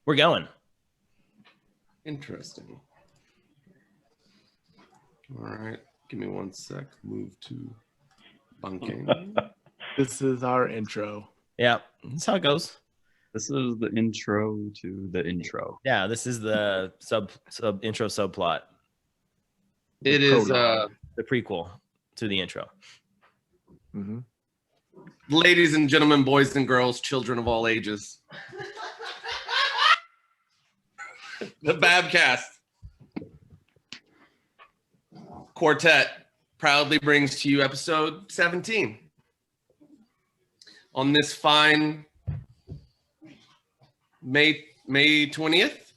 We're going. Interesting. All right. Give me 1 sec. Move to bunking. This is our intro. Yeah, that's how it goes. This is the intro to the intro. Yeah, this is the intro subplot. It is the prequel to the intro. Mm-hmm. Ladies and gentlemen, boys and girls, children of all ages. The BAB-Cast Quartet proudly brings to you episode 17. On this fine May 20th.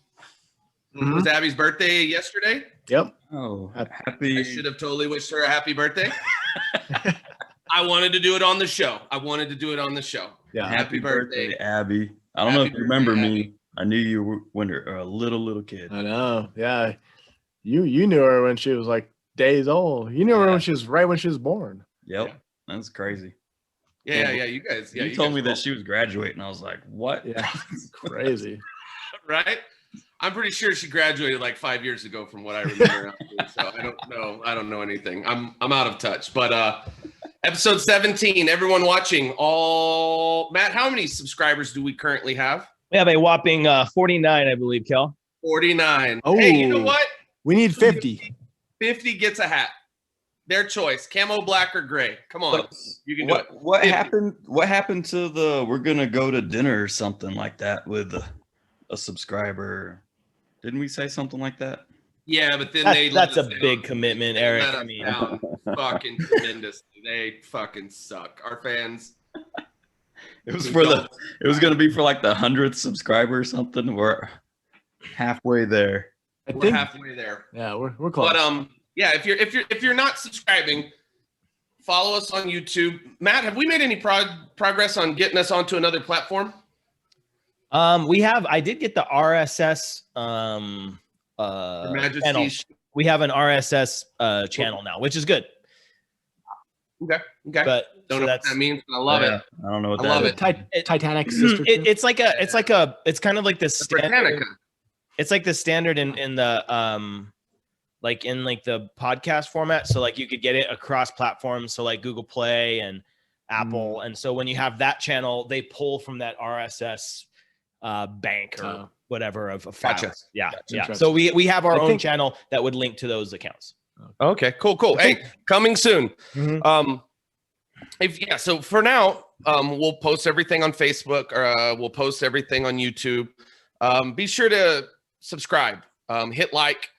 It was Abby's birthday yesterday. Yep. Oh, I happy. should have totally wished her a happy birthday. I wanted to do it on the show. Yeah. Happy birthday, Abby. I don't know if you remember Abby. me. I knew you were when you were a little kid. I know. Yeah. You knew her when she was like days old. You knew her when she was when she was born. Yep. Yeah. That's crazy. Yeah, you guys. Yeah, you told me that she was graduating. I was like, what? Yeah. It's crazy. Right? I'm pretty sure she graduated like 5 years ago from what I remember. So I don't know anything. I'm out of touch. But episode 17, everyone watching, Matt, how many subscribers do we currently have? We have a whopping 49, I believe, Kel. 49. Oh. Hey, you know what? We need 50. 50 gets a hat. Their choice, camo, black, or gray. Come on, you can do it. What 50. happened? What happened to the we're gonna go to dinner or something like that with a subscriber? Didn't we say something like that? Yeah, but then That's a big commitment, Eric. Let I us mean, down fucking tremendous. They fucking suck. Our fans. It was It was gonna be for like the 100th subscriber or something. We're halfway there. We're halfway there. Yeah, we're close. But yeah, if you're not subscribing, follow us on YouTube. Matt, have we made any progress on getting us onto another platform? we have. I did get the RSS Your channel. Majesty's. We have an RSS channel now, which is good. Okay. But Don't know what that means, but I love it. I don't know what I that love is. it. Titanic sister. It's kind of like the standard. Britannica. It's like the standard in the like in like the podcast format. So like you could get it across platforms. So like Google Play and Apple. And so when you have that channel, they pull from that RSS bank or whatever of files. Gotcha. Yeah. That's Yeah. So we have our own think- channel that would link to those accounts. Okay, cool. Hey, coming soon. Mhm. So for now, we'll post everything on Facebook, or we'll post everything on YouTube. Be sure to subscribe, hit like,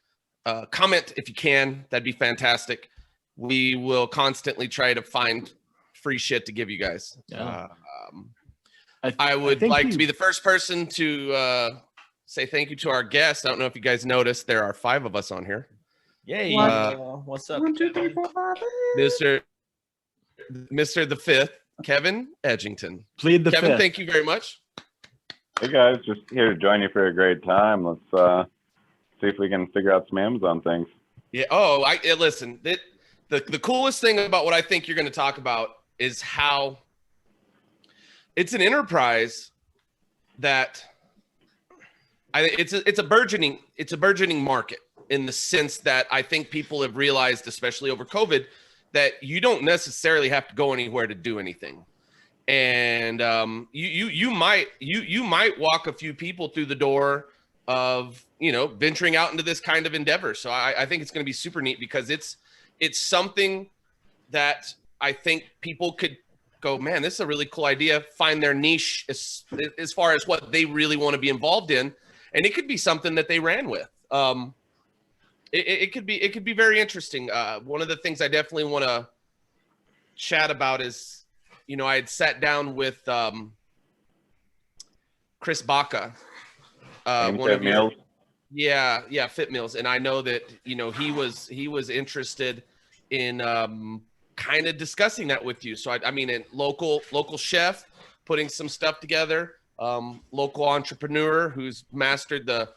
comment if you can. That'd be fantastic. We will constantly try to find free shit to give you guys. Yeah. I would think like to be the first person to say thank you to our guests. I don't know if you guys noticed, there are 5 of us on here. Yay. What's up? 1, 2, 3, 4, 5. Mr. the Fifth, Kevin Edgington. Plead the Kevin, fifth. thank you very much. Hey guys, just here to join you for a great time. Let's see if we can figure out some Amazon things. Yeah. Oh, listen. The coolest thing about what I think you're going to talk about is how it's an enterprise that it's a burgeoning market, in the sense that I think people have realized, especially over COVID, that you don't necessarily have to go anywhere to do anything. And you might walk a few people through the door of, venturing out into this kind of endeavor. So I think it's going to be super neat, because it's something that I think people could go, man, this is a really cool idea, find their niche as far as what they really want to be involved in. And it could be something that they ran with. It could be very interesting. One of the things I definitely want to chat about is, I had sat down with Chris Baca, one of your, yeah, Fit Meals, and I know that he was interested in kind of discussing that with you. So I mean, a local chef putting some stuff together, local entrepreneur who's mastered the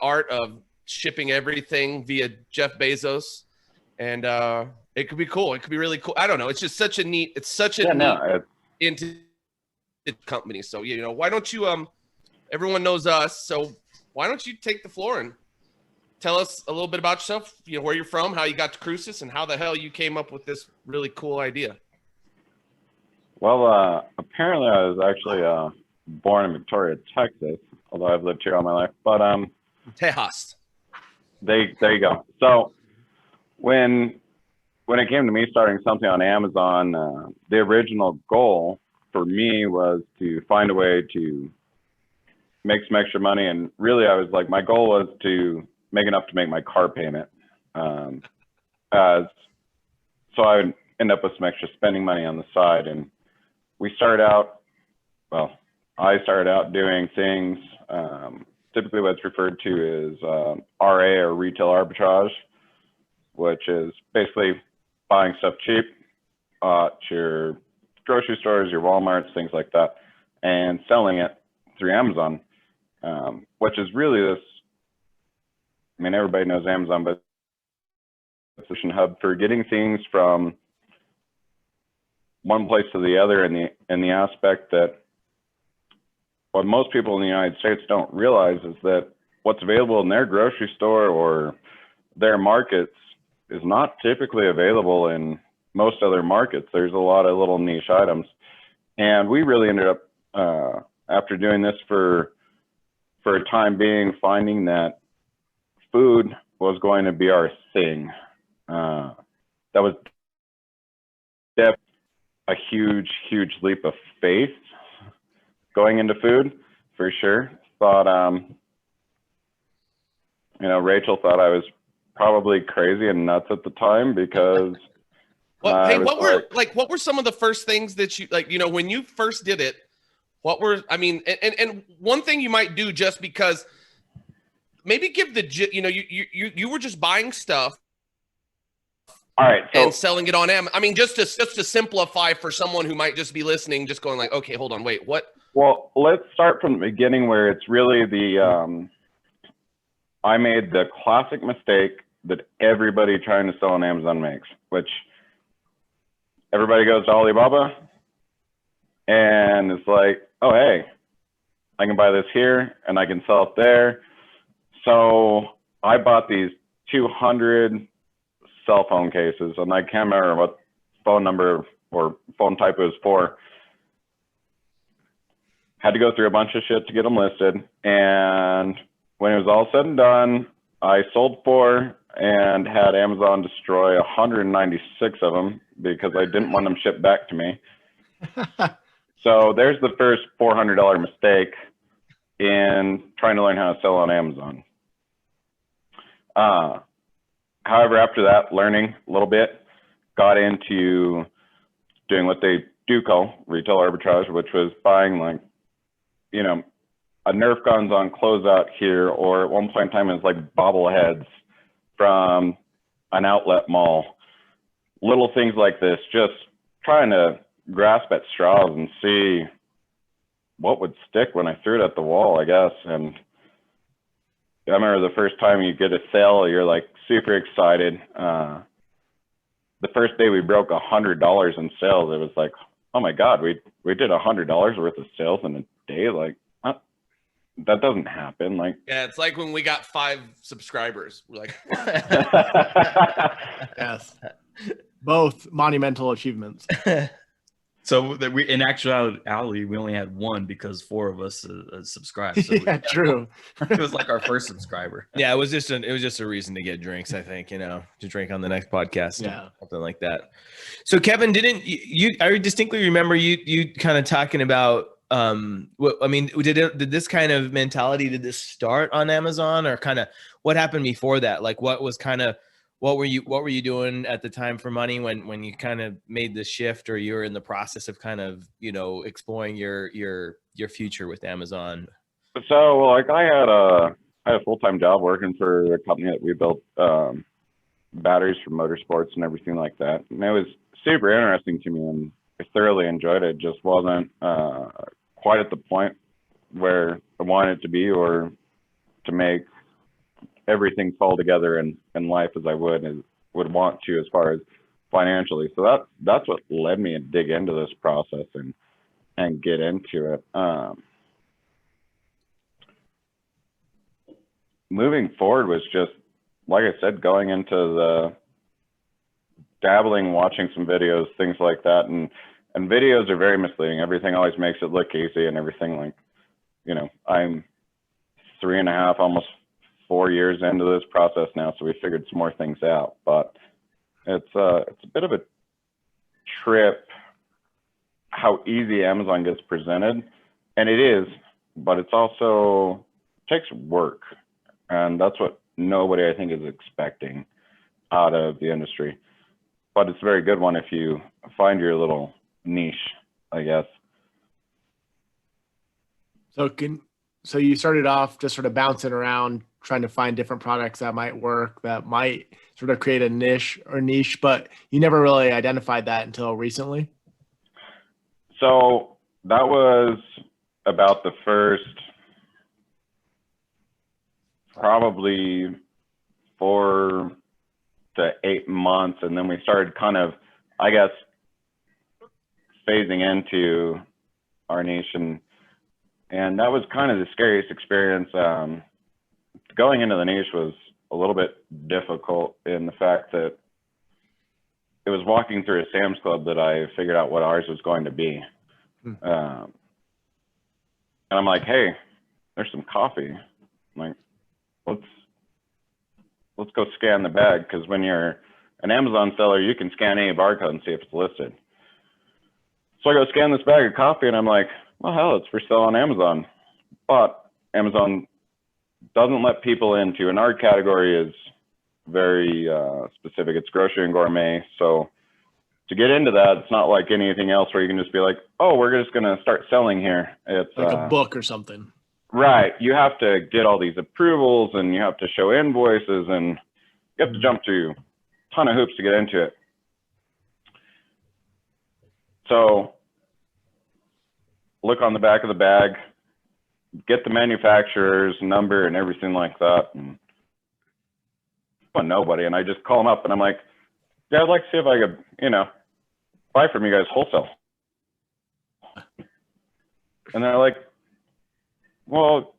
art of shipping everything via Jeff Bezos, and it could be cool. It could be really cool. I don't know. It's just such a neat. It's such a neat into company. So why don't you everyone knows us. So why don't you take the floor and tell us a little bit about yourself, where you're from, how you got to Cruces, and how the hell you came up with this really cool idea. Well, apparently I was actually born in Victoria, Texas, although I've lived here all my life. But Tejas. there you go. So when it came to me starting something on Amazon, the original goal for me was to find a way to make some extra money. And really, I was like, my goal was to make enough to make my car payment. So I would end up with some extra spending money on the side. And I started out doing things, typically what's referred to as RA, or retail arbitrage, which is basically buying stuff cheap at your grocery stores, your Walmarts, things like that, and selling it through Amazon, which is really this, I mean, everybody knows Amazon, but it's a hub for getting things from one place to the other, in the aspect that what most people in the United States don't realize is that what's available in their grocery store or their markets is not typically available in most other markets. There's a lot of little niche items. And we really ended up, after doing this for a time being, finding that food was going to be our thing. That was definitely a huge leap of faith going into food, for sure. Thought, Rachel thought I was probably crazy and nuts at the time, because what were some of the first things that you, when you first did it, what were, and one thing you might do, just because, maybe give you were just buying stuff. All right, and selling it on Amazon. Just to simplify for someone who might just be listening, just going like, okay, hold on, wait, what? Well, let's start from the beginning, where it's really I made the classic mistake that everybody trying to sell on Amazon makes, which everybody goes to Alibaba and it's like, oh, hey, I can buy this here and I can sell it there. So I bought these 200 cell phone cases, and I can't remember what phone number or phone type it was for. Had to go through a bunch of shit to get them listed. And when it was all said and done, I sold 4 and had Amazon destroy 196 of them because I didn't want them shipped back to me. So there's the first $400 mistake in trying to learn how to sell on Amazon. However, after that, learning a little bit, got into doing what they do call retail arbitrage, which was buying a Nerf guns on closeout here, or at one point in time it was like bobbleheads from an outlet mall. Little things like this, just trying to grasp at straws and see what would stick when I threw it at the wall, I guess. And I remember the first time you get a sale, you're like super excited. The first day we broke $100 in sales, it was like, oh my God, we did $100 worth of sales in a day. Like, that doesn't happen. Like, yeah, it's like when we got 5 subscribers. We're like, yes, both monumental achievements. So that in actuality, we only had 1 because 4 of us subscribed. So yeah, true. It was like our first subscriber. Yeah, it was just a reason to get drinks, I think, to drink on the next podcast. Yeah, something like that. So Kevin, didn't you? I distinctly remember you kind of talking about. Did this kind of mentality, did this start on Amazon, or kind of what happened before that? Like, what were you doing at the time for money when you kind of made this shift, or you were in the process of kind of, exploring your future with Amazon? So like I had a full-time job working for a company that we built batteries for motorsports and everything like that. And it was super interesting to me, and I thoroughly enjoyed it. It just wasn't quite at the point where I wanted it to be, or to make everything fall together in life as I would want to, as far as financially. So that's what led me to dig into this process and get into it. moving forward was just, like I said, going into the dabbling, watching some videos, things like that. And videos are very misleading. Everything always makes it look easy and everything. Like, you know, I'm 3.5, almost 4 years into this process now, so we figured some more things out. But it's a bit of a trip how easy Amazon gets presented, and it is, but it's also takes work, and that's what nobody, I think, is expecting out of the industry. But it's a very good one if you find your little niche, I guess. So you started off just sort of bouncing around, trying to find different products that might work, that might sort of create a niche, but you never really identified that until recently. So that was about the first probably 4 to 8 months. And then we started kind of, I guess, phasing into our niche. And that was kind of the scariest experience. Going into the niche was a little bit difficult in the fact that it was walking through a Sam's Club that I figured out what ours was going to be. And I'm like, hey, there's some coffee. I'm like, let's go scan the bag, because when you're an Amazon seller, you can scan any barcode and see if it's listed. So I go scan this bag of coffee, and I'm like, well, hell, it's for sale on Amazon. But Amazon doesn't let people into, and our category is very specific. It's grocery and gourmet. So to get into that, it's not like anything else where you can just be like, oh, we're just going to start selling here. It's like a book or something. Right. You have to get all these approvals, and you have to show invoices, and you have to jump through a ton of hoops to get into it. So look on the back of the bag, get the manufacturer's number and everything like that. And well, nobody. And I just call them up, and I'm like, yeah, I'd like to see if I could, you know, buy from you guys wholesale. And they're like, well,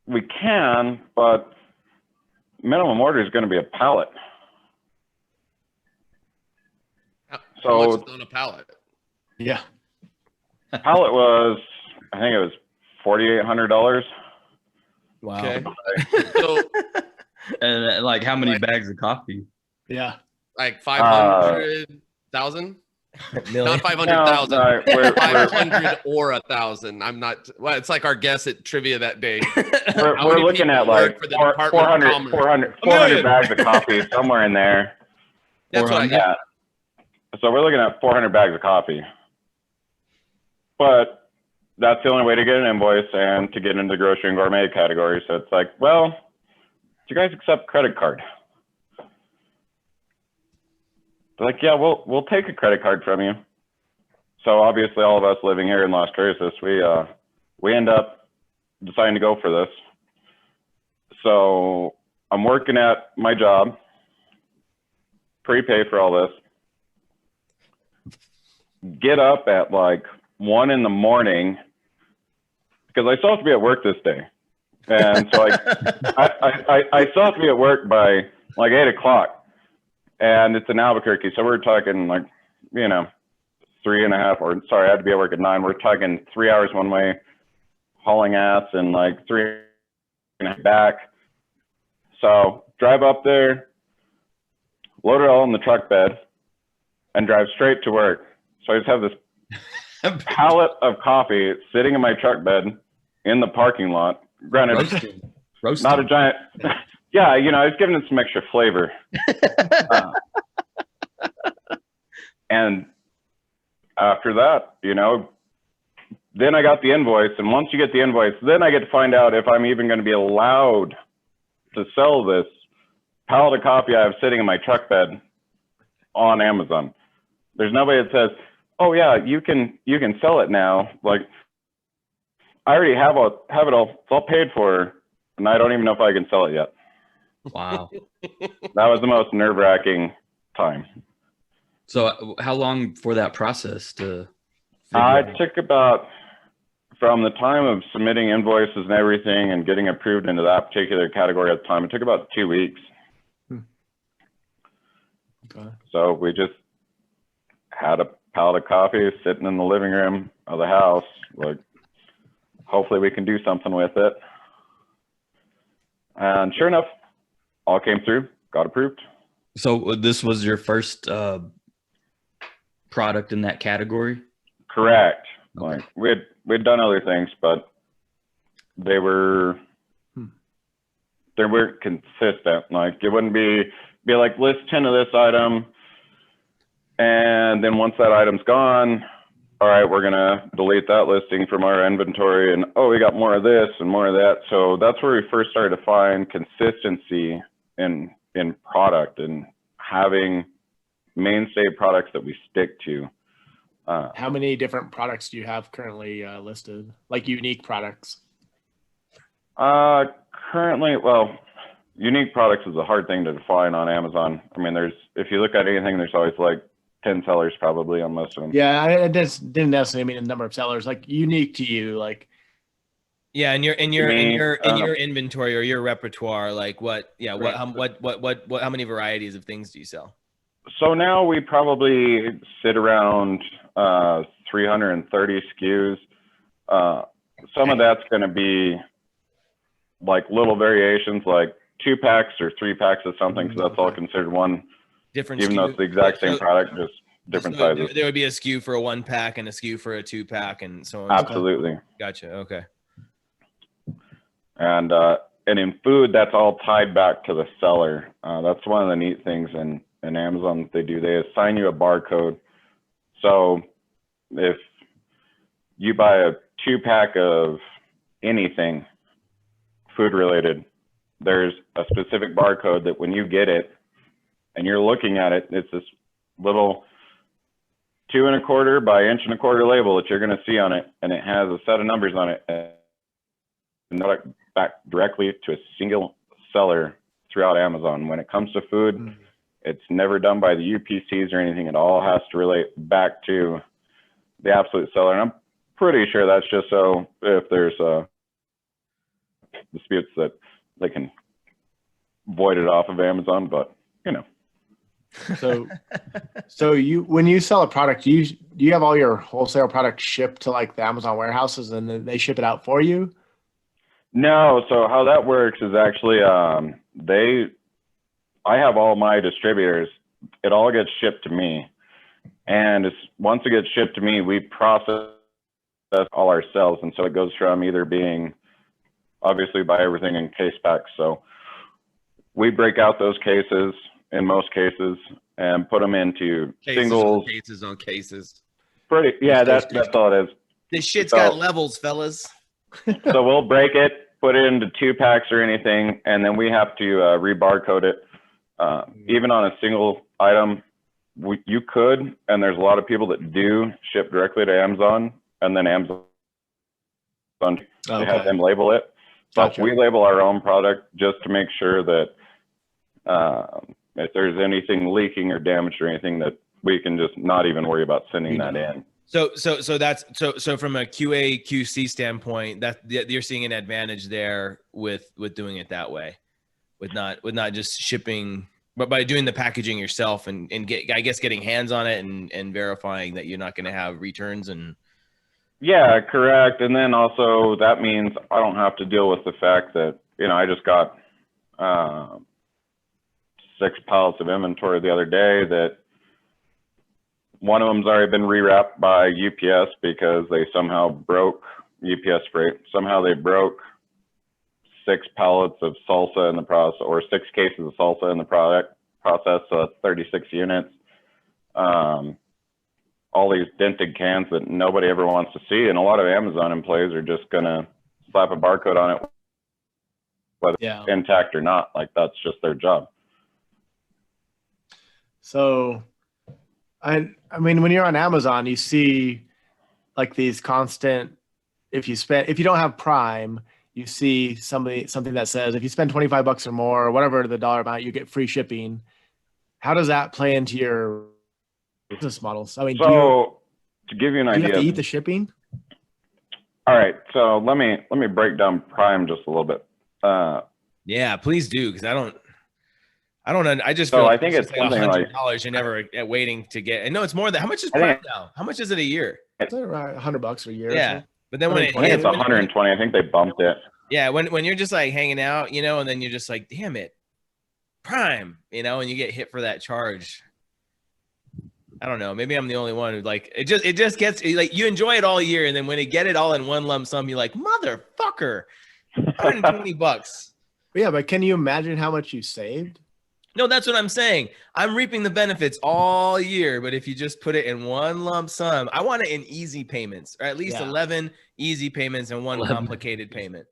we can, but minimum order is going to be a pallet. How much is on a pallet? Yeah. Pallet was, I think it was $4,800. Wow. Okay. So And like, how many bags of coffee? Yeah. like 500,000? Not 500,000. No, we're 500 or 1,000. I'm not. Well, it's like our guess at trivia that day. we're looking at like 400 bags of coffee, somewhere in there. That's what I get. Yeah. So we're looking at 400 bags of coffee. But that's the only way to get an invoice and to get into the grocery and gourmet category. So it's like, well, do you guys accept credit card? They're like, yeah, we'll take a credit card from you. So obviously, all of us living here in Las Cruces, we end up deciding to go for this. So I'm working at my job, prepay for all this, get up at like 1 in the morning because I still have to be at work this day. And so I still have to be at work by like 8 o'clock. And it's in Albuquerque. So we're talking like, you know, 3.5, or sorry, I had to be at work at 9. We're talking 3 hours one way, hauling ass, and like 3.5 back. So drive up there, load it all in the truck bed, and drive straight to work. So I just have this pallet of coffee sitting in my truck bed in the parking lot. Granted, Roasting. not a giant. Yeah, you know, I was giving it some extra flavor. And after that, you know, then I got the invoice. And once you get the invoice, then I get to find out if I'm even going to be allowed to sell this pallet of coffee I have sitting in my truck bed on Amazon. There's nobody that says, oh yeah, you can sell it now. Like, I already have it all. It's all paid for, and I don't even know if I can sell it yet. Wow. That was the most nerve-wracking time. So how long for that process to It took about from the time of submitting invoices and everything and getting approved into that particular category at the time, it took about 2 weeks. Okay. So we just had a pallet of coffee sitting in the living room of the house. Like, hopefully we can do something with it. And sure enough, all came through, got approved. So this was your first product in that category? Correct. Okay. Like we'd done other things, but they weren't consistent. Like, it wouldn't be like list 10 of this item, and then once that item's gone, all right, we're gonna delete that listing from our inventory, and oh, we got more of this and more of that. So that's where we first started to find consistency in product and having mainstay products that we stick to. How many different products do you have currently listed, like unique products? Currently, well, unique products is a hard thing to define on Amazon. I mean, if you look at anything, there's always like 10 sellers probably on most of them. Yeah, I just didn't necessarily mean the number of sellers, like unique to you, like. Yeah, in your inventory or your repertoire, like what? Yeah, what? How many varieties of things do you sell? So now we probably sit around 330 SKUs. Some of that's going to be like little variations, like 2 packs or 3 packs of something, because that's all considered one. Different even SKU. though it's the exact same product, just different sizes. There would be a SKU for a 1 pack and a SKU for a 2 pack and so on. Absolutely. Gotcha. Okay. And in food, that's all tied back to the seller. That's one of the neat things in Amazon that they do. They assign you a barcode. So if you buy a 2-pack of anything food related, there's a specific barcode that when you get it and you're looking at it, it's this little 2 1/4 by 1 1/4 label that you're going to see on it, and it has a set of numbers on it, and back directly to a single seller throughout Amazon. When it comes to food, it's never done by the UPCs or anything. It all has to relate back to the absolute seller. And I'm pretty sure that's just so if there's disputes that they can void it off of Amazon, but you know. So when you sell a product, do you have all your wholesale products shipped to like the Amazon warehouses and then they ship it out for you? No. So how that works is actually I have all my distributors. It all gets shipped to me, and once it gets shipped to me, we process all ourselves, and so it goes from either being obviously buy everything in case packs. So we break out those cases in most cases and put them into singles. Cases on cases. That's all it is. This shit's got levels, fellas. So we'll break it, put it into 2 packs or anything, and then we have to rebarcode it. Even on a single item, you could, and there's a lot of people that do ship directly to Amazon, and then Amazon they have them label it. But Gotcha. we label our own product just to make sure that if there's anything leaking or damaged or anything, that we can just not even worry about sending that in. So from a QA QC standpoint, that you're seeing an advantage there with doing it that way, with not just shipping, but by doing the packaging yourself and getting hands on it and verifying that you're not going to have returns and. Yeah, correct. And then also that means I don't have to deal with the fact that, I just got 6 pallets of inventory the other day that one of them's already been rewrapped by UPS because they somehow broke UPS freight. Somehow they broke 6 pallets of salsa in the process, or 6 cases of salsa in the process, so 36 units. All these dented cans that nobody ever wants to see. And a lot of Amazon employees are just going to slap a barcode on it, whether it's intact or not. Like, that's just their job. So, I mean, when you're on Amazon, you see like these constant, if you don't have Prime, you see something that says, if you spend $25 or more, or whatever the dollar amount, you get free shipping. How does that play into your business models? I mean, so to give you an idea, do you have to eat the shipping? All right, so let me break down Prime just a little bit. Yeah, please do, because I just So feel I like think it's it's just like something like $100 you're never waiting to get. And no, it's more than how much is I Prime think now? How much is it a year? It's around $100 a year. Or Yeah, so. but then when it I think hits, it's 120. I think they bumped it. yeah, when you're just like hanging out, you know, and then you're just like, damn it, Prime, you know, and you get hit for that charge. I don't know. Maybe I'm the only one who like it. Just gets like you enjoy it all year, and then when you get it all in one lump sum, you're like, motherfucker, $120. But yeah, but can you imagine how much you saved? No, that's what I'm saying. I'm reaping the benefits all year, but if you just put it in one lump sum, I want it in easy payments, or at least 11 easy payments and one 11. complicated payment.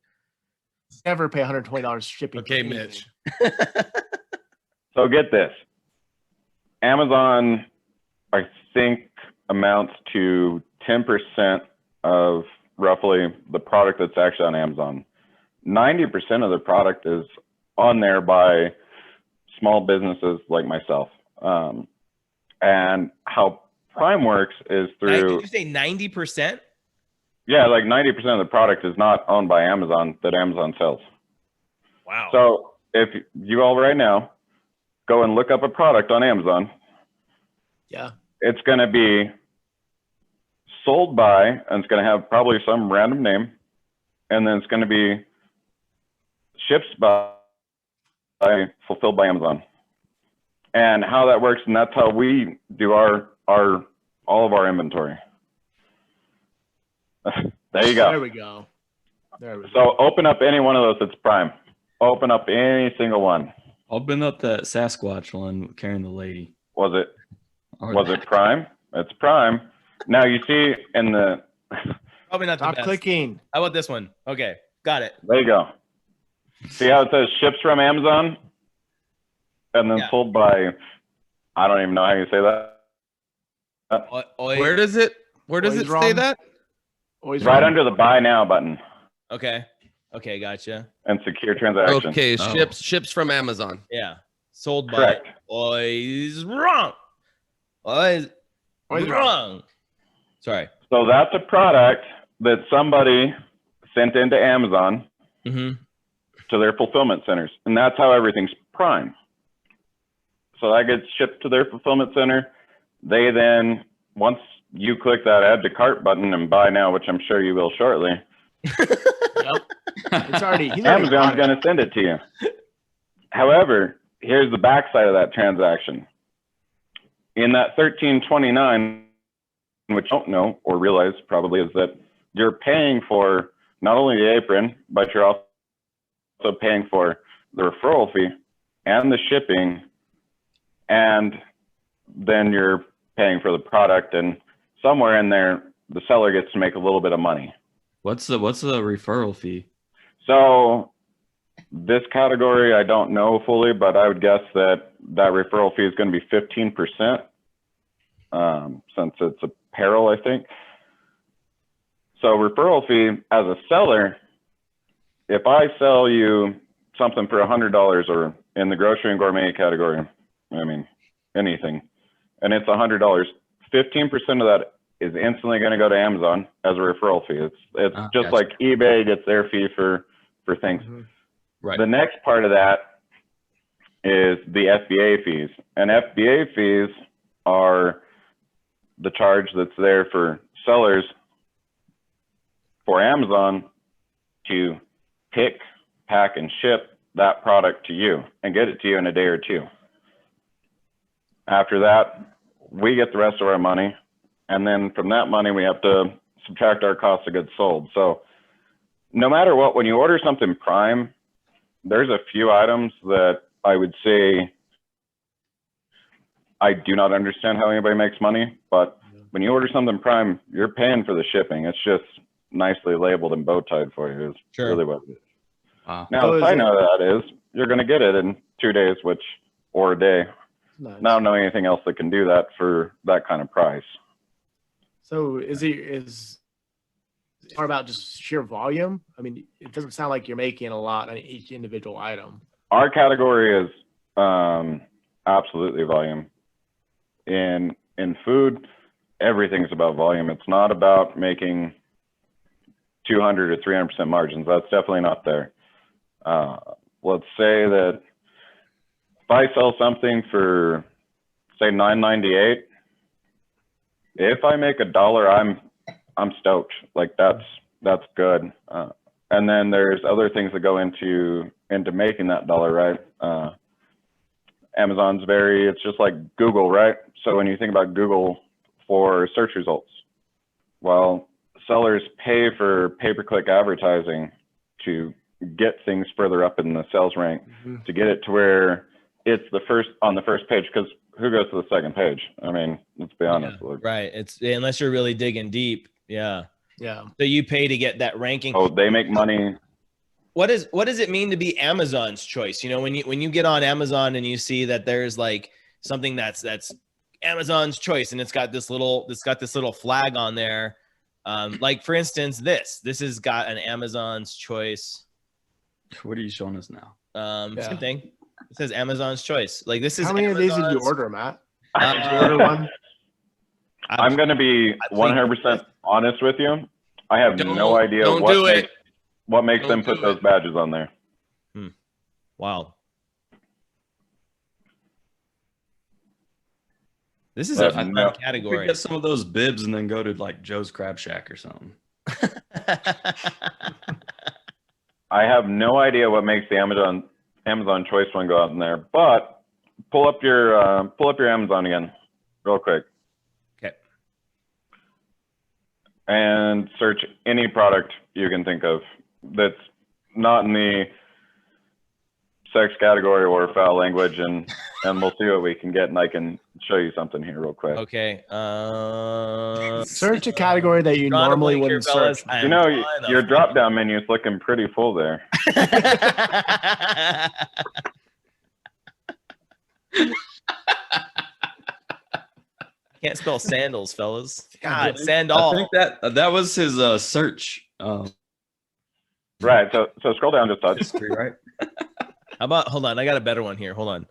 Never pay $120 shipping. Okay, for Mitch. So get this. Amazon, I think, amounts to 10% of roughly the product that's actually on Amazon. 90% of the product is on there by small businesses like myself. And how Prime works is through. Did you say 90%? Yeah, like 90% of the product is not owned by Amazon that Amazon sells. Wow. So if you all right now go and look up a product on Amazon, Yeah. it's going to be sold by, and it's going to have probably some random name, and then it's going to be shipped by, fulfilled by Amazon. And how that works, and that's how we do all of our inventory. There you go. There we go. There we go. So open up any one of those that's Prime. Open up any single one. Open up that Sasquatch one carrying the lady. Was it Or was that. it Prime? It's Prime. Now you see in the Probably not the Stop best. clicking. How about this one? Okay, got it. there you go. See how it says ships from Amazon, and then Yeah. sold by, I don't even know how you say that. Where does it Always say wrong. that? Always Right wrong. under the buy now button Okay, gotcha. and secure transaction. Okay, Oh. ships from Amazon. Yeah, sold by Correct. Always wrong. Always Always wrong. Sorry. So that's a product that somebody sent into Amazon Mm-hmm. to their fulfillment centers, and that's how everything's Prime. So that gets shipped to their fulfillment center. They then, once you click that add to cart button and buy now, which I'm sure you will shortly, It's already. He's already Amazon's bought going it. to send it to you. However, here's the backside of that transaction. In that 1329, which you don't know or realize probably, is that you're paying for not only the apron, but you're also paying for the referral fee and the shipping, and then you're paying for the product, and somewhere in there, the seller gets to make a little bit of money. What's the referral fee? So this category, I don't know fully, but I would guess that referral fee is going to be 15%, since it's apparel, I think. So referral fee as a seller, if I sell you something for $100 or in the grocery and gourmet category, I mean, anything, and it's $100, 15% of that is instantly going to go to Amazon as a referral fee. It's just gotcha. like eBay gets their fee for things. Mhm. Right. The next part of that is the FBA fees, and FBA fees are the charge that's there for sellers for Amazon to pick, pack, and ship that product to you and get it to you in a day or two. After that, we get the rest of our money, and then from that money, we have to subtract our cost of goods sold. So no matter what, when you order something Prime, there's a few items that I would say I do not understand how anybody makes money, but when you order something Prime, you're paying for the shipping. It's just nicely labeled and bow tied for you is Sure. really what it is. Wow. Now, So the is side it- note of that is you're going to get it in 2 days, or a day. Nice. I don't know anything else that can do that for that kind of price. So is it more about just sheer volume? I mean, it doesn't sound like you're making a lot on each individual item. Our category is absolutely volume. In food, everything's about volume. It's not about making 200 or 300% margins. That's definitely not there. Let's say that if I sell something for, say, $9.98, if I make $1, I'm stoked. Like that's good. And then there's other things that go into making that dollar, right? Amazon's it's just like Google, right? So when you think about Google for search results, well, sellers pay for pay-per-click advertising to get things further up in the sales rank, to get it to where it's on the first page, because who goes to the second page? I mean, let's be honest. Yeah, right. It's unless you're really digging deep. Yeah. Yeah. So you pay to get that ranking. Oh, they make money. What does it mean to be Amazon's choice? You know, when you get on Amazon and you see that there's like something that's Amazon's choice, and it's got this little flag on there. Like for instance, this has got an Amazon's choice. What are you showing us now? Same thing. It says Amazon's choice. Like this is How many of these did you Amazon's- order, Matt? Uh, Did you order one? I'm going to be 100% honest with you. I have no idea what makes them put those badges on there. Wow. This is a fun We category. get some of those bibs and then go to like Joe's Crab Shack or something. I have no idea what makes the Amazon choice one go out in there, but pull up your Amazon again real quick. Okay. And search any product you can think of that's not in the sex category or foul language, and we'll see what we can get, and I can show you something here real quick. Okay. Search a category that you Drawing a normally blank here, wouldn't fellas. search. I am You know, drawing a your drop-down menu is looking pretty full there. Can't spell sandals, fellas. God, I sandal. think that was his search. Right. So scroll down just a touch. History, right? How about, hold on, I got a better one here. Hold on.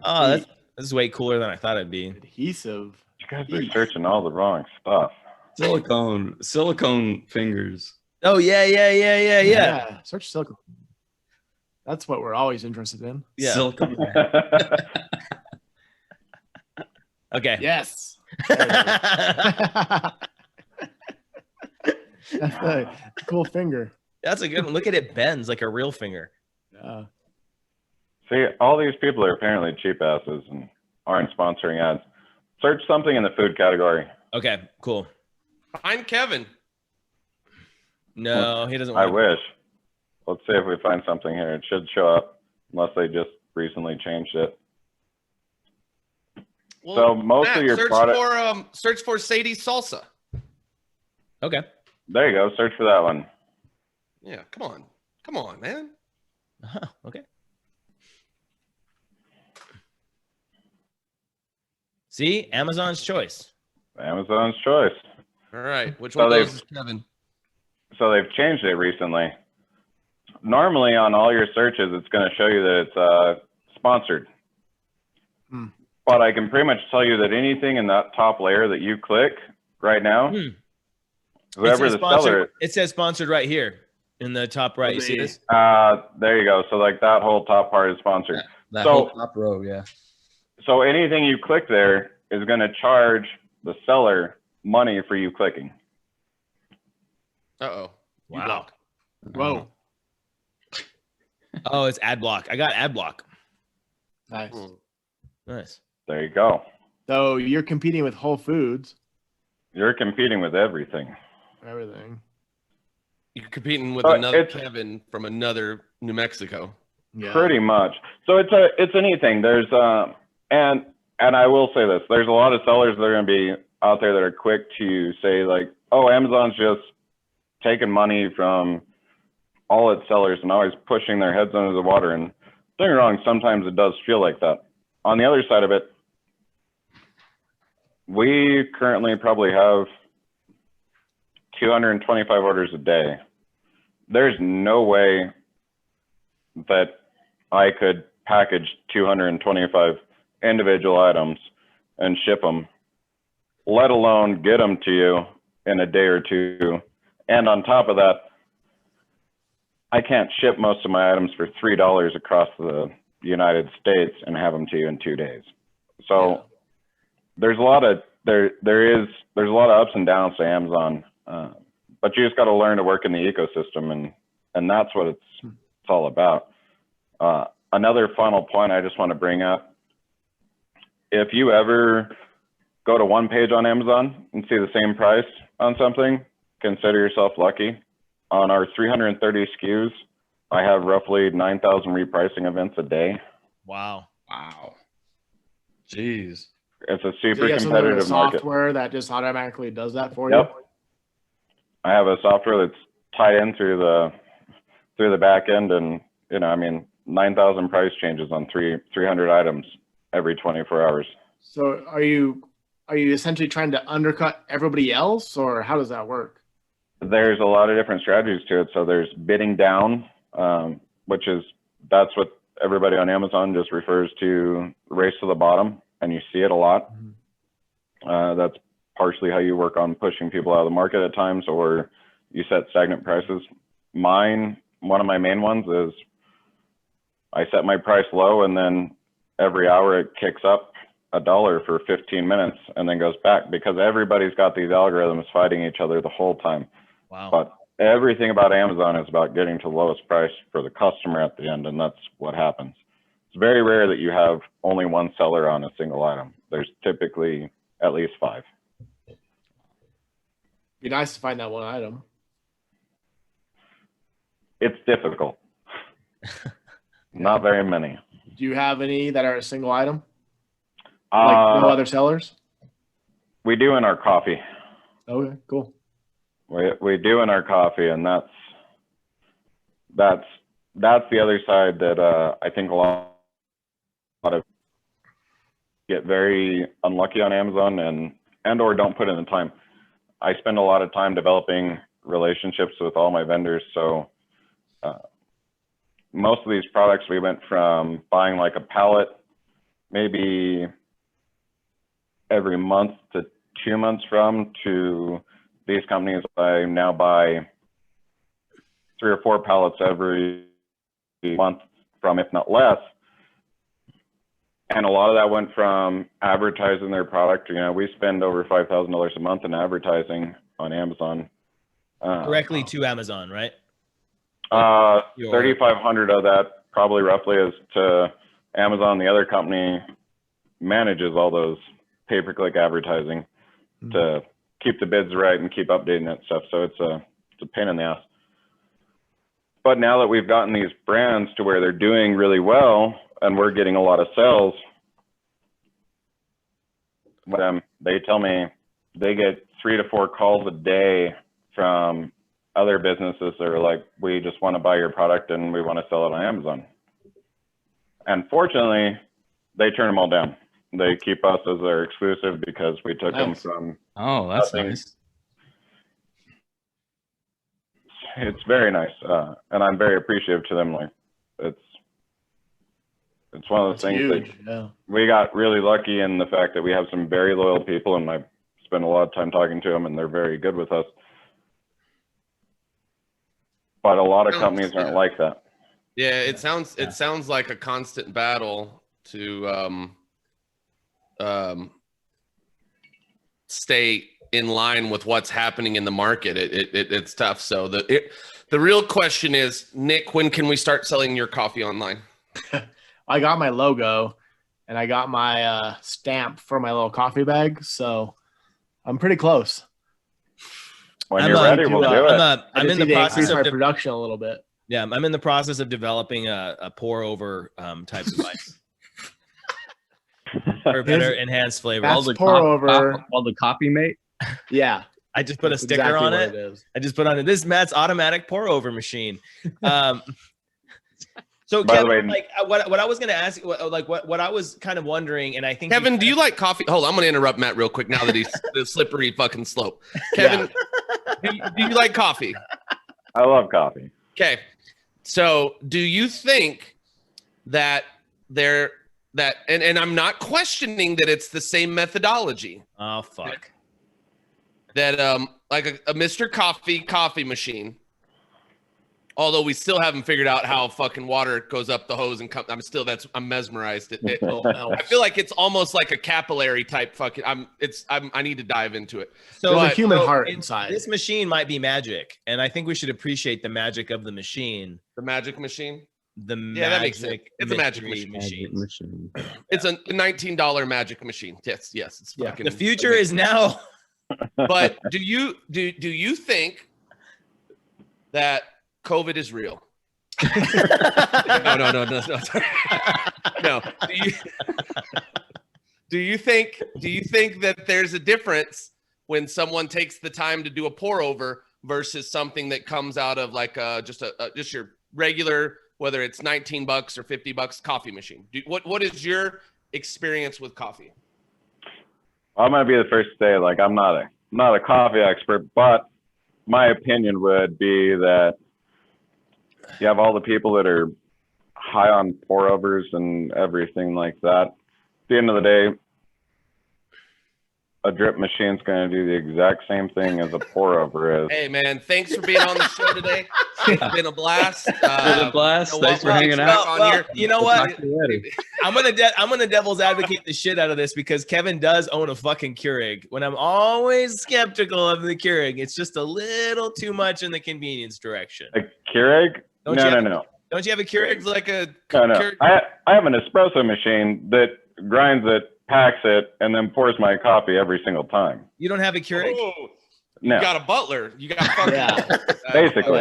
Oh, this is way cooler than I thought it'd be. Adhesive. You guys are searching all the wrong stuff. Silicone fingers. Oh, yeah. Search silicone. That's what we're always interested in. Yeah. Silicone. Okay. Yes. That's a cool finger. That's a good one. Look at it bends like a real finger. Yeah. See, all these people are apparently cheap asses and aren't sponsoring ads. Search something in the food category. Okay, cool. Find Kevin. No, he doesn't I want wish. Let's see if we find something here. It should show up, unless they just recently changed it. Well, So most of your product. Search for Sadie's salsa. Okay. There you go. Search for that one. Yeah, come on, man. Okay. See, Amazon's choice. Amazon's choice. All right, which So one goes is Kevin? So they've changed it recently. Normally on all your searches, it's going to show you that it's sponsored. But I can pretty much tell you that anything in that top layer that you click right now, whoever the seller is. It says sponsored right here in the top right. You see this? There you go. So like that whole top part is sponsored. That So- whole top row, yeah. So anything you click there is going to charge the seller money for you clicking. Uh-oh. You Wow. block. Whoa. Oh, it's ad block. I got ad block. Nice. Nice. There you go. So you're competing with Whole Foods. You're competing with everything. Everything. You're competing with So another it's- Kevin from another New Mexico. Yeah. Pretty much. So it's a neat thing. There's and I will say this, there's a lot of sellers that are going to be out there that are quick to say like, oh, Amazon's just taking money from all its sellers and always pushing their heads under the water. And don't get me wrong, sometimes it does feel like that. On the other side of it, we currently probably have 225 orders a day. There's no way that I could package 225 individual items and ship them, let alone get them to you in a day or two. And on top of that, I can't ship most of my items for $3 across the United States and have them to you in 2 days. So there's a lot of there's a lot of ups and downs to Amazon, but you just got to learn to work in the ecosystem, and that's what it's all about. Another final point I just want to bring up: if you ever go to one page on Amazon and see the same price on something, consider yourself lucky. On our 330 SKUs, I have roughly 9,000 repricing events a day. Wow. Wow. Jeez. It's a So super you have some sort of competitive market. software that just automatically does that for you? Yep. I have a software that's tied in through the back end, and 9,000 price changes on 300 items every 24 hours. So are you essentially trying to undercut everybody else, or how does that work? There's a lot of different strategies to it. So there's bidding down, that's what everybody on Amazon just refers to, race to the bottom, and you see it a lot. That's partially how you work on pushing people out of the market at times, or you set stagnant prices. One of my main ones is I set my price low, and then every hour it kicks up $1 for 15 minutes and then goes back, because everybody's got these algorithms fighting each other the whole time. Wow. But everything about Amazon is about getting to the lowest price for the customer at the end, and that's what happens. It's very rare that you have only one seller on a single item. There's typically at least 5. Be nice to find that one item. It's difficult. Not very many. Do you have any that are a single item? Like no other sellers? We do in our coffee. Okay, cool. We do in our coffee, and that's the other side that I think a lot of get very unlucky on Amazon and or don't put in the time. I spend a lot of time developing relationships with all my vendors, so most of these products we went from buying like a pallet maybe every month to 2 months from, to these companies I now buy 3 or 4 pallets every month from, if not less. And a lot of that went from advertising their product. We spend over $5,000 a month in advertising on Amazon. Directly to Amazon, right? 3,500 of that probably roughly is to Amazon. The other company manages all those pay-per-click advertising to keep the bids right and keep updating that stuff. So it's a pain in the ass. But now that we've gotten these brands to where they're doing really well and we're getting a lot of sales, they tell me they get 3 to 4 calls a day from other businesses that are like, we just want to buy your product and we want to sell it on Amazon. And fortunately, they turn them all down. They keep us as their exclusive because we took them from. Oh, that's nothing. nice. It's very nice, and I'm very appreciative to them. Like, it's one of those things huge. that we got really lucky in the fact that we have some very loyal people, and I spend a lot of time talking to them, and they're very good with us. But a lot of companies aren't like that. Yeah, it sounds like a constant battle to stay in line with what's happening in the market. It's tough. So the real question is, Nick, when can we start selling your coffee online? I got my logo and I got my stamp for my little coffee bag, so I'm pretty close. When you're ready, we'll do it. I'm in the process of my production a little bit. Yeah, I'm in the process of developing a pour over type device for a better enhanced flavor. That's pour over. All the copy mate. Yeah. I just put a sticker exactly on it. is. I just put on it. This is Matt's automatic pour over machine. So By the Kevin, way, like what I was going to ask, what I was kind of wondering, and I think Kevin, do you like coffee? Hold on, I'm going to interrupt Matt real quick now that he's the slippery fucking slope. Kevin, do you like coffee? I love coffee. Okay. So do you think that there that, and I'm not questioning that it's the same methodology. Oh fuck. That like a Mr. Coffee machine. Although we still haven't figured out how fucking water goes up the hose and I'm mesmerized. I feel like it's almost like a capillary type fucking. I need to dive into it. So There's a human so heart inside. This machine might be magic, and I think we should appreciate the magic of the machine. The magic machine. Yeah, that makes sense. It's a magic machine. It's a $19 magic machine. Yes, it's fucking. The future is now. But do you think that COVID is real? No. No. Do you think that there's a difference when someone takes the time to do a pour over versus something that comes out of like just your regular, whether it's $19 or $50 coffee machine? What is your experience with coffee? I'm gonna be the first to say, like, I'm not a coffee expert, but my opinion would be that you have all the people that are high on pour overs and everything like that. At the end of the day, a drip machine's going to do the exact same thing as a pour over is. Hey man, thanks for being on the show today. It's been a blast. Thanks for hanging out. You know what? I'm gonna devil's advocate the shit out of this because Kevin does own a fucking Keurig. When I'm always skeptical of the Keurig, it's just a little too much in the convenience direction. A Keurig? No. Don't you have a Keurig? It's like a No. I have an espresso machine that grinds it, packs it, and then pours my coffee every single time. You don't have a Keurig? Oh, No. You got a butler. You got fucking Basically.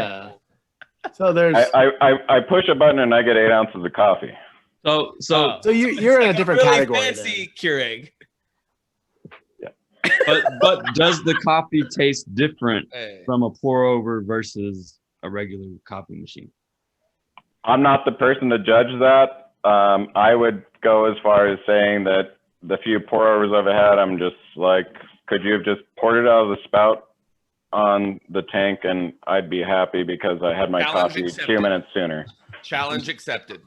So there's I push a button and I get 8 ounces of coffee. So you're in a different really category. Fancy Keurig. but does the coffee taste different Hey. from a pour over versus a regular coffee machine? I'm not the person to judge that. I would go as far as saying that the few pour overs I've had, I'm just like, could you have just poured it out of the spout on the tank and I'd be happy because I had my Challenge coffee accepted. 2 minutes sooner. Challenge accepted.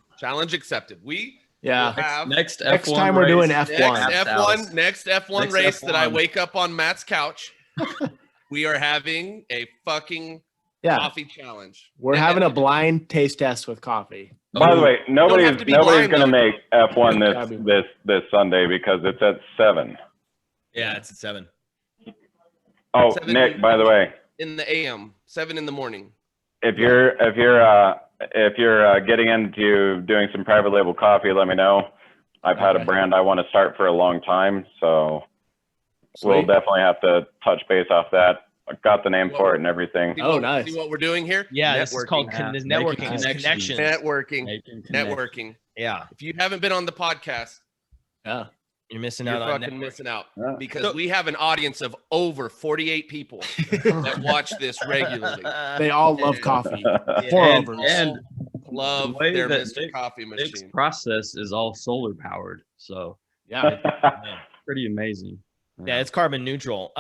We Yeah. have Next time we're doing race. F1. next F1 Next race that I F1. wake up on Matt's couch. We are having a fucking Yeah. coffee challenge. We're having a blind taste test with coffee. By the way, nobody's have to be going blind, to though. make F1 this Sunday because it's at 7. Yeah, it's at 7. Oh, 7 Nick, by the way, in the AM, 7 in the morning. if you're getting into doing some private label coffee, let me know. I've had a brand I want to start for a long time, so we'll definitely have to touch base off that. I've got the name for it and everything. Nice. See what we're doing here? Yeah, this is called Networking. networking. It's Making connections. Networking. Yeah, If you haven't been on the podcast, Yeah. you're missing you're out on fucking networking. missing out Yeah. because we have an audience of over 48 people that watch this regularly. They all love coffee. Yeah. Pour And- overs. and Love the way their that Mr. Coffee Nick's machine. process is all solar powered, so Yeah. pretty amazing. Yeah, it's carbon neutral.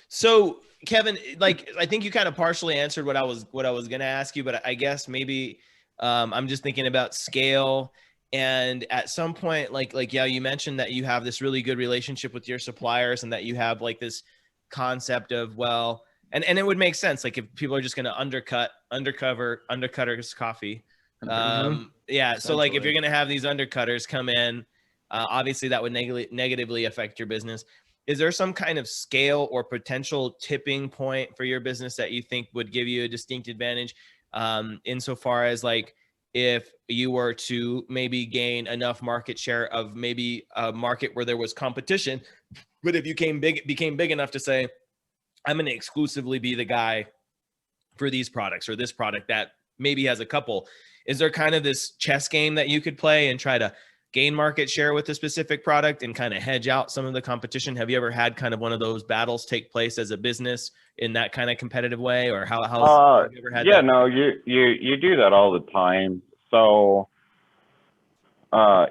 So Kevin, like I think you kind of partially answered what I was gonna ask you, but I guess maybe I'm just thinking about scale. And at some point, like yeah, you mentioned that you have this really good relationship with your suppliers, and that you have like this concept of and it would make sense, like if people are just gonna undercutters coffee. Yeah, so like if you're gonna have these undercutters come in, obviously that would negatively affect your business. Is there some kind of scale or potential tipping point for your business that you think would give you a distinct advantage, insofar as like if you were to maybe gain enough market share of maybe a market where there was competition, but if you became big enough to say, I'm going to exclusively be the guy for these products or this product that maybe has a couple, is there kind of this chess game that you could play and try to gain market share with a specific product and kind of hedge out some of the competition? Have you ever had kind of one of those battles take place as a business in that kind of competitive way, or have you ever had that? No, you do that all the time. So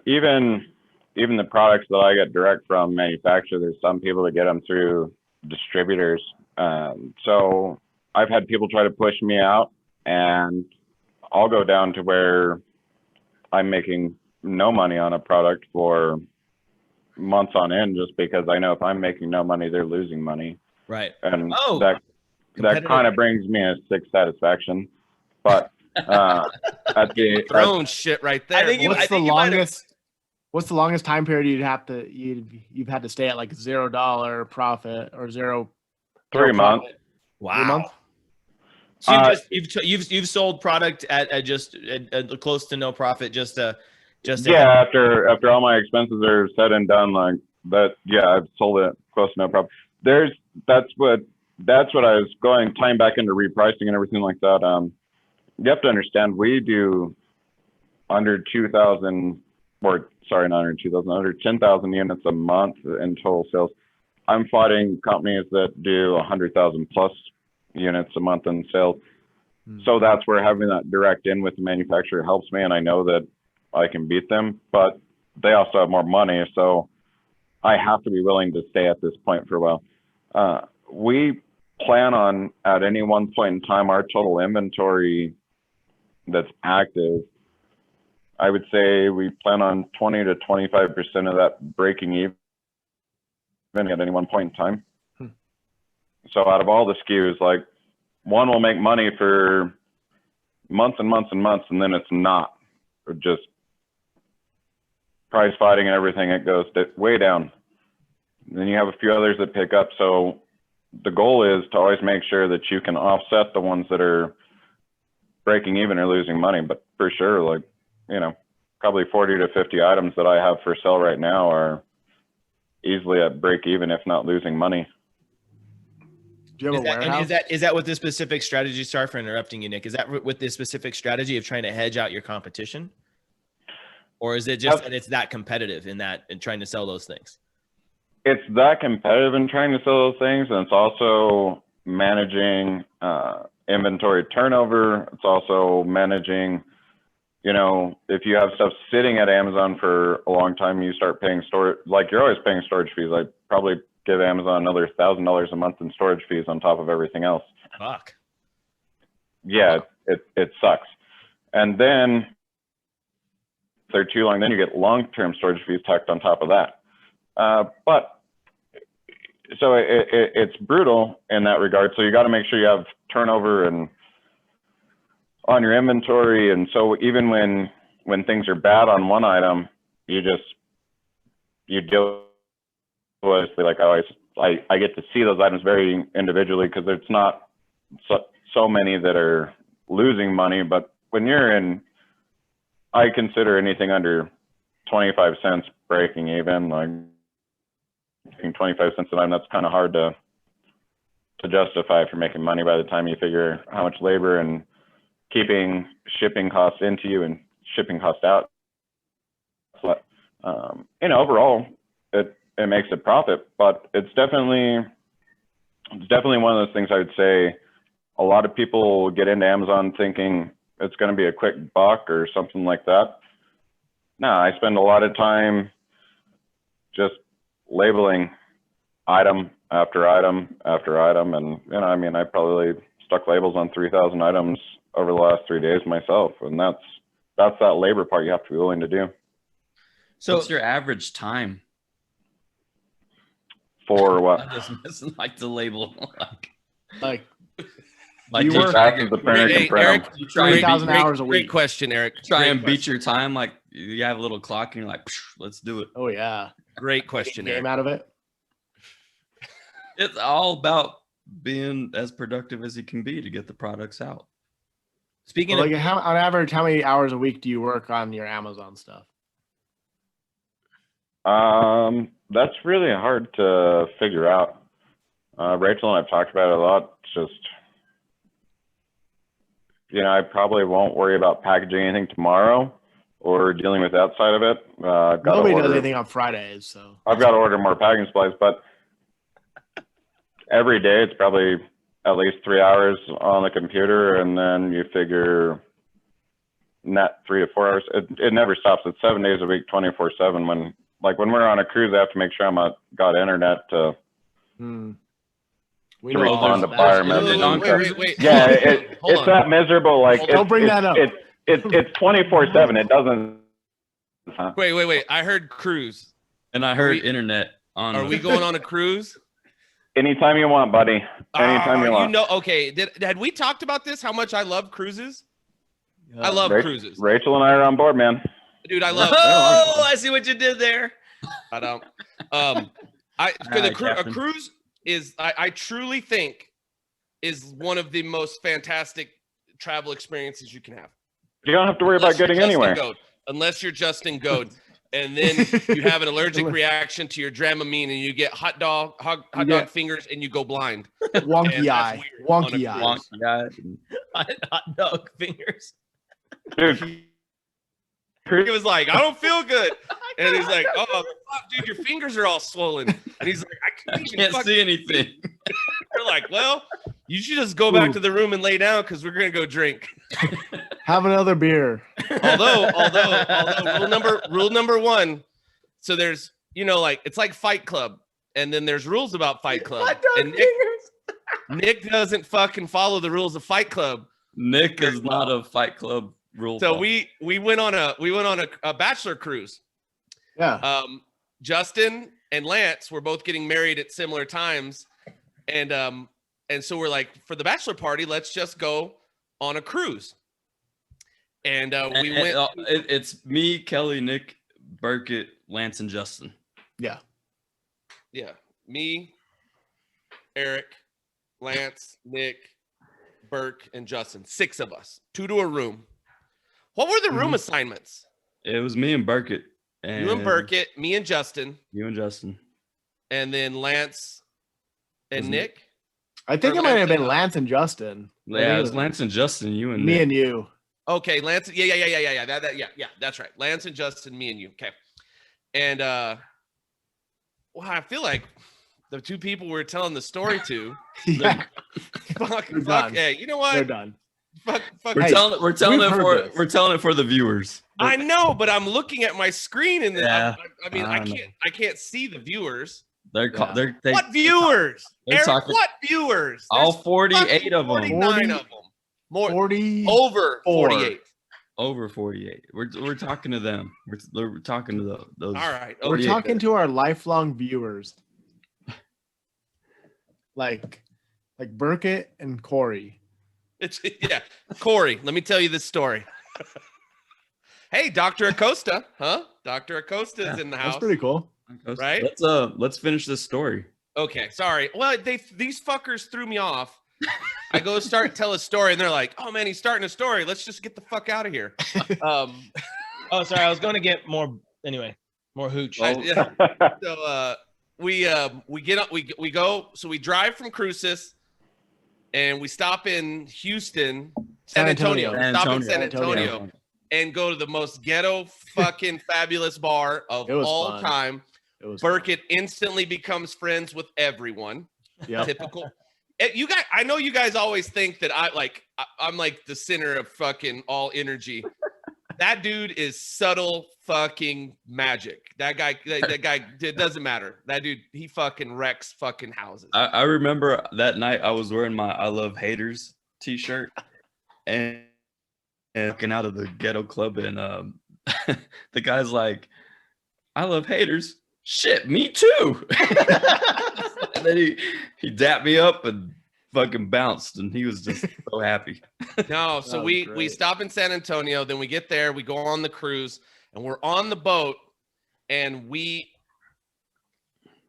even the products that I get direct from manufacturers, there's some people that get them through distributors. So I've had people try to push me out, and I'll go down to where I'm making no money on a product for months on end, just because I know if I'm making no money, they're losing money. Right. And Oh, that competitive. kind of brings me a sick satisfaction. But at the Throwing shit right there. I think you- boy. What's the longest time period you've had to stay at like $0 profit or 3 months. Wow. 3 months? So you've sold product at just at close to no profit just to Yeah, after all my expenses are said and done, like that, yeah, I've sold it close to no profit. That's what I was tying back into repricing and everything like that. You have to understand, we do under 2,000, or sorry, not under 2,000, under 10,000 units a month in total sales. I'm fighting companies that do 100,000 plus units a month in sales. So that's where having that direct in with the manufacturer helps me, and I know that I can beat them, but they also have more money, so I have to be willing to stay at this point for a while. We plan on, at any one point in time, our total inventory that's active, I would say we plan on 20 to 25% of that breaking even at any one point in time. So out of all the SKUs, like, one will make money for months and months and months, and then it's not. Or just price fighting and everything, it goes way down. And then you have a few others that pick up. So the goal is to always make sure that you can offset the ones that are breaking even or losing money. But for sure, like, you know, probably 40 to 50 items that I have for sale right now are easily at break even, if not losing money. Do you have a warehouse? Is that with this specific strategy? Sorry for interrupting you, Nick. Is that with this specific strategy of trying to hedge out your competition? Or is it just that it's that competitive in trying to sell those things? It's that competitive in trying to sell those things, and it's also managing inventory turnover. It's also managing, you know, if you have stuff sitting at Amazon for a long time, you start paying storage, like you're always paying storage fees. I probably give Amazon another $1,000 a month in storage fees on top of everything else. Fuck. Yeah, it sucks. And then if they're too long, then you get long-term storage fees tacked on top of that. But so it's brutal in that regard. So you got to make sure you have turnover and on your inventory. And so even when things are bad on one item, you deal with, like, I get to see those items very individually, because it's not so many that are losing money. But when you're in, I consider anything under 25 cents breaking even. Like, 25 cents an item, that's kind of hard to justify for making money by the time you figure how much labor and keeping shipping costs into you and shipping costs out. But, you know, overall, it makes a profit, but it's definitely one of those things. I would say a lot of people get into Amazon thinking it's going to be a quick buck or something like that. No, I spend a lot of time just labeling item after item after item. And, you know, I mean, I probably stuck labels on 3,000 items over the last 3 days myself. And that's that labor part you have to be willing to do. So what's your average time? For what? I just missing, like, the label. Like you work after the printer can print Eric, them. you try 3,000 hours a week. Great question, Eric. Try Great and beat question. your time. Like, you have a little clock and you're like, let's do it. Oh yeah. Great question, Game Eric. out of it. It's all about being as productive as you can be to get the products out. Speaking Well, of, like, on average, how many hours a week do you work on your Amazon stuff? That's really hard to figure out. Rachel and I've talked about it a lot. It's just, you know, I probably won't worry about packaging anything tomorrow or dealing with that side of it. Nobody does anything on Fridays, so I've got to order more packing supplies, but every day it's probably at least 3 hours on the computer, and then you figure net 3 to 4 hours. It never stops. It's 7 days a week, 24/7. When we're on a cruise, I have to make sure I'm got internet to we to know all respond to about buyer that. messages. Wait. Yeah, Hold it's on. that miserable. Like, Don't bring that up. It's 24/7. It doesn't huh? Wait. I heard cruise. And I heard internet on. Are we going on a cruise? Anytime you want, buddy. Anytime you want. Okay. Had we talked about this? How much I love cruises? I love cruises. Rachel and I are on board, man. Dude, I love. Oh, I see what you did there. I don't. A cruise is, I truly think, is one of the most fantastic travel experiences you can have. You don't have to worry about getting anywhere. Unless you're Justin Goad. And then you have an allergic reaction to your Dramamine and you get hot dog fingers and you go blind. Wonky eye. Wonky eye. Wonky eye. Hot dog fingers. Dude. He was like, I don't feel good. And he's like, oh, fuck, dude, your fingers are all swollen. And he's like, I can't see anything. They're like, well, you should just go back to the room and lay down because we're going to go drink. Have another beer. Although rule number one, so there's, like, it's like Fight Club. And then there's rules about Fight Club. And Nick doesn't fucking follow the rules of Fight Club. Nick is not a Fight Club rule. So we went on a bachelor cruise. Yeah. Justin and Lance were both getting married at similar times, and so we're like, for the bachelor party, let's just go on a cruise. And we went. It's me, Kelly, Nick, Burkett, Lance, and Justin. Yeah. Yeah. Me, Eric, Lance, Nick, Burke, and Justin. 6 of us. 2 to a room. What were the room assignments? It was me and Burkett. And you and Burkett, me and Justin. You and Justin. And then Lance and Nick. I think it might have been Lance and Justin. Yeah, it was Lance and Justin, you and me Nick. and you. Okay, Lance. Yeah. That's right. Lance and Justin, me and you. Okay. And well, I feel like the 2 people we're telling the story to. Yeah. Fuck. Hey, you know what? They're done. Fuck. We're telling it for the viewers. I know, but I'm looking at my screen and yeah, I can't see the viewers. What viewers? Eric, what viewers? All 48 of them. 49 of them. More 40 over 48. Over 48. We're talking to them. We're talking to those. All right. Okay. We're talking to our lifelong viewers. Like Burkett and Corey. Corey, let me tell you this story. Hey, Dr. Acosta, huh? Dr. Acosta is in the house. That's pretty cool. Right? Let's finish this story. Okay, sorry. Well, these fuckers threw me off. I go tell a story and they're like, "Oh man, he's starting a story. Let's just get the fuck out of here." Oh, sorry. I was going to get more hooch. Yeah. So we get up, we go. So we drive from Cruces, and we stop in Houston, San Antonio. Stop in San Antonio, and go to the most ghetto fucking fabulous bar of all time. Burkett instantly becomes friends with everyone. Yeah. Typical. You guys, I know you guys always think that I'm like the center of fucking all energy. That dude is subtle fucking magic. That guy, it doesn't matter. That dude, he fucking wrecks fucking houses. I remember that night I was wearing my I Love Haters t-shirt and walking out of the ghetto club, and the guy's like, "I love haters." Shit, me too. And then he dapped me up and fucking bounced, and he was just so happy. No, so we stop in San Antonio, then we get there, we go on the cruise, and we're on the boat, and we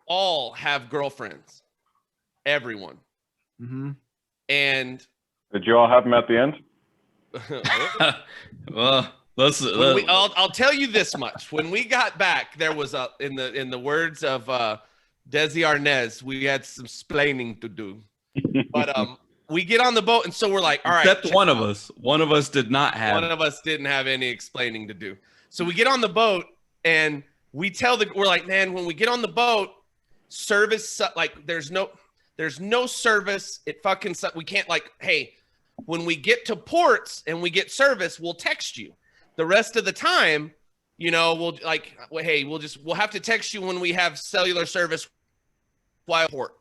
all have girlfriends. Everyone. Mm-hmm. And did you all have them at the end? Well, I'll tell you this much. When we got back, there was in the words of Desi Arnaz, we had some splaining to do. But we get on the boat, and so we're like, all right. Except one of us. One of us did not have. One of us didn't have any explaining to do. So we get on the boat, and we're like, man, when we get on the boat, service, like there's no service. It fucking sucks. We can't hey, when we get to ports and we get service, we'll text you. The rest of the time, we'll we'll have to text you when we have cellular service while port.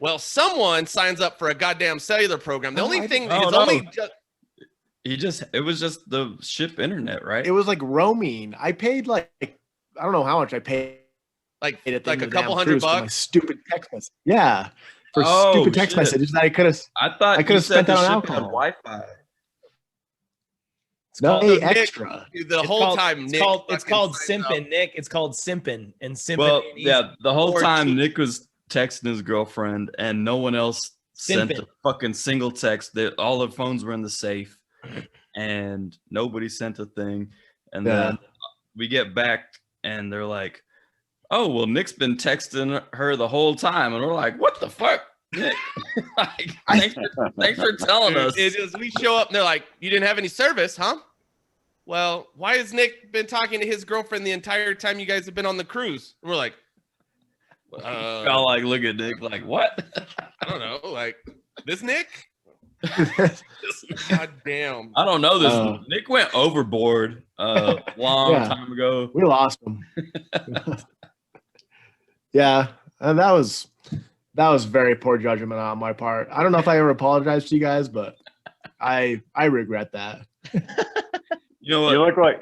Well, someone signs up for a goddamn cellular program. The only thing is It was just the ship internet, right? It was like roaming. I paid like I don't know how much I paid Like at the end a of the damn couple cruise $100 for my stupid text message. Yeah, for Oh, stupid text shit. messages that I could have. I thought I could you have said spent the that on ship had alcohol. Wi-Fi. It's No, called hey, Nick, extra. The whole time, it's Nick. called it's fucking called signs up. simping, Nick. It's called simping and simping. Well, ain't easy. yeah, the whole Or time cheap. Nick was texting his girlfriend, and no one else sent Simping. a fucking single text. All their phones were in the safe, and nobody sent a thing. And Yeah. then we get back, and they're like, "Oh, well, Nick's been texting her the whole time," and we're like, "What the fuck, Nick?" Like, thanks for telling us. We show up and they're like, "You didn't have any service, huh?" Well, why has Nick been talking to his girlfriend the entire time you guys have been on the cruise? And we're like, Y'all like look at Nick like, what? I don't know, like this Nick? God damn. I don't know this. Nick went overboard long Yeah. time ago. We lost him. Yeah, and that was very poor judgment on my part. I don't know if I ever apologized to you guys, but I regret that. You know what?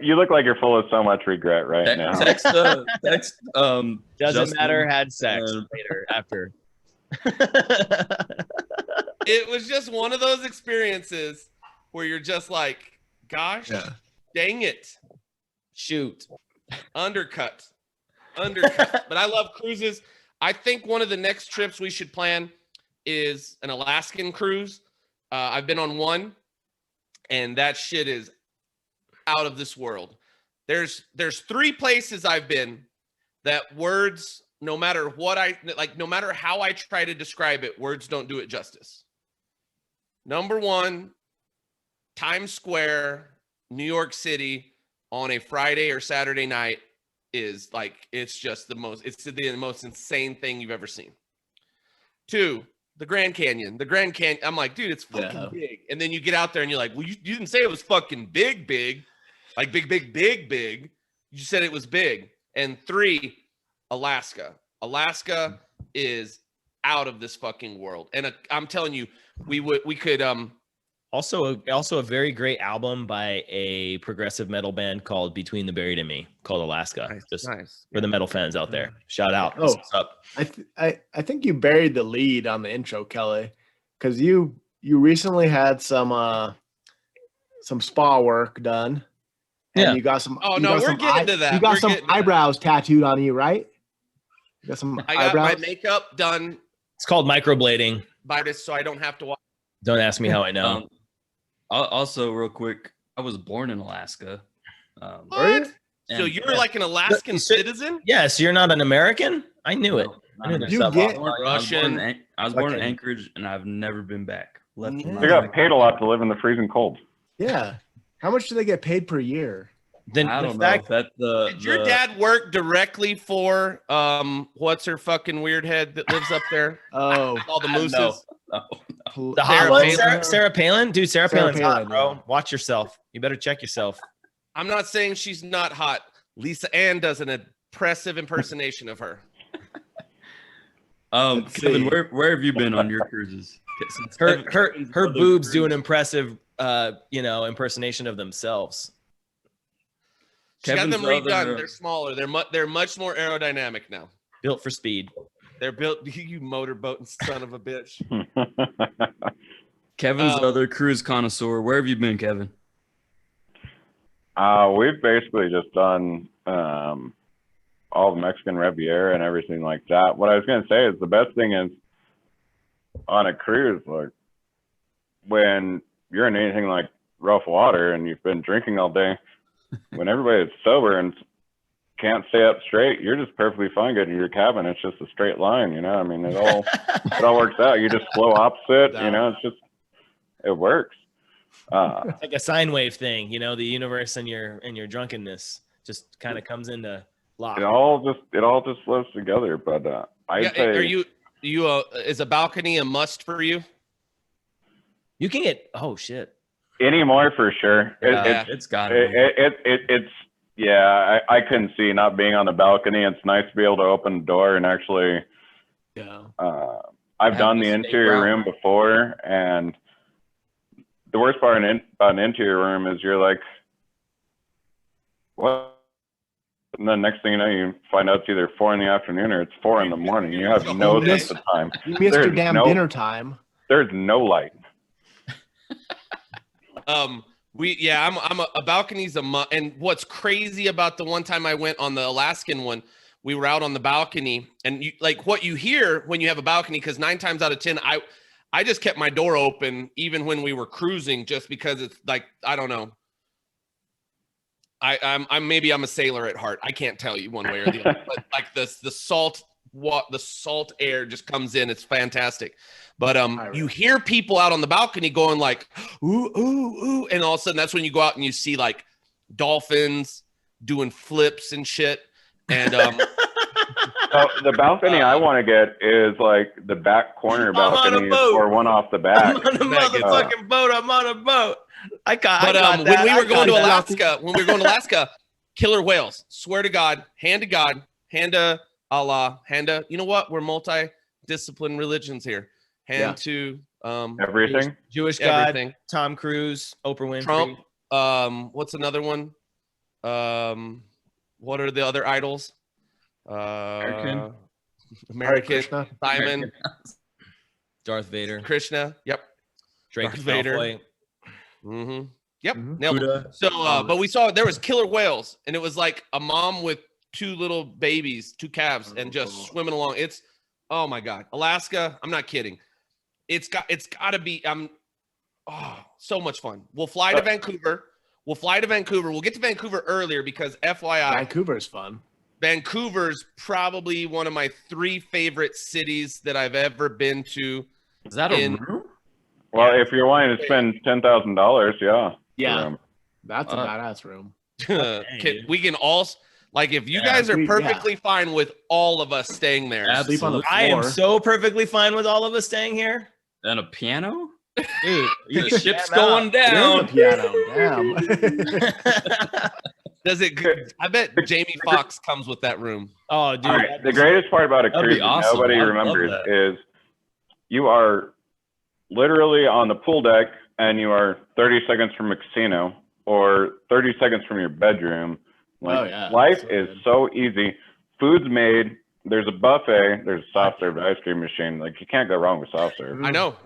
You look like you're full of so much regret right now. Text Doesn't Justin, matter. Had sex uh, later after. It was just one of those experiences where you're just like, gosh, dang it. Shoot. Undercut. But I love cruises. I think one of the next trips we should plan is an Alaskan cruise. I've been on one, and that shit is out of this world. There's 3 places I've been that words, no matter how I try to describe it, words don't do it justice. Number 1, Times Square, New York City on a Friday or Saturday night is like, it's the most insane thing you've ever seen. 2, the Grand Canyon. I'm like, dude, it's fucking big. And then you get out there and you're like, well, you didn't say it was fucking big. Like big. You said it was big. And 3, Alaska. Alaska is out of this fucking world. And I'm telling you, we could Also a very great album by a progressive metal band called Between the Buried and Me, called Alaska. nice. For the metal fans out there. Shout out. Oh. What's up? I think you buried the lead on the intro, Kelly, because you recently had some spa work done. And Yeah. you got some. Oh, you no, got we're some getting to that. You got We're some getting to that. eyebrows tattooed on you, right? You got some I got eyebrows. my makeup done It's called microblading. by this, so I don't have to watch. Don't ask me how I know. Also, real quick, I was born in Alaska. What? So and- you're like an Alaskan citizen? Yeah, so you're not an American? I knew it. I knew there's You something get- off. Russian. I was born in Fucking- Anchorage, and I've never been back. Left. You You got paid a lot to live in the freezing cold. Yeah. How much do they get paid per year? Then I the don't know fact if that Did your dad work directly for what's her fucking weird head that lives up there? Oh, All the I mooses. know. No. the Sarah hot one, Palin? Sarah Palin? Dude, Sarah Sarah Palin's hot, Palin, bro. yeah. Watch yourself. You better check yourself. I'm not saying she's not hot. Lisa Ann does an impressive impersonation of her. Let's Kevin, see. where have you been on your cruises? Since Her Kevin's her other boobs do an cruise- impressive impersonation of themselves. She got them Kevin's redone. other- They're smaller. They're much more aerodynamic now. Built for speed. They're built. You motorboating son of a bitch. Kevin's Oh. other cruise connoisseur. Where have you been, Kevin? We've basically just done all the Mexican Riviera and everything like that. What I was going to say is the best thing is on a cruise, like when you're in anything like rough water and you've been drinking all day, when everybody's sober and can't stay up straight, you're just perfectly fine getting to your cabin. It's just a straight line, you know. I mean, it all works out. You just flow opposite, you know. It works. It's like a sine wave thing, you know, the universe and your drunkenness just kind of comes into lock. It all just flows together. But I'd say, Are you is a balcony a must for you? You can get shit. anymore for sure. It's got to be. Yeah, I couldn't see not being on the balcony. It's nice to be able to open the door and actually. yeah. I've done the the interior steak room before, and the worst part about an interior room is you're like, what? And then next thing you know, you find out it's either 4 in the afternoon or it's 4 in the morning. You have no sense of time. You missed your damn dinner time. There's no light. I'm a balcony's and what's crazy about the one time I went on the Alaskan one, we were out on the balcony, and you, like what you hear when you have a balcony, because 9 times out of 10, I just kept my door open even when we were cruising, just because it's like, I don't know. I'm maybe I'm a sailor at heart. I can't tell you one way or the other, but like the salt air just comes in. It's fantastic. But you hear people out on the balcony going like, ooh, ooh, ooh. And all of a sudden that's when you go out and you see like dolphins doing flips and shit. And the balcony I want to get is like the back corner balcony or one off the back. I'm on a motherfucking boat. I'm on a boat. I got that. When we were going to Alaska, killer whales. Swear to God, hand to Allah, you know what? We're multi-discipline religions here. To everything. Jewish God, everything. Tom Cruise, Oprah Winfrey. Trump. What's another one? What are the other idols? American Simon. Darth Vader. Krishna. Yep. Drake Vader. Mm-hmm. Yep. Nailed it. So, but we saw there was killer whales, and it was like a mom with 2 little babies, 2 calves, and just swimming along. It's, oh my God, Alaska. I'm not kidding. It's got to be. So much fun. We'll fly to Vancouver. We'll get to Vancouver earlier because FYI, Vancouver's fun. Vancouver's probably one of my 3 favorite cities that I've ever been to. Is that a room? Well, if you're wanting to spend $10,000, yeah, that's a badass room. We can all, like, if you guys are perfectly fine with all of us staying there. Absolutely. I am so perfectly fine with all of us staying here. And a piano? Dude, the ship's going down. Piano, damn. Does it? I bet Jamie Foxx comes with that room. Oh, dude. Right. The greatest part about a cruise that nobody remembers is you are literally on the pool deck and you are 30 seconds from a casino or 30 seconds from your bedroom. Like, life is so easy. Food's made. There's a buffet. There's a soft serve ice cream machine. Like, you can't go wrong with soft serve. I know.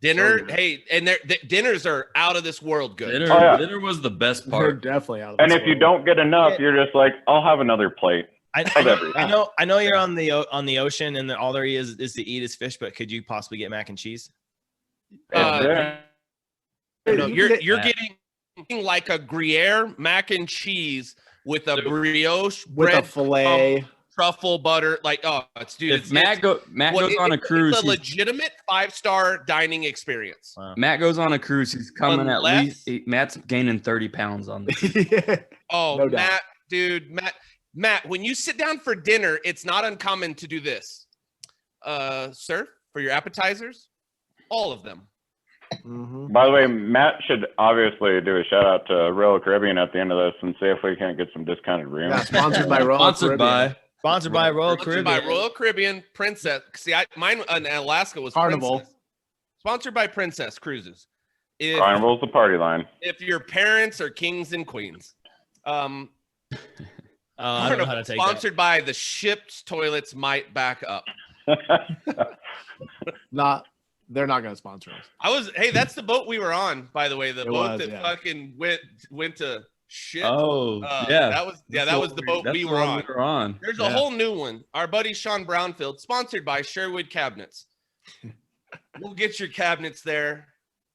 Dinner, and dinners are out of this world good. Dinner was the best part. They're definitely out of this world. And if you don't get enough, you're just like, I'll have another plate. I know you're on the ocean and all there is to eat is fish, but could you possibly get mac and cheese? No, you're getting like a Gruyere mac and cheese with a brioche with bread, a fillet, truffle butter. Like, if Matt goes on a cruise, it's a legitimate 5-star dining experience. Wow. Matt goes on a cruise. He's coming at least. Matt's gaining 30 pounds on this. Oh, no Matt, dude, Matt, when you sit down for dinner, it's not uncommon to do this. Sir, for your appetizers, all of them. Mm-hmm. By the way, Matt should obviously do a shout out to Royal Caribbean at the end of this and see if we can't get some discounted rooms. Yeah, sponsored by Royal Caribbean. Sponsored by Royal Caribbean Princess. See, mine in Alaska was Carnival. Princess. Sponsored by Princess Cruises. Carnival's the party line. If your parents are kings and queens. I don't know how to take sponsored by the ship's toilets might back up. They're not going to sponsor us. Hey, that's the boat we were on, by the way. The boat that fucking went to shit. Oh, that was the boat we were on. There's a whole new one. Our buddy Sean Brownfield, sponsored by Sherwood Cabinets. We'll get your cabinets there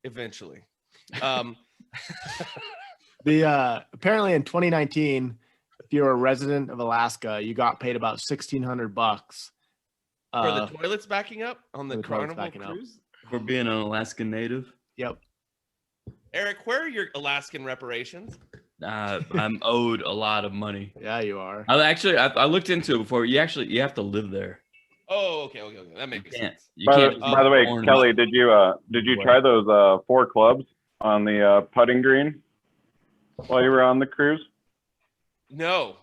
eventually. Apparently in 2019, if you're a resident of Alaska, you got paid about $1,600 for the toilets backing up on the Carnival cruise. For being an Alaskan native. Yep. Eric, where are your Alaskan reparations? I'm owed a lot of money. Yeah, you are. I looked into it before. You have to live there. Oh, okay. That makes sense. By the way, Kelly, did you try those 4 clubs on the putting green while you were on the cruise? No,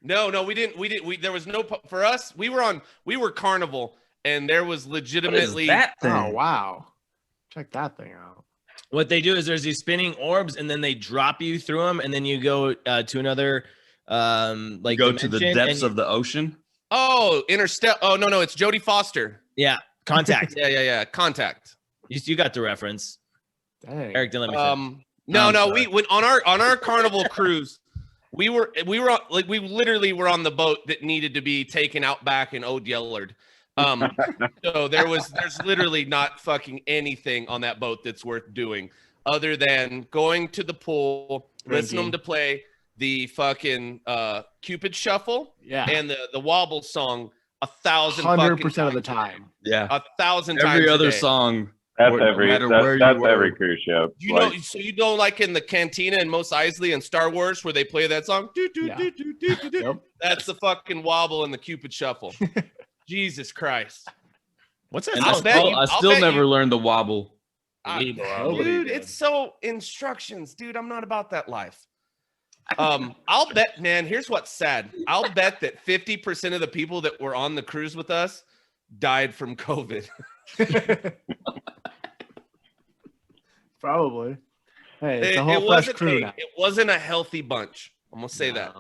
we didn't. There was no for us. We were Carnival, and there was legitimately that thing. Oh wow, check that thing out. What they do is there's these spinning orbs, and then they drop you through them, and then you go to another like Go to the dimension, depths of the ocean. Oh, Interstellar. Oh, no, it's Jodie Foster. Yeah, Contact. Yeah. Contact. You got the reference. Dang. Eric, didn't let me finish. No, sorry. we went on our Carnival cruise. We were like, we literally were on the boat that needed to be taken out back in Ode Yellard. So there's literally not fucking anything on that boat that's worth doing other than going to the pool, listen to them to play the fucking Cupid Shuffle and the Wobble song 100% of the time. Yeah, 1,000 times. every other a day. song. That's no matter where you were. every cruise ship. You know, so you know, like in the cantina in Mos Eisley and Star Wars, where they play that song. Yep. That's the fucking Wobble and the Cupid Shuffle. Jesus Christ! What's that? And I'll I bet still, you- I I'll still bet never you- learned the wobble. Nobody Dude, did. it's so instructions, dude. I'm not about that life. I'll bet, man. Here's what's sad. I'll bet that 50% of the people that were on the cruise with us died from COVID. Probably. Hey, it's a whole fresh crew now. It wasn't a healthy bunch. I'm gonna say that.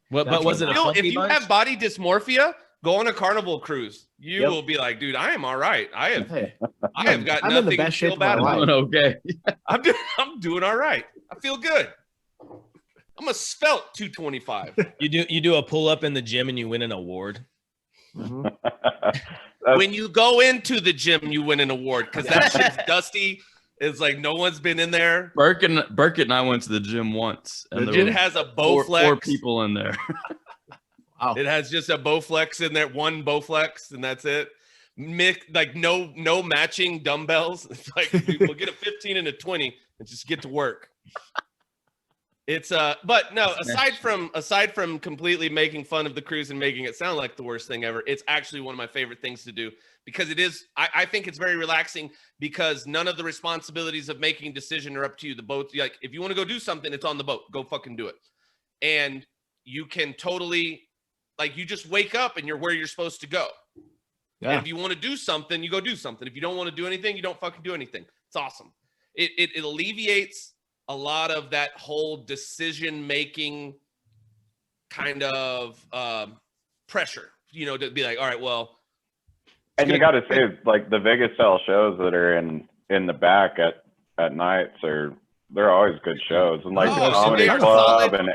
But was it a funky If you bunch? have body dysmorphia, go on a Carnival cruise. You Yep. will be like, dude, I am all right. I have Hey, got I'm in the nothing best to shape feel of my bad life. about. Okay. I'm doing all right. I feel good. I'm a svelte 225. You do a pull up in the gym and you win an award. Mhm. When you go into the gym, you win an award because that shit's dusty. It's like no one's been in there. Burkett and I went to the gym once, and It there were has a four Bowflex. people in there. Wow. It has just a Bowflex in there, one Bowflex, and that's it. Like no matching dumbbells. It's like we'll get a 15 and a 20 and just get to work. It's but no, aside from completely making fun of the cruise and making it sound like the worst thing ever, it's actually one of my favorite things to do because it is. I think it's very relaxing because none of the responsibilities of making a decision are up to you. The boat, like if you want to go do something, it's on the boat. Go fucking do it, and you can totally, like, you just wake up and you're where you're supposed to go. Yeah. And if you want to do something, you go do something. If you don't want to do anything, you don't fucking do anything. It's awesome. It alleviates a lot of that whole decision-making kind of pressure, you know, to be like, all right, well. And you got to say, like the Vegas style shows that are in the back at nights they're always good shows, and like the comedy they are club and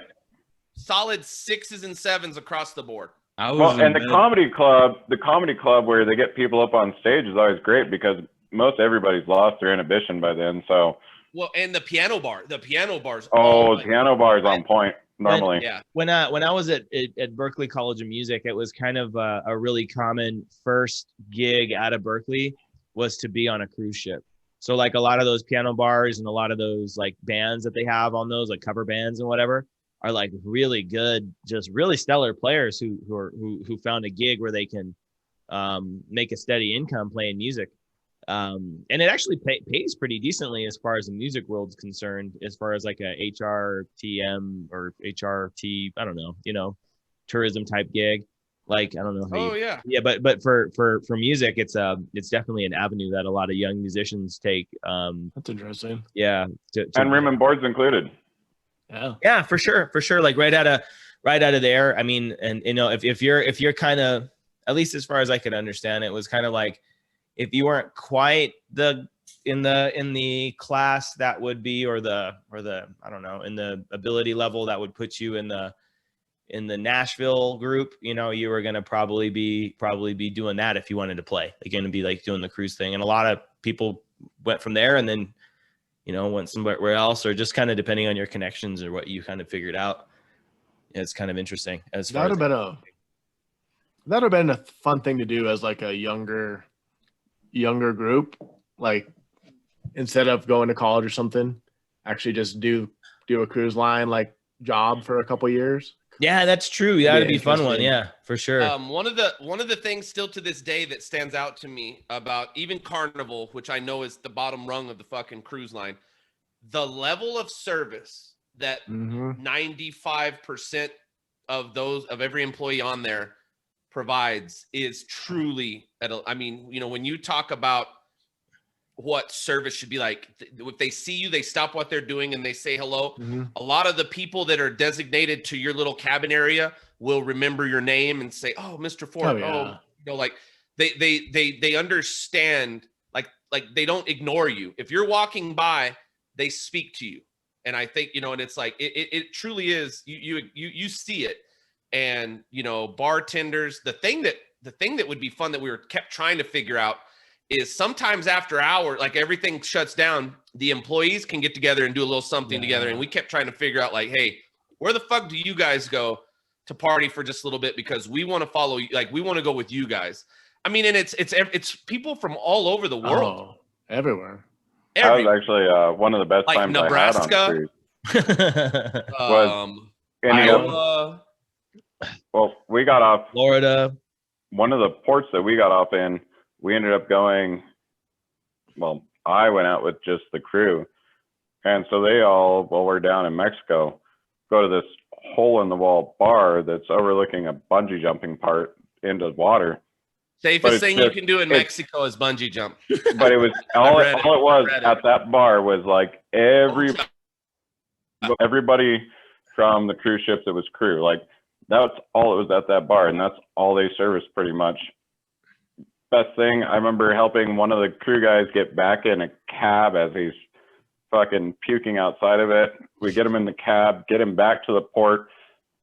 solid 6s and 7s across the board. and the comedy club where they get people up on stage is always great because most everybody's lost their inhibition by then. So. Well, and the piano bar's piano bar's on point normally. Yeah. When I was at Berklee College of Music, it was kind of a really common first gig out of Berkeley was to be on a cruise ship. So like a lot of those piano bars and a lot of those like bands that they have on those like cover bands and whatever are like really good, just really stellar players who found a gig where they can make a steady income playing music. And it actually pays pretty decently as far as the music world's concerned, as far as like a HRTM or HRT, I don't know, you know, tourism type gig. Like, I don't know. Yeah. But for music, it's definitely an avenue that a lot of young musicians take. That's interesting. Yeah. And room and board's included. Yeah, for sure. Like right out of there. I mean, and you know, if you're kind of, at least as far as I could understand, it was kind of like, if you weren't quite in the class that would be, or the I don't know, in the ability level that would put you in the Nashville group, you know, you were gonna probably be doing that if you wanted to play. Like, gonna be like doing the cruise thing, and a lot of people went from there and then, you know, went somewhere else, or just kind of depending on your connections or what you kind of figured out. It's kind of interesting. As far That would have been a fun thing to do as like a younger group, like instead of going to college or something, actually just do a cruise line like job for a couple years. Yeah, that's true. That would be a fun one. interesting. Yeah, for sure. One of the things still to this day that stands out to me about even Carnival, which I know is the bottom rung of the fucking cruise line, the level of service that 95% of every employee on there provides is truly I mean, you know, when you talk about what service should be like. If they see you, they stop what they're doing and they say hello. Mm-hmm. A lot of the people that are designated to your little cabin area will remember your name and say, "Oh, Mr. Ford." Oh, yeah. You know, like they understand. Like they don't ignore you. If you're walking by, they speak to you. And I think, you know, and it's like it truly is. You see it, and you know, bartenders. The thing that would be fun that we were kept trying to figure out is sometimes after hours, like everything shuts down, the employees can get together and do a little something together. And we kept trying to figure out, like, hey, where the fuck do you guys go to party for just a little bit, because we want to follow you, like we want to go with you guys. I mean, and it's people from all over the world, everywhere. That was actually one of the best like times Nebraska, I had on the cruise. Was Iowa. Well, we got off Florida. One of the ports that we got off in, we ended up going. Well, I went out with just the crew, and so they all, while we're down in Mexico, go to this hole in the wall bar that's overlooking a bungee jumping part into the water. Safest thing you can do in Mexico is bungee jump. But it was all it was at that bar was like everybody from the cruise ships. It was crew. Like that's all it was at that bar, and that's all they serviced pretty much. Best thing, I remember helping one of the crew guys get back in a cab as he's fucking puking outside of it. We get him in the cab, get him back to the port,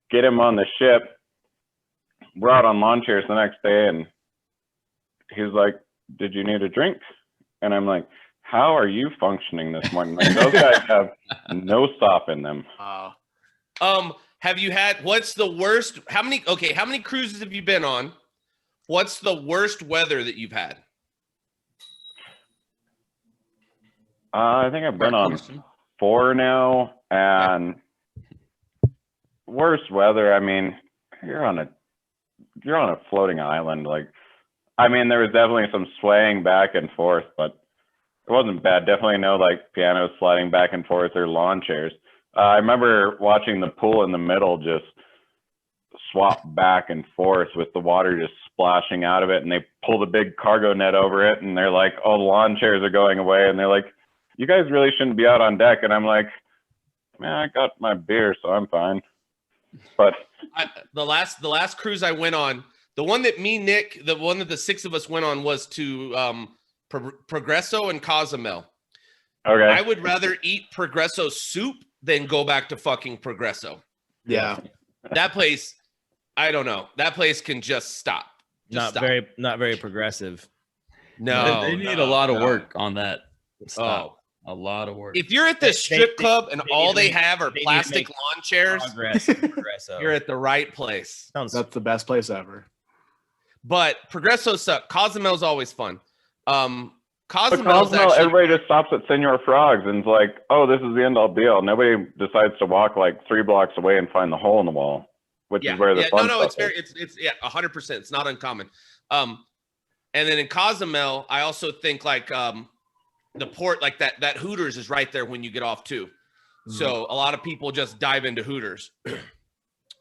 get him on the ship. We're out on lawn chairs the next day, and he's like, "Did you need a drink?" And I'm like, "How are you functioning this morning?" Like, those guys have no stop in them. Have you had, what's the worst? How many cruises have you been on? What's the worst weather that you've had? I think I've been on 4 now, and worst weather. I mean, you're on a floating island. Like, I mean, there was definitely some swaying back and forth, but it wasn't bad. Definitely no like pianos sliding back and forth or lawn chairs. I remember watching the pool in the middle just swap back and forth with the water just splashing out of it, and they pull the big cargo net over it, and they're like, "Oh, the lawn chairs are going away," and they're like, "You guys really shouldn't be out on deck." And I'm like, "Man, I got my beer, so I'm fine." But the last cruise I went on, the one that Nick, the one that the 6 of us went on, was to Progresso and Cozumel. Okay. I would rather eat Progresso soup than go back to fucking Progresso. Yeah. That place, I don't know. That place can just stop. Not very progressive. No, they need a lot of work on that. Oh, a lot of work. if you're at the strip club and all they have are they need to plastic make lawn chairs, Progresso. you're at the right place. That's the best place ever. But Progresso sucks. Cozumel's always fun. Cozumel, everybody just stops at Senor Frogs and is like, "Oh, this is the end all be all." Nobody decides to walk like 3 blocks away and find the hole in the wall, which is where the fun stuff is. It's 100%. It's not uncommon. And then in Cozumel, I also think like the port, like that Hooters is right there when you get off too. Mm-hmm. So a lot of people just dive into Hooters.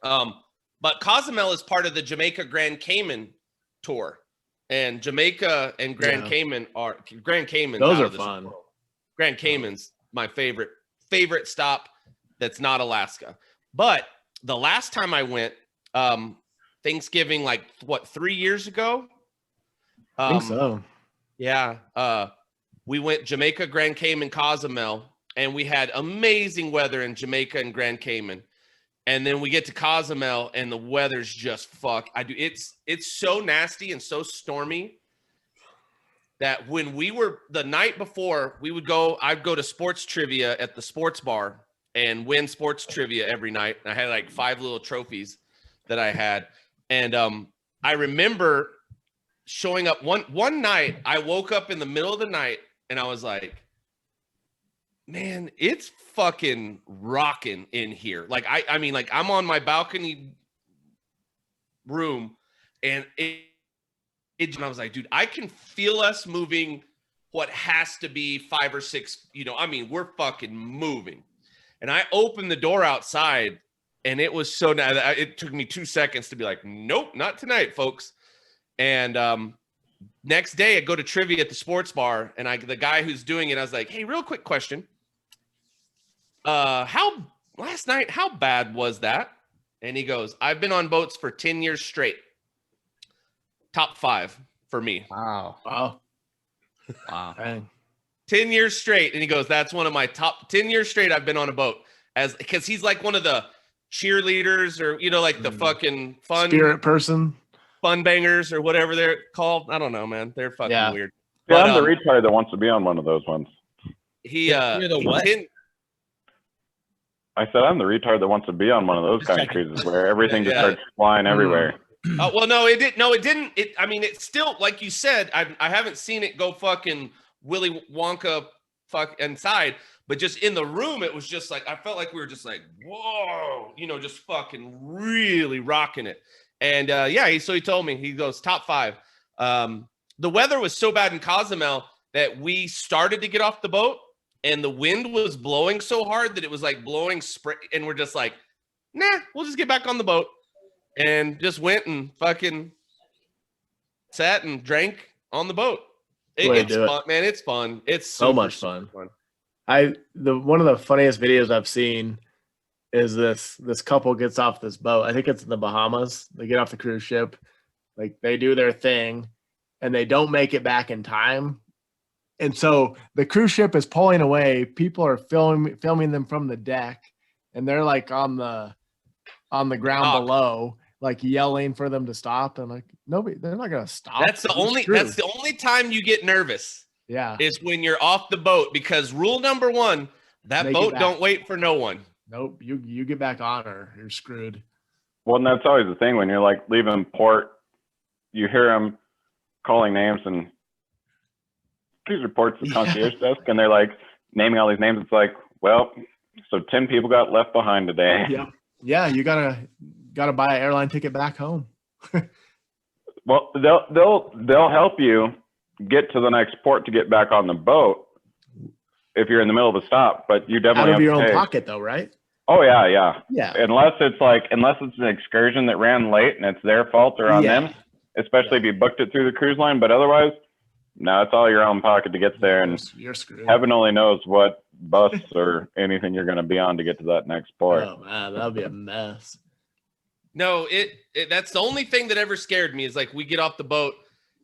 But Cozumel is part of the Jamaica Grand Cayman tour. And Jamaica and Grand Cayman Those are fun. Grand Cayman's my favorite stop that's not Alaska. But the last time I went, Thanksgiving, like 3 years ago? I think so. Yeah. We went Jamaica, Grand Cayman, Cozumel, and we had amazing weather in Jamaica and Grand Cayman. And then we get to Cozumel and the weather's just it's so nasty and so stormy that when we were the night before, I'd go to sports trivia at the sports bar and win sports trivia every night. And I had like 5 little trophies that I had. And I remember showing up one night, I woke up in the middle of the night and I was like, "Man, it's fucking rocking in here." Like, I mean, like I'm on my balcony room and and I was like, "Dude, I can feel us moving what has to be 5 or 6, I mean, we're fucking moving." And I opened the door outside and it was so it took me 2 seconds to be like, "Nope, not tonight, folks." And next day I go to trivia at the sports bar, and the guy who's doing it, I was like, hey, real quick question. Last night, how bad was that? And he goes, I've been on boats for 10 years straight. Top 5 for me. Wow. Wow. Wow. Dang. 10 years straight. And he goes, that's one of my top 10 years straight I've been on a boat. Because he's like one of the cheerleaders or, like the fucking Spirit person. fun bangers or whatever they're called. I don't know, man. They're fucking weird. Yeah, But, I'm the retard that wants to be on one of those ones. You're the what? I said I'm the retard that wants to be on one of those kind of cruises where everything just starts flying everywhere. Well, no, it didn't. No, it didn't. I mean, it's still, like you said, I haven't seen it go fucking Willy Wonka inside, but just in the room, it was just like, I felt like we were just like, whoa, just fucking really rocking it. And so he told me, he goes, top 5. The weather was so bad in Cozumel that we started to get off the boat and the wind was blowing so hard that it was like blowing spray. And we're just like, nah, we'll just get back on the boat. And just went and fucking sat and drank on the boat. It's fun, man. It's fun. It's so much fun. One of the funniest videos I've seen is this couple gets off this boat. I think it's in the Bahamas. They get off the cruise ship, like they do their thing, and they don't make it back in time. And so the cruise ship is pulling away. People are filming them from the deck, and they're like on the ground below, like yelling for them to stop. And like, nobody, they're not gonna stop. That's the only time you get nervous. Yeah, is when you're off the boat, because rule number 1, that boat don't wait for no one. Nope, you get back on her, you're screwed. Well, and that's always the thing when you're like leaving port, you hear them calling names and please report to the concierge desk, and they're like naming all these names. It's like, well, so 10 people got left behind today. Yeah, you gotta buy an airline ticket back home. Well, they'll help you get to the next port to get back on the boat if you're in the middle of a stop, but you definitely out of your have to own pay. Pocket though, right? Oh yeah. Yeah. Unless it's an excursion that ran late and it's their fault or on them, especially if you booked it through the cruise line. But otherwise, no, it's all your own pocket to get there, and you're screwed. Heaven only knows what bus or anything you're going to be on to get to that next port. Oh man, that'll be a mess. No, that's the only thing that ever scared me is like we get off the boat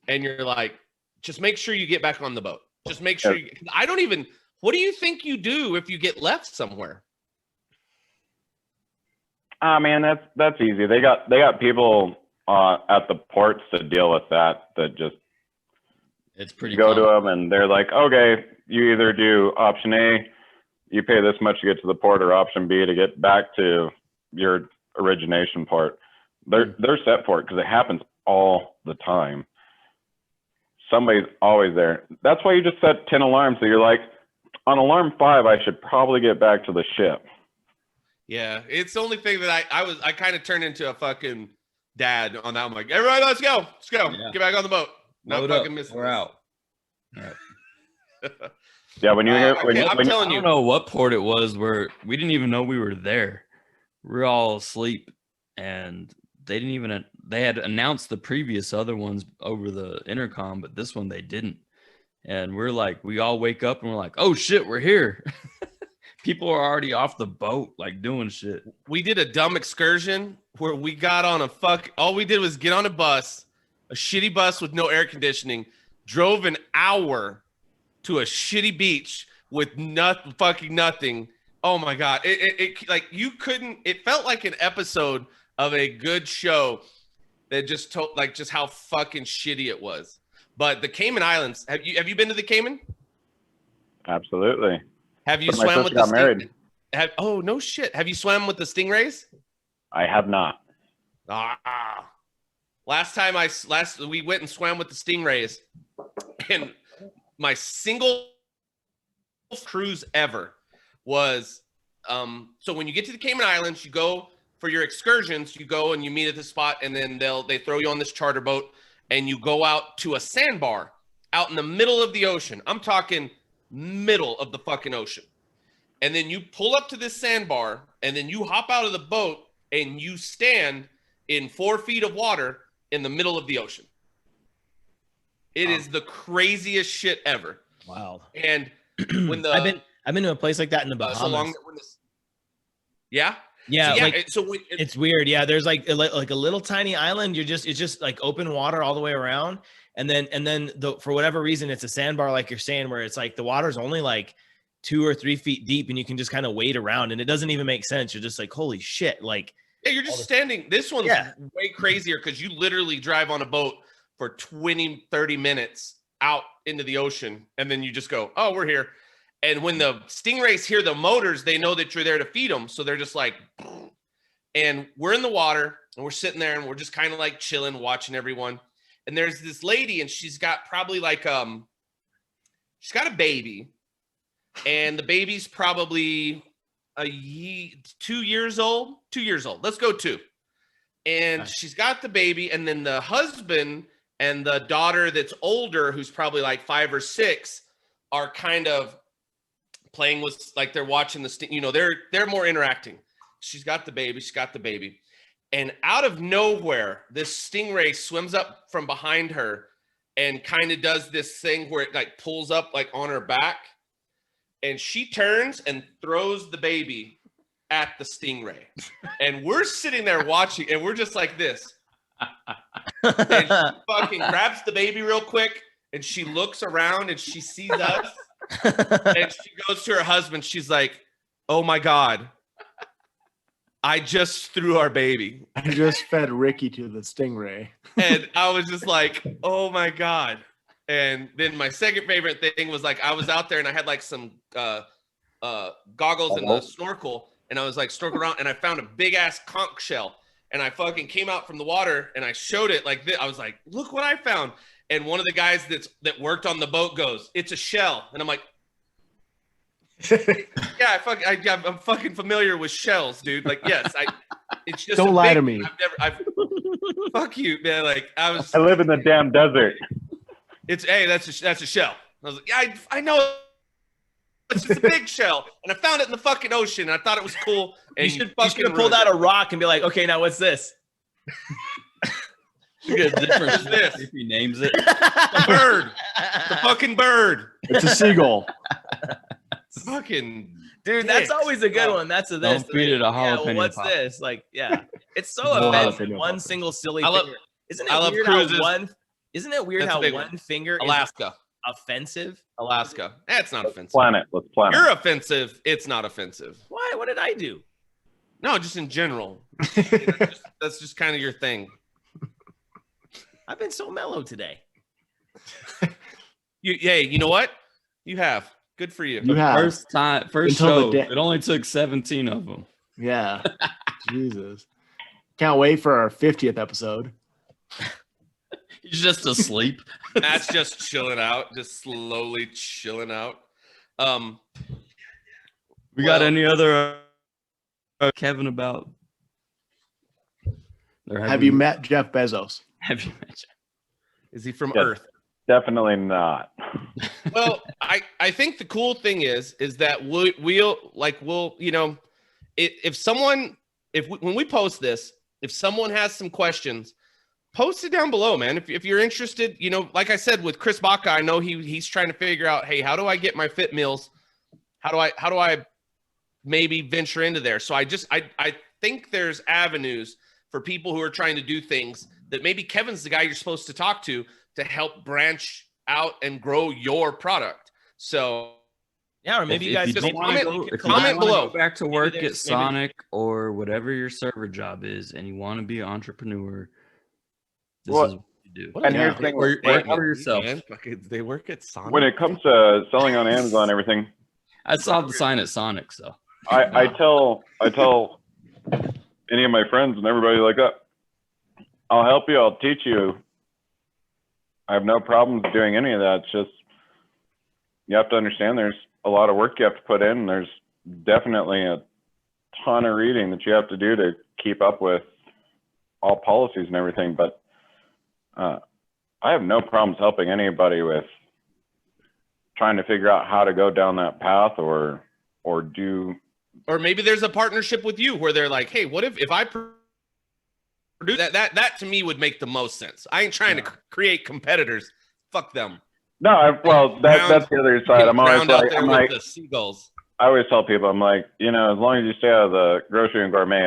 and you're like, just make sure you get back on the boat. Just make sure what do you think you do if you get left somewhere? Man, that's easy. They got people at the ports to deal with that just it's pretty go to them, and they're like, okay, you either do option A, you pay this much to get to the port, or option B to get back to your origination port. They're set for it because it happens all the time. Somebody's always there. That's why you just set 10 alarms. So you're like, on alarm 5, I should probably get back to the ship. Yeah, it's the only thing that I kind of turned into a fucking dad on that. I'm like, everybody, let's go. Yeah. Get back on the boat. Not fucking missing. We're out. All right. Yeah, when you hear, I'm telling you, I don't know what port it was where we didn't even know we were there. We were all asleep, and they had announced the previous other ones over the intercom, but this one they didn't. And we're like, we all wake up and we're like, oh shit, we're here. People are already off the boat, like doing shit. We did a dumb excursion where we got on all we did was get on a bus, a shitty bus with no air conditioning, drove an hour to a shitty beach with fucking nothing. Oh my God. It like you couldn't, it felt like an episode of a good show that just told like just how fucking shitty it was. But the Cayman Islands, have you been to the Cayman? Absolutely. Have you But swam my with sister the got married. Oh no shit. Have you swam with the stingrays? I have not. Last time we went and swam with the stingrays, and my single cruise ever was so when you get to the Cayman Islands, you go for your excursions, you go and you meet at the spot, and then they throw you on this charter boat and you go out to a sandbar out in the middle of the ocean. I'm talking middle of the fucking ocean. And then you pull up to this sandbar, and then you hop out of the boat and you stand in 4 feet of water in the middle of the ocean. It is the craziest shit ever. Wild. And when the I've been to a place like that in the Bahamas. so long when this, yeah. Yeah, So, yeah. like it's weird. Yeah, there's like a little tiny island. It's just like open water all the way around, and then for whatever reason it's a sandbar, like you're saying, where it's like the water's only like 2 or 3 feet deep, and you can just kind of wade around, and it doesn't even make sense. You're just like, holy shit, like yeah, you're just standing. This one's way crazier because you literally drive on a boat for 20, 30 minutes out into the ocean, and then you just go, oh, we're here. And when the stingrays hear the motors, they know that you're there to feed them. So they're just like, and we're in the water and we're sitting there and we're just kind of like chilling, watching everyone. And there's this lady and she's got probably like, she's got a baby and the baby's probably 2 years old. Let's go 2. And she's got the baby. And then the husband and the daughter that's older, who's probably like 5 or 6, are kind of playing with, like they're watching they're more interacting. She's got the baby. And out of nowhere, this stingray swims up from behind her and kind of does this thing where it like pulls up like on her back. And she turns and throws the baby at the stingray. And we're sitting there watching and we're just like this. And she fucking grabs the baby real quick and she looks around and she sees us. And she goes to her husband. She's like, oh my God, I just threw our baby. I just fed Ricky to the stingray. And I was just like, oh my God. And then my second favorite thing was like, I was out there and I had like some goggles and a snorkel. And I was like snorkeling around and I found a big ass conch shell. And I fucking came out from the water and I showed it like this. I was like, look what I found. And one of the guys that worked on the boat goes, it's a shell. And I'm like, yeah, I'm fucking familiar with shells, dude. Like, yes, it's just don't lie to me. Fuck you, man. Like I live in the damn desert. That's a shell. I was like, yeah, I know. It's just a big shell, and I found it in the fucking ocean. And I thought it was cool. And you should have pulled out a rock and be like, okay, now what's this? You get a different this if he names it. The bird. The fucking bird. It's a seagull. Fucking dude, that's always a good one. That's a this. Don't feed it a jalapeno. Well, what's pop. This? Like, yeah, it's so offensive. One single silly finger. Isn't it weird how one finger Alaska is offensive? Alaska. That's not offensive. Let's plan it. You're offensive. It's not offensive. Why? What did I do? No, just in general. That's just kind of your thing. I've been so mellow today. You know what? You have. Good for you. You have. First show. It only took 17 of them. Yeah. Jesus. Can't wait for our 50th episode. He's just asleep. That's just chilling out, just slowly chilling out. We got any other Kevin about? Have you met Jeff Bezos? Have you met Jeff? Is he from Earth? Definitely not. Well, I think the cool thing is that we'll when we post this, if someone has some questions, post it down below, man. If you're interested, like I said with Chris Baca, I know he's trying to figure out, hey, how do I get my fit meals? How do I maybe venture into there? So I think there's avenues for people who are trying to do things that maybe Kevin's the guy you're supposed to talk to help branch out and grow your product. So yeah, or maybe you guys just comment below. Go back to work at Sonic or whatever your server job is, and you want to be an entrepreneur. This is what you do. And here's the thing: work for yourself. They work at Sonic. When it comes to selling on Amazon, and everything, I saw the sign at Sonic, so I tell any of my friends and everybody like that, I'll help you. I'll teach you. I have no problems doing any of that. It's just you have to understand there's a lot of work you have to put in. There's definitely a ton of reading that you have to do to keep up with all policies and everything. But I have no problems helping anybody with trying to figure out how to go down that path or maybe there's a partnership with you where they're like, hey, what if I produce that to me would make the most sense. I ain't trying to create competitors. fuck them. No, that's the other side. I'm always out like, there with the seagulls. I always tell people, I'm like, as long as you stay out of the grocery and gourmet,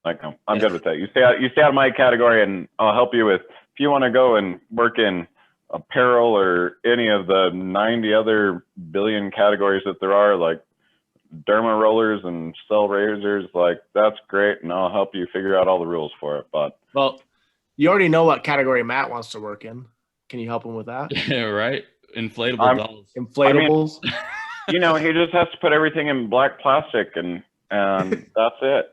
like, I'm good with that. You stay out of my category, and I'll help you with. If you want to go and work in apparel or any of the 90 other billion categories that there are, like derma rollers and cell razors, like that's great, and I'll help you figure out all the rules for it. But well, you already know what category Matt wants to work in. Can you help him with that? Yeah, right. Inflatable dolls. Inflatables. He just has to put everything in black plastic, and that's it.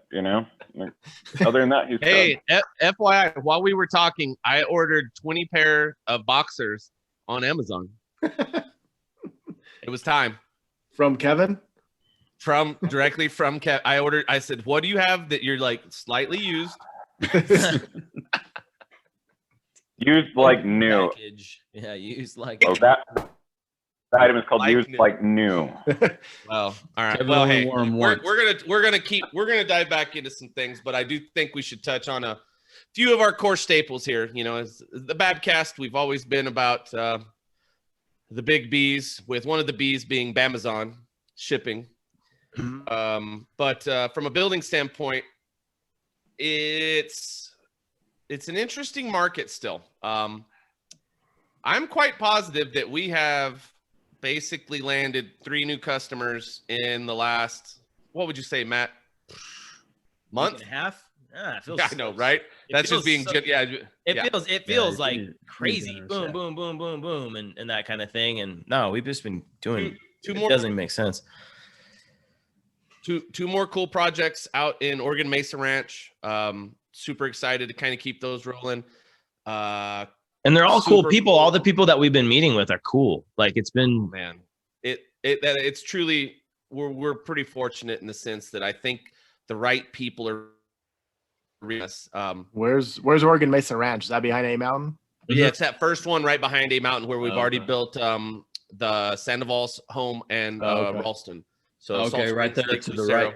Other than that, he's hey, FYI, while we were talking, I ordered 20 pair of boxers on Amazon. It was time. From Kevin? Directly from Kevin. I said, what do you have that you're like slightly used? Used like new. Package. Yeah, used like. Oh, that item is called used like new. Well, all right. Kevin Well, only hey, wore 'em we're once. gonna dive back into some things, but I do think we should touch on a few of our core staples here. As the BAB-Cast, we've always been about the big B's, with one of the B's being Bamazon shipping. But from a building standpoint, it's an interesting market still. I'm quite positive that we have basically landed 3 new customers in the last, what would you say, Matt? Month and a half? It feels I know, right? That's just being it feels like crazy. generous, Boom, yeah. boom, boom, boom, boom, and that kind of thing. And no, we've just been doing two it more. Doesn't make sense. Two more cool projects out in Oregon Mesa Ranch. Super excited to kind of keep those rolling. And they're all cool people. Cool. All the people that we've been meeting with are cool. Like it's been, man, it's truly, we're pretty fortunate in the sense that I think the right people are. Where's Oregon Mesa Ranch? Is that behind A Mountain? Yeah, it's that first one right behind A Mountain where we've already Okay. built the Sandoval's home and Okay. Ralston. So Okay, Salt right Springs, there Lake to the Lucero. right.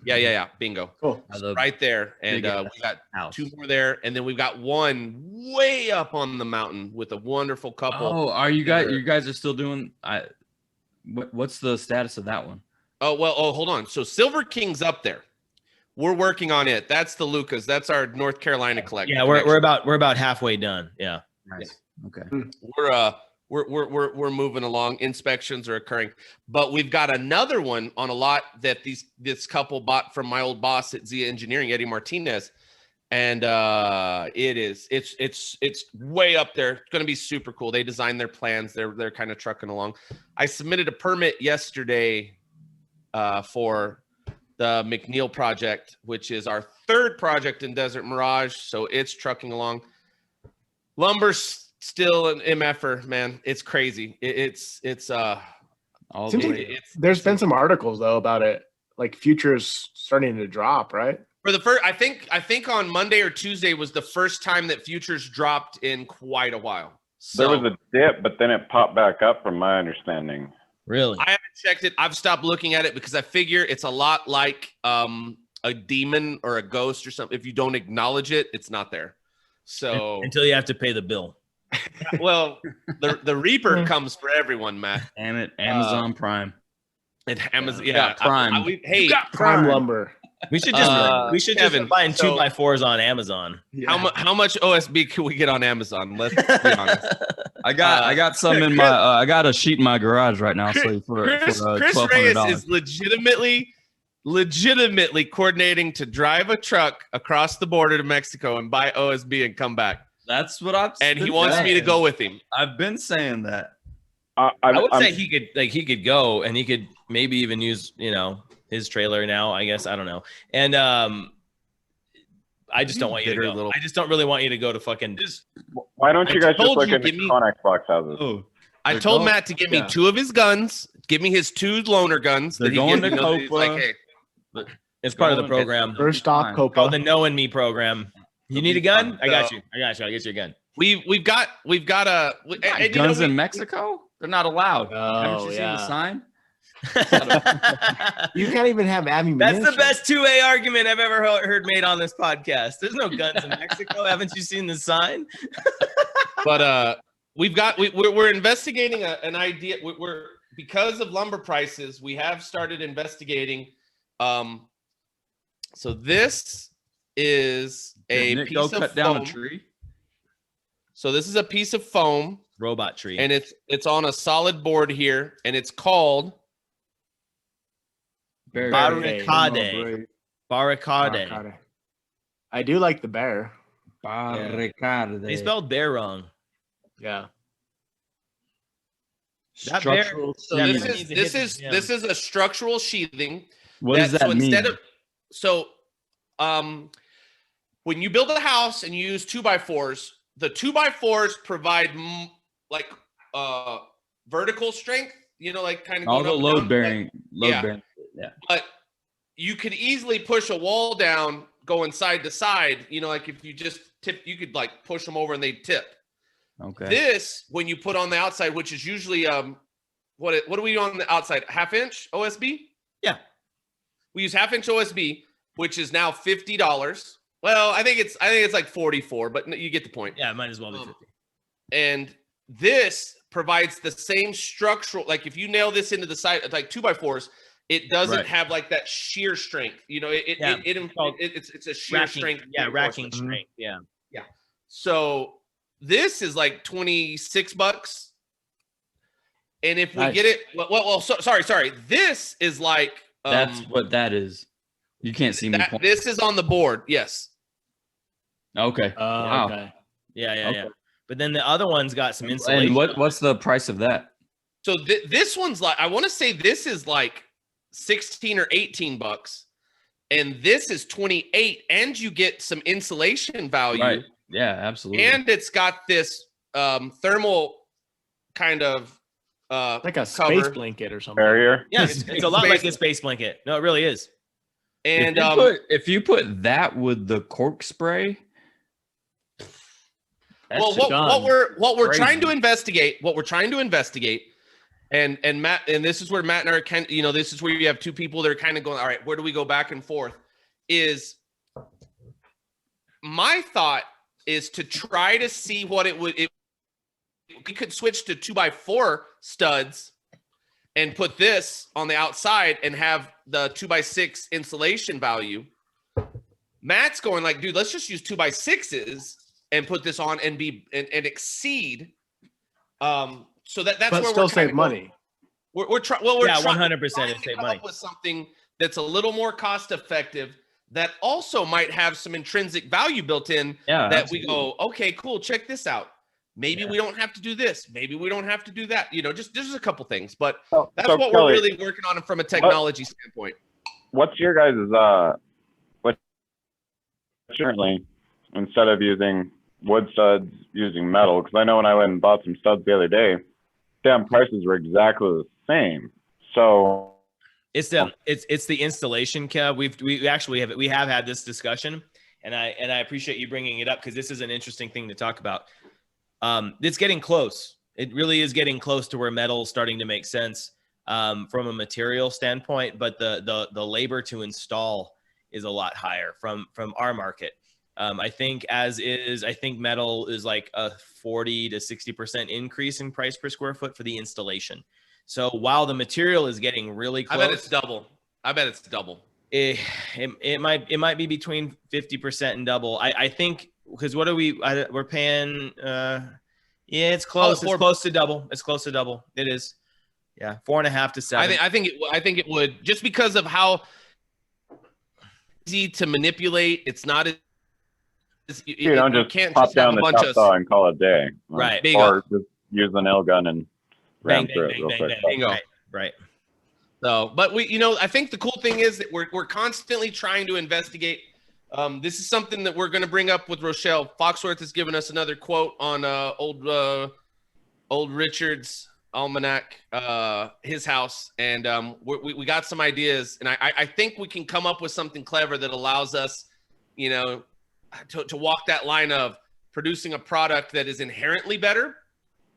Yeah. Yeah. Bingo. Cool. Right there. And we got house. 2 more there. And then we've got one way up on the mountain with a wonderful couple. Oh, are you guys? You guys are still doing? What's the status of that one? Hold on. So Silver King's up there. We're working on it. That's the Lucas. That's our North Carolina collection. yeah, we're about halfway done. Yeah. Nice. Okay. We're moving along. Inspections are occurring, but we've got another one on a lot that this couple bought from my old boss at Zia Engineering, Eddie Martinez, and it's way up there. It's going to be super cool. They designed their plans. They're kind of trucking along. I submitted a permit yesterday for the McNeil project, which is our 3rd project in Desert Mirage. So it's trucking along. Lumber's still an MFer, man. It's crazy. It's Seems like there's been some articles though about it, like futures starting to drop, right? for the first. I think on Monday or Tuesday was the first time that futures dropped in quite a while. So There was a dip, but then it popped back up, from my understanding. Really? I haven't checked it. I've stopped looking at it because I figure it's a lot like a demon or a ghost or something. If you don't acknowledge it, it's not there. So Until you have to pay the bill. well, the Reaper comes for everyone, Matt. Damn it, Amazon Prime. And Amazon, You got Prime. Hey, Prime lumber. We should just Kevin, just buying so- 2x4s on Amazon. how much OSB can we get on Amazon? Let's be honest. I got some in my I got a sheet in my garage right now. So for Chris Reyes $1,200. is legitimately coordinating to drive a truck across the border to Mexico and buy OSB and come back. That's what I've. And he been wants me to saying. go with him. I've been saying that. I would say he could go and he could maybe even use, his trailer now, I guess. I don't know. And I just don't want you to go. I just don't really want you to go to fucking. Why don't you guys just told look you, into give me- Connex box houses? Oh, I told Matt to give me 2 of his guns, give me his 2 loaner guns. They're that he going gives to me. He's Copa. like, hey, It's part of the program. First stop, Called Copa. the Know and Me program. You need a gun? I got you. I'll get you a gun. we've got a and, guns in Mexico? They're not allowed. Haven't you seen yeah. the sign? You can't even have ammunition. That's the best 2A argument I've ever heard made on this podcast. There's no guns in Mexico. Haven't you seen the sign? But we're investigating an idea. We're because of lumber prices, we have started investigating. So this is a Nick, piece go of cut foam. down a tree. So this is a piece of foam, Robot tree. and it's on a solid board here, and it's called Barricade. Barricade. I do like the bear. Barricade. They spelled bear wrong. Yeah. That bear- Structural So Yeah, this but it is needs to this hit is the gym. this is a structural sheathing. What does that so mean? instead of when you build a house and you use 2x4s, the 2x4s provide like vertical strength, like kind of all the going up and load down. bearing, Yeah. Yeah. But you could easily push a wall down going side to side, like if you just tip, you could like push them over and they'd tip. Okay. This, when you put on the outside, which is usually what do we do on the outside? 1/2 inch OSB? Yeah. We use 1/2 inch OSB, which is now $50. Well, I think it's like 44, but you get the point. Yeah, might as well be 50. And this provides the same structural, like if you nail this into the side, like 2x4s, it doesn't Right. have like that shear strength. It's a shear Racking, strength. yeah, racking reinforcement. strength. Yeah. So this is like $26. And if we Nice. get it, sorry. This is like That's what that is. You can't see me. Point. this is on the board. Yes. Okay. Wow. Okay. Yeah. Okay. But then the other one's got some insulation. Mm-hmm. And what's the price of that? So this one's like, I want to say this is like 16 or 18 bucks. And this is 28. And you get some insulation value. Right. Yeah, absolutely. And it's got this thermal kind of Like a space cover. blanket or something. Barrier. Yeah, it's a lot like a space blanket. No, it really is. And if you put that with the cork spray, that's well, just what we're crazy. trying to investigate, and Matt, and this is where Matt and I are kind of, this is where you have two people that are kind of going, all right, where do we go back and forth? Is my thought is to try to see what it would. We could switch to 2x4 studs and put this on the outside and have the 2x6 insulation value. Matt's going like, dude, let's just use 2x6s and put this on and exceed. So that's But where still we're save money. We're trying. Well, we're Yeah, trying 100% to save come money. up with something that's a little more cost effective that also might have some intrinsic value built in. Yeah, that absolutely. we go, okay, cool, check this out. Maybe we don't have to do this. Maybe we don't have to do that. Just a couple things, but that's So what Kelly, we're really working on from a technology standpoint. what's your guys' what currently instead of using wood studs using metal? Because I know when I went and bought some studs the other day, damn prices were exactly the same. So It's the installation, Kev. We have had this discussion, and I appreciate you bringing it up because this is an interesting thing to talk about. It's getting close. It really is getting close to where metal's starting to make sense from a material standpoint, but the labor to install is a lot higher from our market. I think metal is like a 40 to 60% increase in price per square foot for the installation. So while the material is getting really close, I bet it's double. It might be between 50% and double. I think because what are we're paying? It's close. It's close to double. It's close to double. It is. Yeah, 4.5 to 7. I think it would, just because of how easy to manipulate. It's not as you don't just can't pop just have down a the bunch chop saw and call it a day. Right. Bingo. Or just use the nail gun and ram through it real quick. Bingo. Right. So, but I think the cool thing is that we're constantly trying to investigate. This is something that we're going to bring up with Rochelle. Foxworth has given us another quote on old Richard's almanac, his house, and we got some ideas, and I think we can come up with something clever that allows us, to walk that line of producing a product that is inherently better,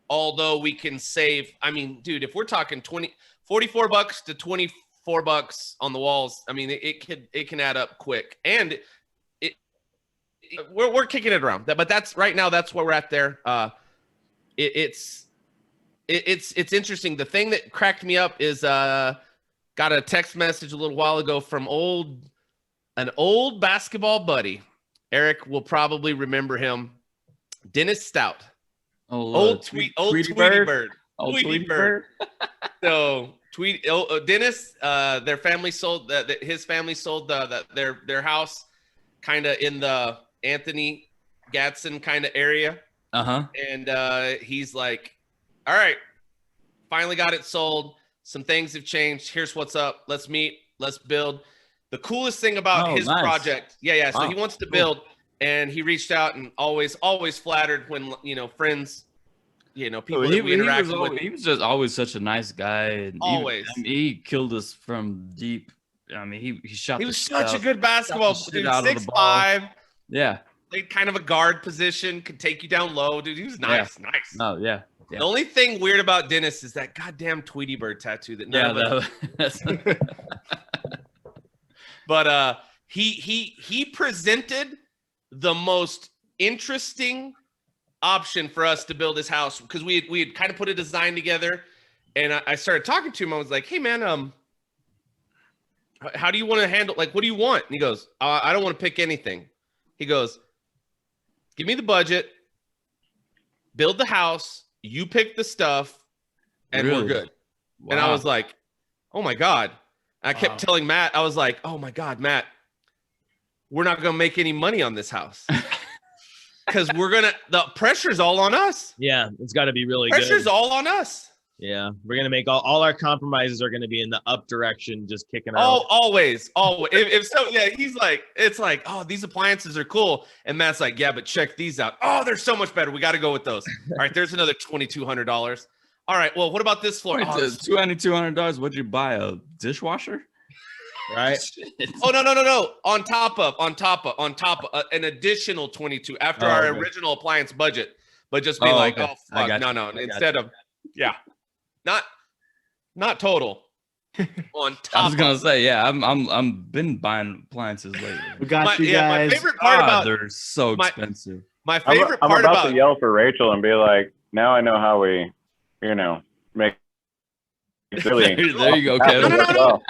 although we can save. I mean, dude, if we're talking $44 to $24 on the walls, I mean, it can add up quick, and we're kicking it around. But that's right now. That's where we're at there. it's interesting. The thing that cracked me up is got a text message a little while ago from an old basketball buddy. Eric will probably remember him. Dennis Stout. Old Tweety Bird. Tweety Bird. So Dennis, their family sold his family sold their house kind of in the Anthony Gadsden kind of area. And he's like, all right, finally got it sold. Some things have changed. Here's what's up. Let's meet. Let's build. The coolest thing about his project. Yeah. So he wants to build, and he reached out and always flattered when, friends, people that we interacted with. He was just always such a nice guy. And always. He killed us from deep. I mean, he shot. He was such a good basketball dude. 6'5". Yeah. Played kind of a guard position, could take you down low, dude. He was nice. Oh yeah. The only thing weird about Dennis is that goddamn Tweety Bird tattoo that but he presented the most interesting option for us to build this house, because we had kind of put a design together, and I started talking to him. I was like, hey man, how do you want to handle, like, what do you want? And he goes, I don't want to pick anything. He goes, give me the budget, build the house, you pick the stuff, and we're good. Wow. And I was like, oh my God. I kept telling Matt, I was like, oh my God, Matt, we're not going to make any money on this house. Because the pressure's all on us. Yeah, it's got to be really pressure's good. all on us. Yeah, we're going to make all our compromises are going to be in the up direction, just kicking out. Oh, always. If so, yeah, he's like, it's like, oh, these appliances are cool. And Matt's like, yeah, but check these out. Oh, they're so much better. We got to go with those. All right, there's another $2,200. All right, well, what about this floor? $2,200. What'd you buy? A dishwasher? Right? Oh, no. On top of an additional 22 after our original appliance budget. But just be like, oh, fuck, no. Instead of, yeah. Not total. On top. I was gonna say, yeah, I'm been buying appliances lately. We got you guys. My favorite part about they're so expensive. My favorite I'm part about to yell for Rachel and be like, now I know how we, make really. there you go, Kevin. No.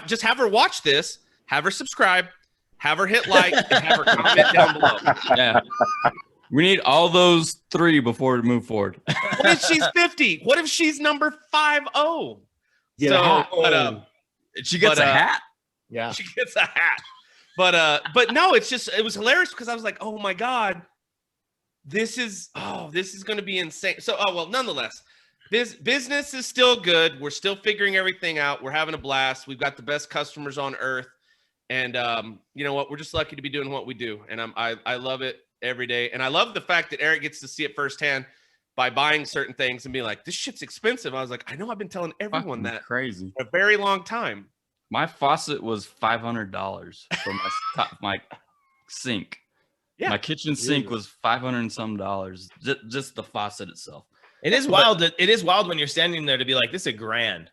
Just have her watch this. Have her subscribe. Have her hit like and have her comment down below. Yeah. We need all those 3 before we move forward. What if she's 50? What if she's number 50? Yeah. She gets a hat. Yeah. She gets a hat. But no, it was hilarious because I was like, oh my God, this is going to be insane. So, nonetheless, business is still good. We're still figuring everything out. We're having a blast. We've got the best customers on earth. And you know what? We're just lucky to be doing what we do. And I love it every day. And I love the fact that Eric gets to see it firsthand by buying certain things and being like, this shit's expensive. I was like, I know, I've been telling everyone that crazy for a very long time. My faucet was $500 for my sink. Yeah. My kitchen sink was $500 and some dollars. Just the faucet itself. It is wild. It is wild when you're standing there to be like, this is $1,000.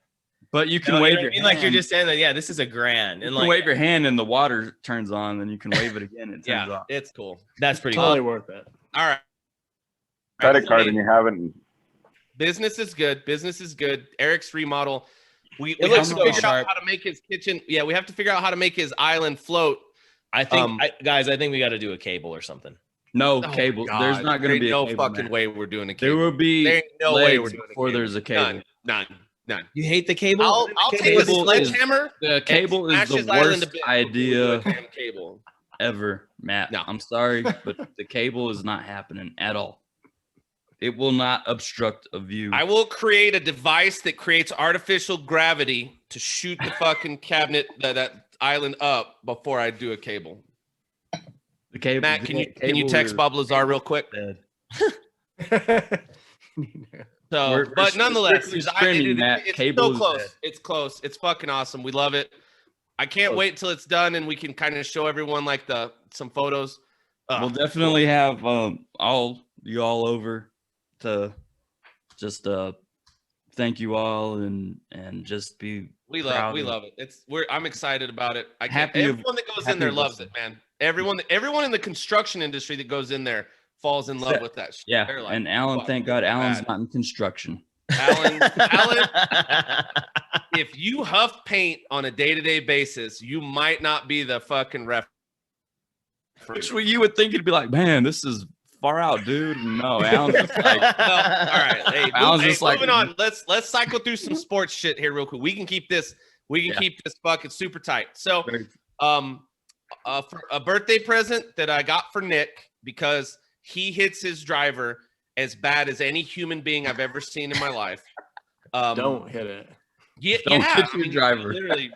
But you can wave your hand. Like you're just saying that, yeah, this is $1,000. And you can wave your hand and the water turns on, then you can wave it again and it turns off. It's cool. That's pretty totally worth it. All right. Credit card and you haven't. Business is good. Eric's remodel. We have to figure out how to make his kitchen. Yeah, we have to figure out how to make his island float. I think, guys, I think we got to do a cable or something. No cable. God. There's not going to be no fucking way we're doing a cable. There will be there ain't no way we're doing a before cable. There's a cable. None. You hate the cable? I'll take a sledgehammer. The cable is the worst idea ever, Matt. No. I'm sorry, but the cable is not happening at all. It will not obstruct a view. I will create a device that creates artificial gravity to shoot the fucking cabinet, that island up before I do a cable. The cable. Matt, can you text Bob Lazar real quick? So, but nonetheless, it's so close. It's close. It's fucking awesome. We love it. I can't wait till it's done and we can kind of show everyone like some photos. We'll definitely have all over to just thank you all and just be. We love it. I'm excited about it. Everyone that goes in there loves it, man. Everyone in the construction industry that goes in there falls in love with that shit. Yeah, They're like, and Alan, fuck, thank God, Alan's bad. not in construction. Alan, if you huff paint on a day-to-day basis, you might not be the fucking ref. Which you would think it'd be like, man, this is far out, dude. No, Alan's just like, Well, all right. Hey, Alan's just like, moving on. Let's cycle through some sports shit here real quick. We can keep this. Keep this fucking super tight. So, for a birthday present that I got for Nick, because he hits his driver as bad as any human being I've ever seen in my life. Don't hit it. Yeah, Don't hit I your mean, driver. Literally,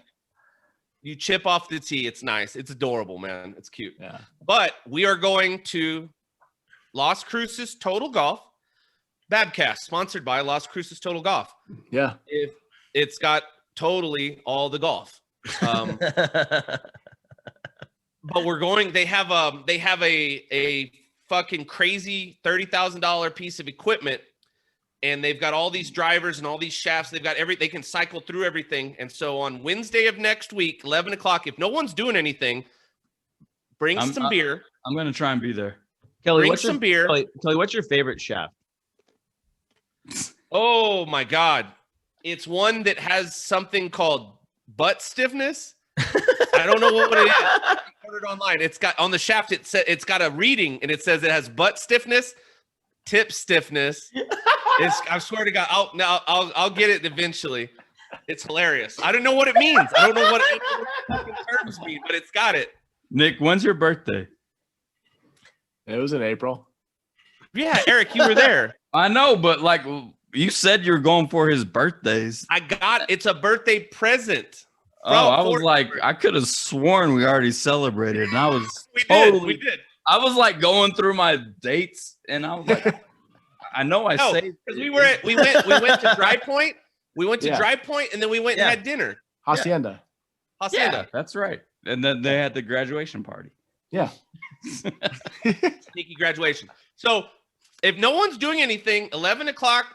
you chip off the tee. It's nice. It's adorable, man. It's cute. Yeah. But we are going to Las Cruces Total Golf. BAB-Cast, sponsored by Las Cruces Total Golf. Yeah. If it's got totally all the golf. But we're going. They have a fucking crazy $30,000 piece of equipment, and they've got all these drivers and all these shafts. They've got they can cycle through everything. And so on Wednesday of next week, 11 o'clock, if no one's doing anything, bring some beer. I'm gonna try and be there. Kelly, Bring some beer. Kelly, what's your favorite shaft? Oh my God. It's one that has something called butt stiffness. I don't know what it is. I ordered online. It's got on the shaft. It's got a reading, and it says it has butt stiffness, tip stiffness. I swear to God, I'll get it eventually. It's hilarious. I don't know what it means. I don't know what fucking terms mean, but it's got it. Nick, when's your birthday? It was in April. Yeah, Eric, you were there. I know, but like you said, you're going for his birthdays. It's a birthday present. I was like, I could have sworn we already celebrated, and I was We did. I was like going through my dates, and I was like, I know I saved because we went to Dry Point. We went to Yeah. Dry Point, and then we went and had dinner. Hacienda. Hacienda. that's right. And then they had the graduation party. Yeah. Sneaky graduation. So if no one's doing anything, 11 o'clock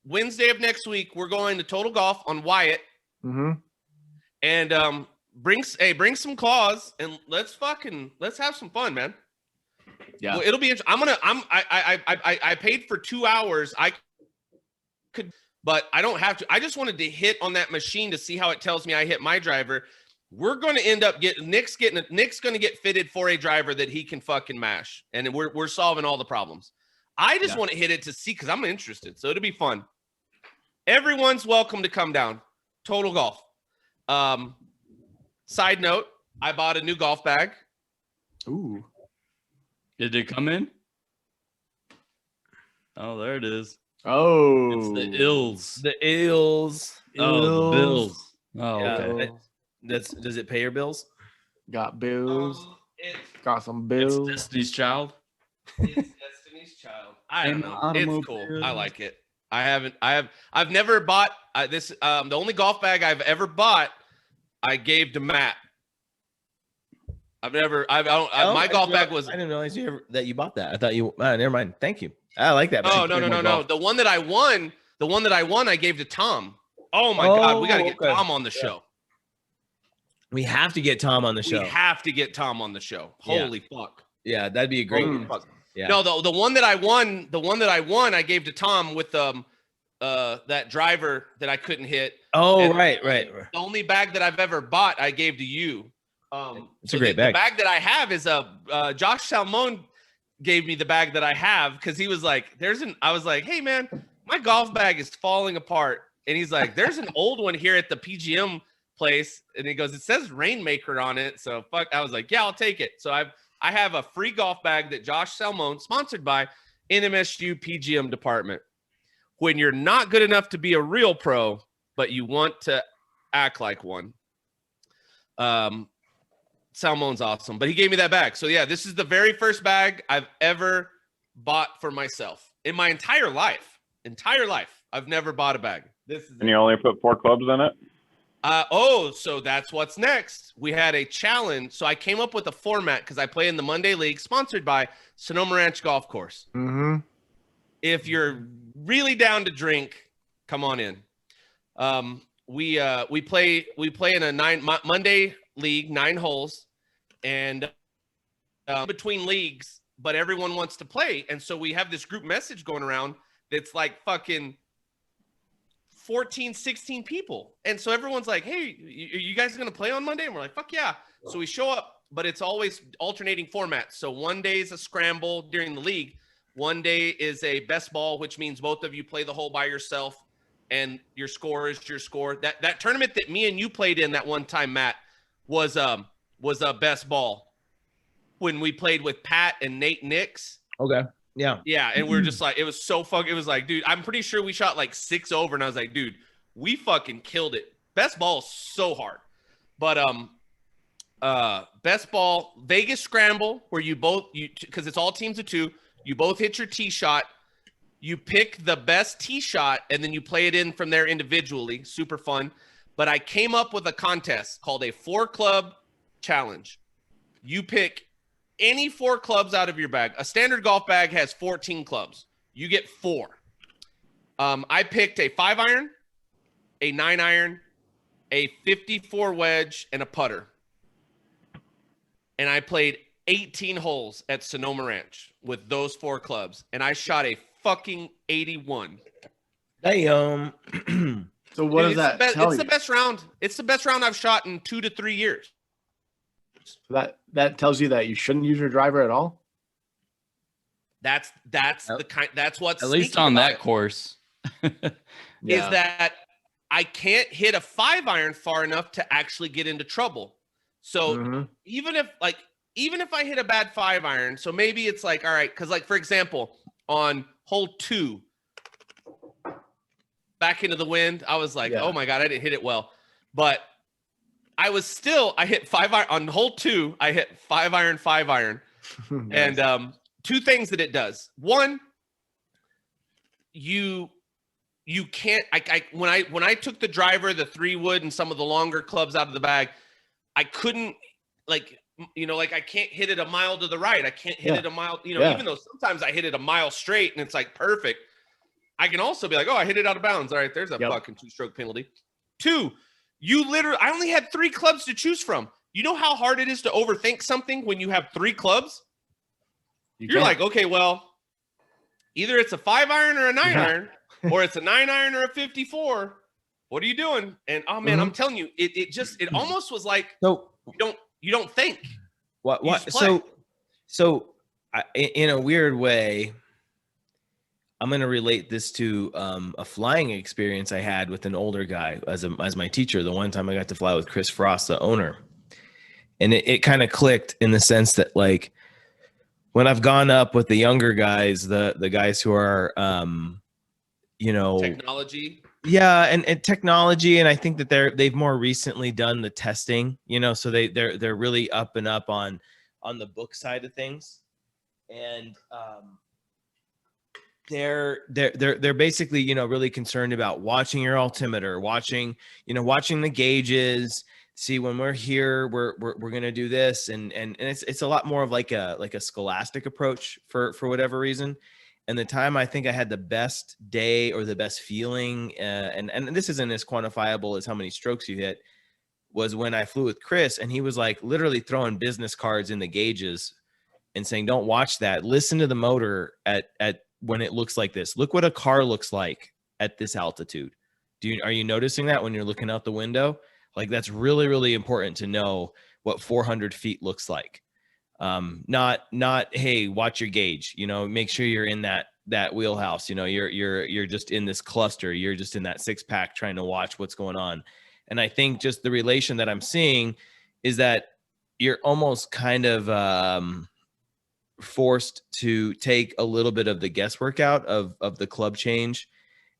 Wednesday of next week, we're going to Total Golf on Wyatt. Mm-hmm. And bring some claws and let's have some fun, man. Yeah. Well, it'll be interesting. I paid for 2 hours. I could, but I don't have to. I just wanted to hit on that machine to see how it tells me I hit my driver. We're going to end up Nick's going to get fitted for a driver that he can fucking mash, and we're solving all the problems. I just want to hit it to see, because I'm interested. So it'll be fun. Everyone's welcome to come down. Total Golf. Side note, I bought a new golf bag. Ooh. Did it come in? Oh, there it is. Oh. It's the ills. The ills. Oh, the bills. Oh, Yeah. okay. Does it pay your bills? Got bills. It's Got some It's bills. Destiny's Child. Destiny's Child. I don't And know. It's automobiles. cool. I like it. I've never bought this. The only golf bag I've ever bought, I gave to Matt. My golf bag was. I didn't realize that you bought that. I thought you. Never mind. Thank you. I like that. Oh, no. The one that I won, I gave to Tom. Oh my God, we got to get okay. Tom on the show. We have to get Tom on the show. We have to get Tom on the show. Holy fuck. Yeah, that'd be a great. Yeah. No, the one that I won, I gave to Tom with that driver that I couldn't hit. Oh, And right. The only bag that I've ever bought, I gave to you. It's a great bag. The bag that I have is Josh Salmon gave me the bag that I have because he was like, I was like, hey man, my golf bag is falling apart. And he's like, there's an old one here at the PGM place. And he goes, it says Rainmaker on it. So fuck, I was like, yeah, I'll take it. So I have a free golf bag that Josh Salmon, sponsored by NMSU PGM department. When you're not good enough to be a real pro, but you want to act like one. Salmon's awesome, but he gave me that bag. So yeah, this is the very first bag I've ever bought for myself in my entire life. I've never bought a bag. And you only put 4 clubs in it? So that's what's next. We had a challenge. So I came up with a format because I play in the Monday League, sponsored by Sonoma Ranch Golf Course. Mm-hmm. If you're really down to drink, come on in. We play in a Monday League, 9 holes, and between leagues, but everyone wants to play. And so we have this group message going around that's like fucking 14, 16 people. And so everyone's like, hey, are you guys going to play on Monday? And we're like, fuck yeah. So we show up, but it's always alternating formats. So one day is a scramble during the league. One day is a best ball, which means both of you play the hole by yourself and your score is your score. That tournament that me and you played in that one time, Matt, was a best ball when we played with Pat and Nate Nix. Okay. Yeah. Yeah. And we're just like, it was so fucking, it was like, dude, I'm pretty sure we shot like 6 over. And I was like, dude, we fucking killed it. Best ball is so hard. But best ball, Vegas scramble, where because it's all teams of 2, you both hit your tee shot. You pick the best tee shot, and then you play it in from there individually. Super fun. But I came up with a contest called a 4-club challenge. You pick any 4 clubs out of your bag. A standard golf bag has 14 clubs. You get 4. I picked a 5-iron, a 9-iron, a 54 wedge, and a putter. And I played 18 holes at Sonoma Ranch with those 4 clubs. And I shot a fucking 81. Damn. So what does that tell It's you? the best round. It's the best round I've shot in 2 to 3 years. So that tells you that you shouldn't use your driver at all? That's the kind. That's what's At least sneaky on about that it, course. is that I can't hit a 5-iron far enough to actually get into trouble. So even if I hit a bad 5-iron, so maybe it's like, all right, because like for example, on hole 2, back into the wind, I was like, oh my God, I didn't hit it well. But I hit 5-iron on hole 2, I hit 5-iron, 5-iron. Nice. And 2 things that it does. One, you can't, when I took the driver, the 3-wood and some of the longer clubs out of the bag, I couldn't I can't hit it a mile to the right. I can't hit it a mile, even though sometimes I hit it a mile straight and it's like perfect. I can also be like, oh, I hit it out of bounds. All right, there's a fucking 2-stroke penalty. 2, I only had 3 clubs to choose from. You know how hard it is to overthink something when you have 3 clubs? You're like, okay, well, either it's a 5-iron or a 9-iron, or it's a 9-iron or a 54. What are you doing? And oh man, I'm telling you, it almost was like you don't think. What? So in a weird way, I'm going to relate this to a flying experience I had with an older guy as my teacher. The one time I got to fly with Chris Frost, the owner, and it kind of clicked in the sense that like when I've gone up with the younger guys, the guys who are Technology. Yeah, and technology, and I think that they've more recently done the testing, so they're really up and up on the book side of things, and they're basically really concerned about watching your altimeter, watching the gauges, see when we're here we're gonna do this, and it's a lot more of like a scholastic approach for whatever reason. And the time I think I had the best day or the best feeling, and this isn't as quantifiable as how many strokes you hit, was when I flew with Chris, and he was like literally throwing business cards in the gauges and saying, don't watch that. Listen to the motor at when it looks like this. Look what a car looks like at this altitude. Are you noticing that when you're looking out the window? Like that's really, really important to know what 400 feet looks like. Not, hey, watch your gauge, make sure you're in that wheelhouse, you're just in this cluster, you're just in that 6-pack trying to watch what's going on. And I think just the relation that I'm seeing is that you're almost kind of, forced to take a little bit of the guesswork out of the club change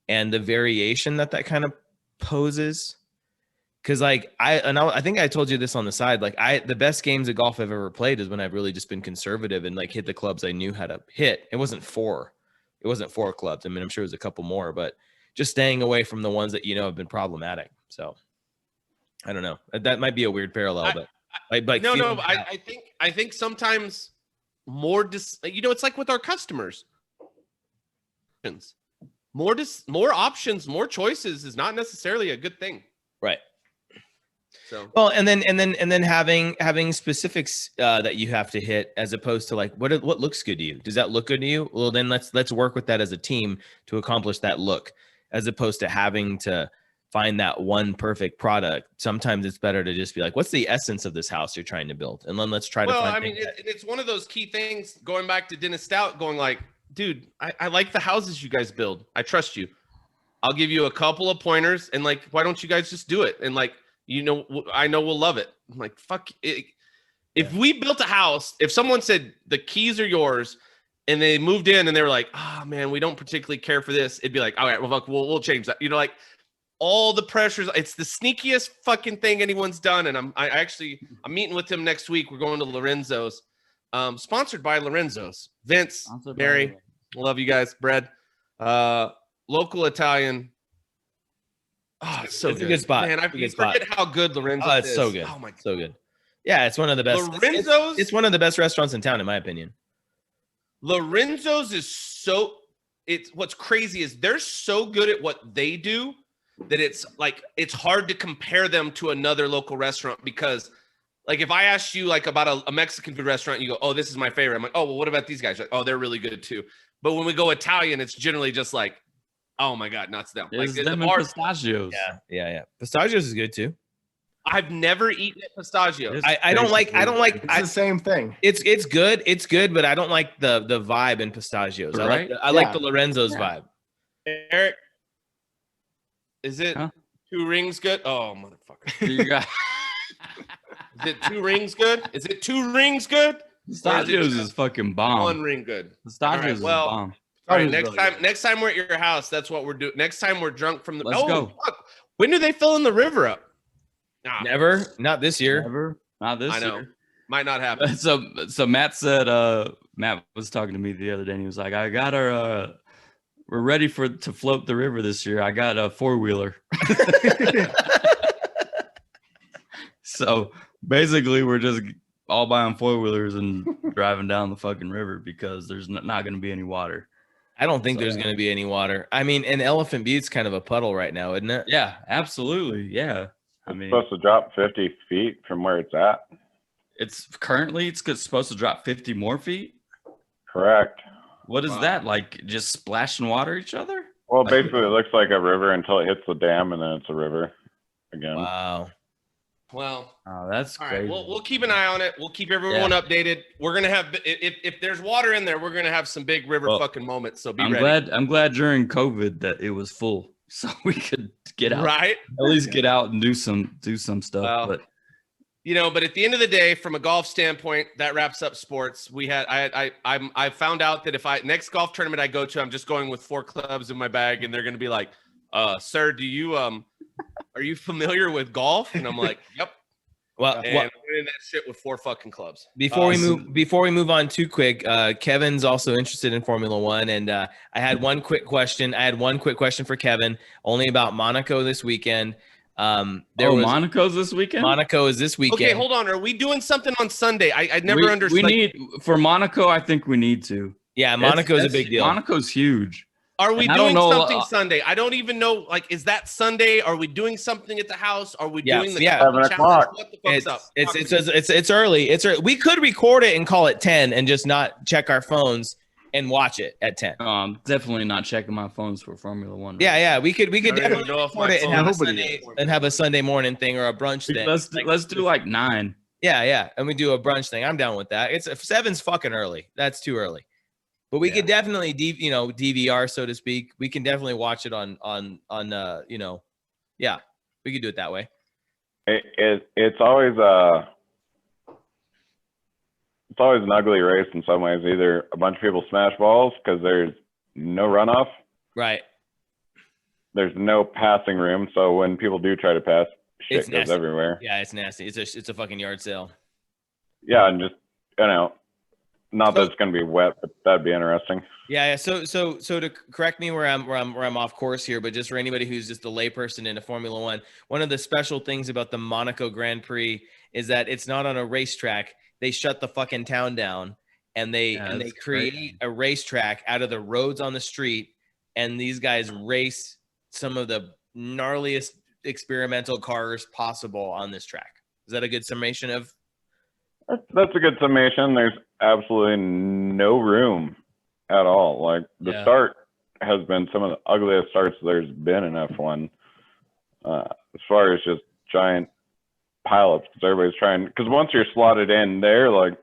and the variation that kind of poses. Cause like I think I told you this on the side, like the best games of golf I've ever played is when I've really just been conservative and like hit the clubs I knew how to hit. It wasn't 4 clubs. I mean, I'm sure it was a couple more, but just staying away from the ones that, have been problematic. So I don't know. That might be a weird parallel, but I think sometimes more, it's like with our customers, more options, more choices is not necessarily a good thing. Right. So Well, and then having specifics that you have to hit, as opposed to like what looks good to you. Does that look good to you? Well, then let's work with that as a team to accomplish that look, as opposed to having to find that one perfect product. Sometimes it's better to just be like, what's the essence of this house you're trying to build, and then let's try to. Well, find I mean, it's one of those key things. Going back to Dennis Stout, going like, dude, I like the houses you guys build. I trust you. I'll give you a couple of pointers, and like, why don't you guys just do it? And like, I know we'll love it. I'm like, fuck it. If we built a house, if someone said the keys are yours, and they moved in and they were like, oh man, we don't particularly care for this, it'd be like, all right, well, fuck, we'll change that. Like all the pressures. It's the sneakiest fucking thing anyone's done. And I'm meeting with him next week. We're going to Lorenzo's, sponsored by Lorenzo's. Vince, Mary, love you guys. Bread, local Italian. Oh, it's so it's good. a good spot. Man, I forget how good Lorenzo's it's is. so good. Oh my God. So good. Yeah, it's one of the best. Lorenzo's. It's one of the best restaurants in town, in my opinion. Lorenzo's is so. What's crazy is they're so good at what they do that it's like it's hard to compare them to another local restaurant, because like if I asked you like about a Mexican food restaurant, you go, oh, this is my favorite. I'm like, oh, well, what about these guys? Like, oh, they're really good too. But when we go Italian, it's generally just like, oh my God, nuts them. It's Like them the and bar. pistachios. Yeah. Pistachios is good too. I've never eaten at Pistachios. I don't like. It's the same thing. It's good. It's good, but I don't like the vibe in Pistachios. Right? I like the Lorenzo's vibe. Eric, is it Two Rings good? Oh, motherfucker. You got Is it Two Rings good? Is it Two Rings good? pistachios is fucking bomb. One ring good. Pistachios is well, bomb. All right, Really next time we're at your house, that's what we're doing. Next time we're drunk from the. Let's go. Fuck. When do they fill in the river up? Nah, Never. Not this year. Never. Not this I know. year. Might not happen. So Matt said, Matt was talking to me the other day, and he was like, I got our we're ready to float the river this year. I got a 4-wheeler. So basically we're just all buying 4-wheelers and driving down the fucking river because there's not going to be any water. I don't think there's going to be any water. I mean, and Elephant Butte's kind of a puddle right now, isn't it? Yeah, absolutely. Yeah. I It's mean, supposed to drop 50 feet from where it's at. it's supposed to drop 50 more feet. Correct. What is Wow. that? Like just splashing water each other? Well, basically, it looks like a river until it hits the dam, and then it's a river again. Wow. Well, Oh, that's all crazy. right. We'll keep an eye on it. We'll keep everyone updated. We're gonna have if there's water in there, we're gonna have some big river fucking moments. So be ready. I'm glad during COVID that it was full, so we could get out, Right? at least get out and do some stuff. Well, but But at the end of the day, from a golf standpoint, that wraps up sports. I found out that if next golf tournament I go to, I'm just going with 4 clubs in my bag, and they're gonna be like, sir, do you are you familiar with golf? And I'm like, yep. Well, And I'm doing that shit with 4 fucking clubs. before we move on too quick, Kevin's also interested in Formula One, and I had one quick question. For Kevin, only about Monaco this weekend. Monaco's this weekend. Monaco is this weekend. Okay, hold on. Are we doing something on Sunday? I never understood. We need for Monaco. I think we need to. Yeah, Monaco is a big deal. Monaco's huge. Are we And I don't doing know, something Sunday? I don't even know. Like, is that Sunday? Are we doing something at the house? Are we doing the 7 challenge? o'clock. What the fuck's up? It's early. It's early. We could record it and call it 10 and just not check our phones and watch it at 10. I'm definitely not checking my phones for Formula One. Yeah. We could I don't even definitely know if record my it phone- and have a Sunday morning thing or a brunch thing. Let's do like 9. Yeah, and we do a brunch thing. I'm down with that. It's 7's fucking early. That's too early. But we could definitely DVR, so to speak. We can definitely watch it on yeah. We could do it that way. It's always an ugly race in some ways. Either a bunch of people smash balls because there's no runoff. Right. There's no passing room, so when people do try to pass, shit It's goes nasty. everywhere. Yeah, it's nasty. It's a fucking yard sale. Yeah, and just not that it's gonna be wet, but that'd be interesting. Yeah. So to correct me where I'm off course here, but just for anybody who's just a layperson into Formula One, one of the special things about the Monaco Grand Prix is that it's not on a racetrack. They shut the fucking town down and they create a racetrack out of the roads on the street, and these guys race some of the gnarliest experimental cars possible on this track. Is that a good summation of? That's a good summation. There's absolutely no room at all. Like the start has been some of the ugliest starts there's been in F1. As far as just giant pileups, because everybody's trying. Because once you're slotted in there, like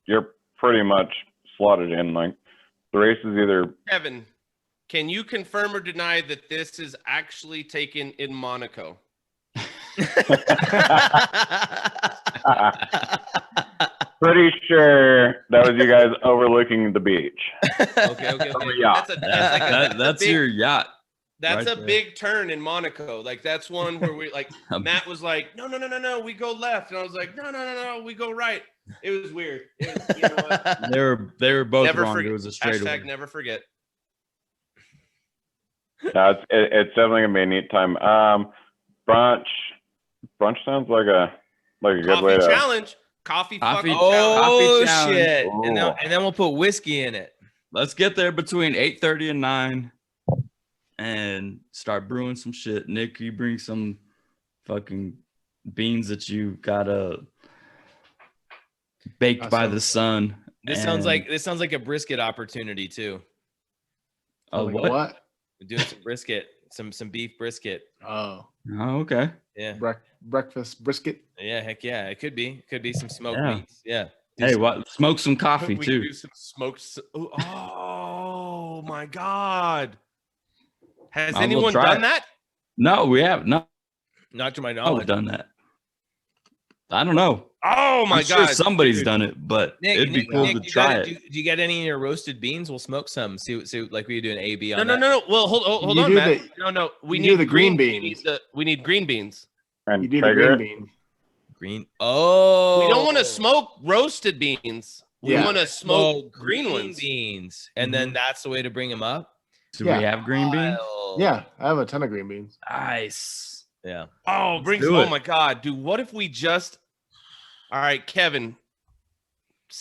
you're pretty much slotted in. Like the race is either. Kevin, can you confirm or deny that this is actually taken in Monaco? Pretty sure that was you guys overlooking the beach. Okay. Yeah. That's your yacht. That's right a big turn in Monaco. Like that's one where we like Matt was like, no, we go left, and I was like, no, we go right. It was weird. It was, you know what? They were both Never wrong. forget. It was a straightaway. Never forget. No, it's definitely gonna be a neat time. Brunch sounds like a good way to. Challenge. Coffee Coffee fucking Oh challenge. shit! Ooh. And then we'll put whiskey in it. Let's get there between 8:30 and 9 and start brewing some shit. Nick, you bring some fucking beans that you gotta baked by the sun. This sounds like a brisket opportunity too. Oh, Like what? what? We're doing some brisket, some beef brisket. Oh, Oh, okay. Yeah. breakfast brisket. Yeah, heck yeah. It could be some smoked Yeah. meats. Yeah. Hey, what? Smoke some coffee We too. do some smoked. Oh my God! Has I'll anyone try done it. that? No, we have not Not to my I've knowledge. done that. I don't know. Oh my I'm sure God! somebody's dude. done it, but Nick, it'd be cool to you try got it. Do you get any of your roasted beans? We'll smoke some. See like we do an AB on No. that. Well, hold You on, do Matt. the- No. We you need do the green We beans. need green beans. And You do the Traeger green it. bean. Green. Oh. We don't want to smoke roasted beans. We Yeah. want to smoke green ones. beans, and then that's the way to bring them up. Do Yeah. we have green beans? Wild. Yeah, I have a ton of green beans. Nice. Yeah. Oh, bring do some. Oh it. my God, dude! What if we just? All right, Kevin.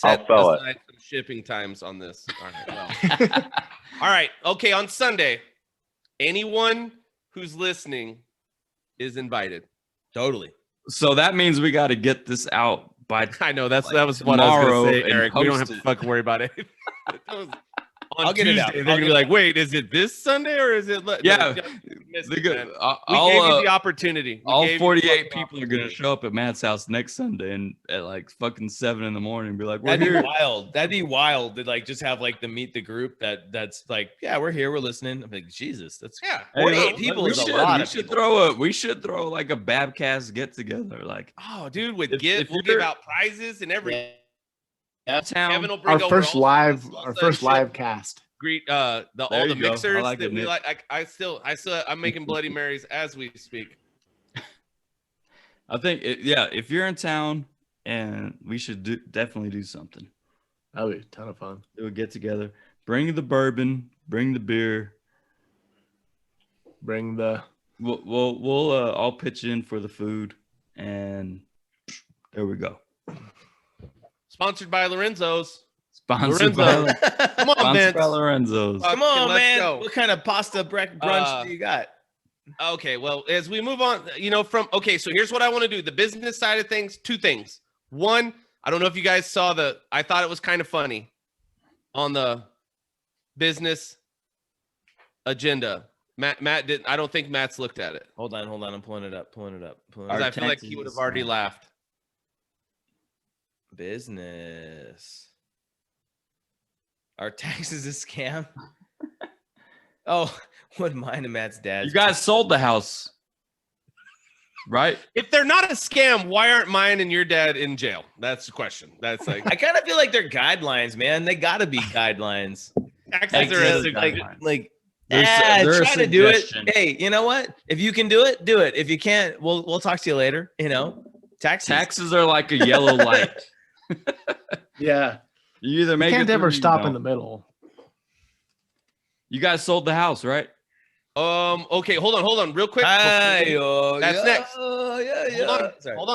I'll sell it. aside some shipping times on this. All right. Well. All right. Okay. On Sunday, anyone who's listening is invited. Totally. So that means we got to get this out by. I know that was what I was gonna say, Eric. We don't post have to it. fucking worry about it. On I'll get Tuesday, it out. they're I'll gonna be get like, "Wait, is it this Sunday or is it?" Yeah. You missed They're it, good. man. I'll, We gave you the uh, opportunity. We all gave you the 48 fucking people are gonna opportunity. show up at Matt's house next Sunday and at like fucking 7 in the morning and be like, "We're That'd be here." wild. That'd be wild to like just have like the meet the group that's like, yeah, we're here, we're listening. I'm like, Jesus, that's Yeah. Hey, 48 look, people we is a should- lot we of should people. we should throw like a BAB-Cast get together. Like Oh, dude, with If we'll you're- give out prizes and everything. town. Kevin will bring Our over first all live, the our salsa first shit. live cast. Greet There all the you go. I mixers like that it, we Nick. like. I'm making Bloody Marys as we speak. I think if you're in town, and we should definitely do something. That'll be a ton of fun. Do a get together. Bring the bourbon. Bring the beer. Bring the We'll all pitch in for the food, and there we go. Sponsored by Lorenzo's. Sponsored Lorenzo. by Come on, sponsored Vince. by Lorenzo's. Uh, Come on, let's man. go. What kind of pasta brunch do you got? Okay, well, as we move on, so here's what I want to do. The business side of things, two things. One, I don't know if you guys saw I thought it was kind of funny on the business agenda. Matt didn't. I don't think Matt's looked at it. Hold on. I'm pulling it up. 'Cause Because I feel like he would have already laughed. Business. Our taxes a scam. Oh, what mine and Matt's dad. You guys sold the house, right? If they're not a scam, why aren't mine and your dad in jail? That's the question. That's like I kind of feel like they're guidelines, man. They gotta be guidelines. taxes are Taxes a are Like They're a try to do suggestion. it. Hey, you know what? If you can do it, do it. If you can't, we'll talk to you later. You know, taxes. are like a yellow light. yeah. You either You make can't it ever or you stop in don't. the middle. You guys sold the house, right? Okay, hold on, real quick. That's next. Hold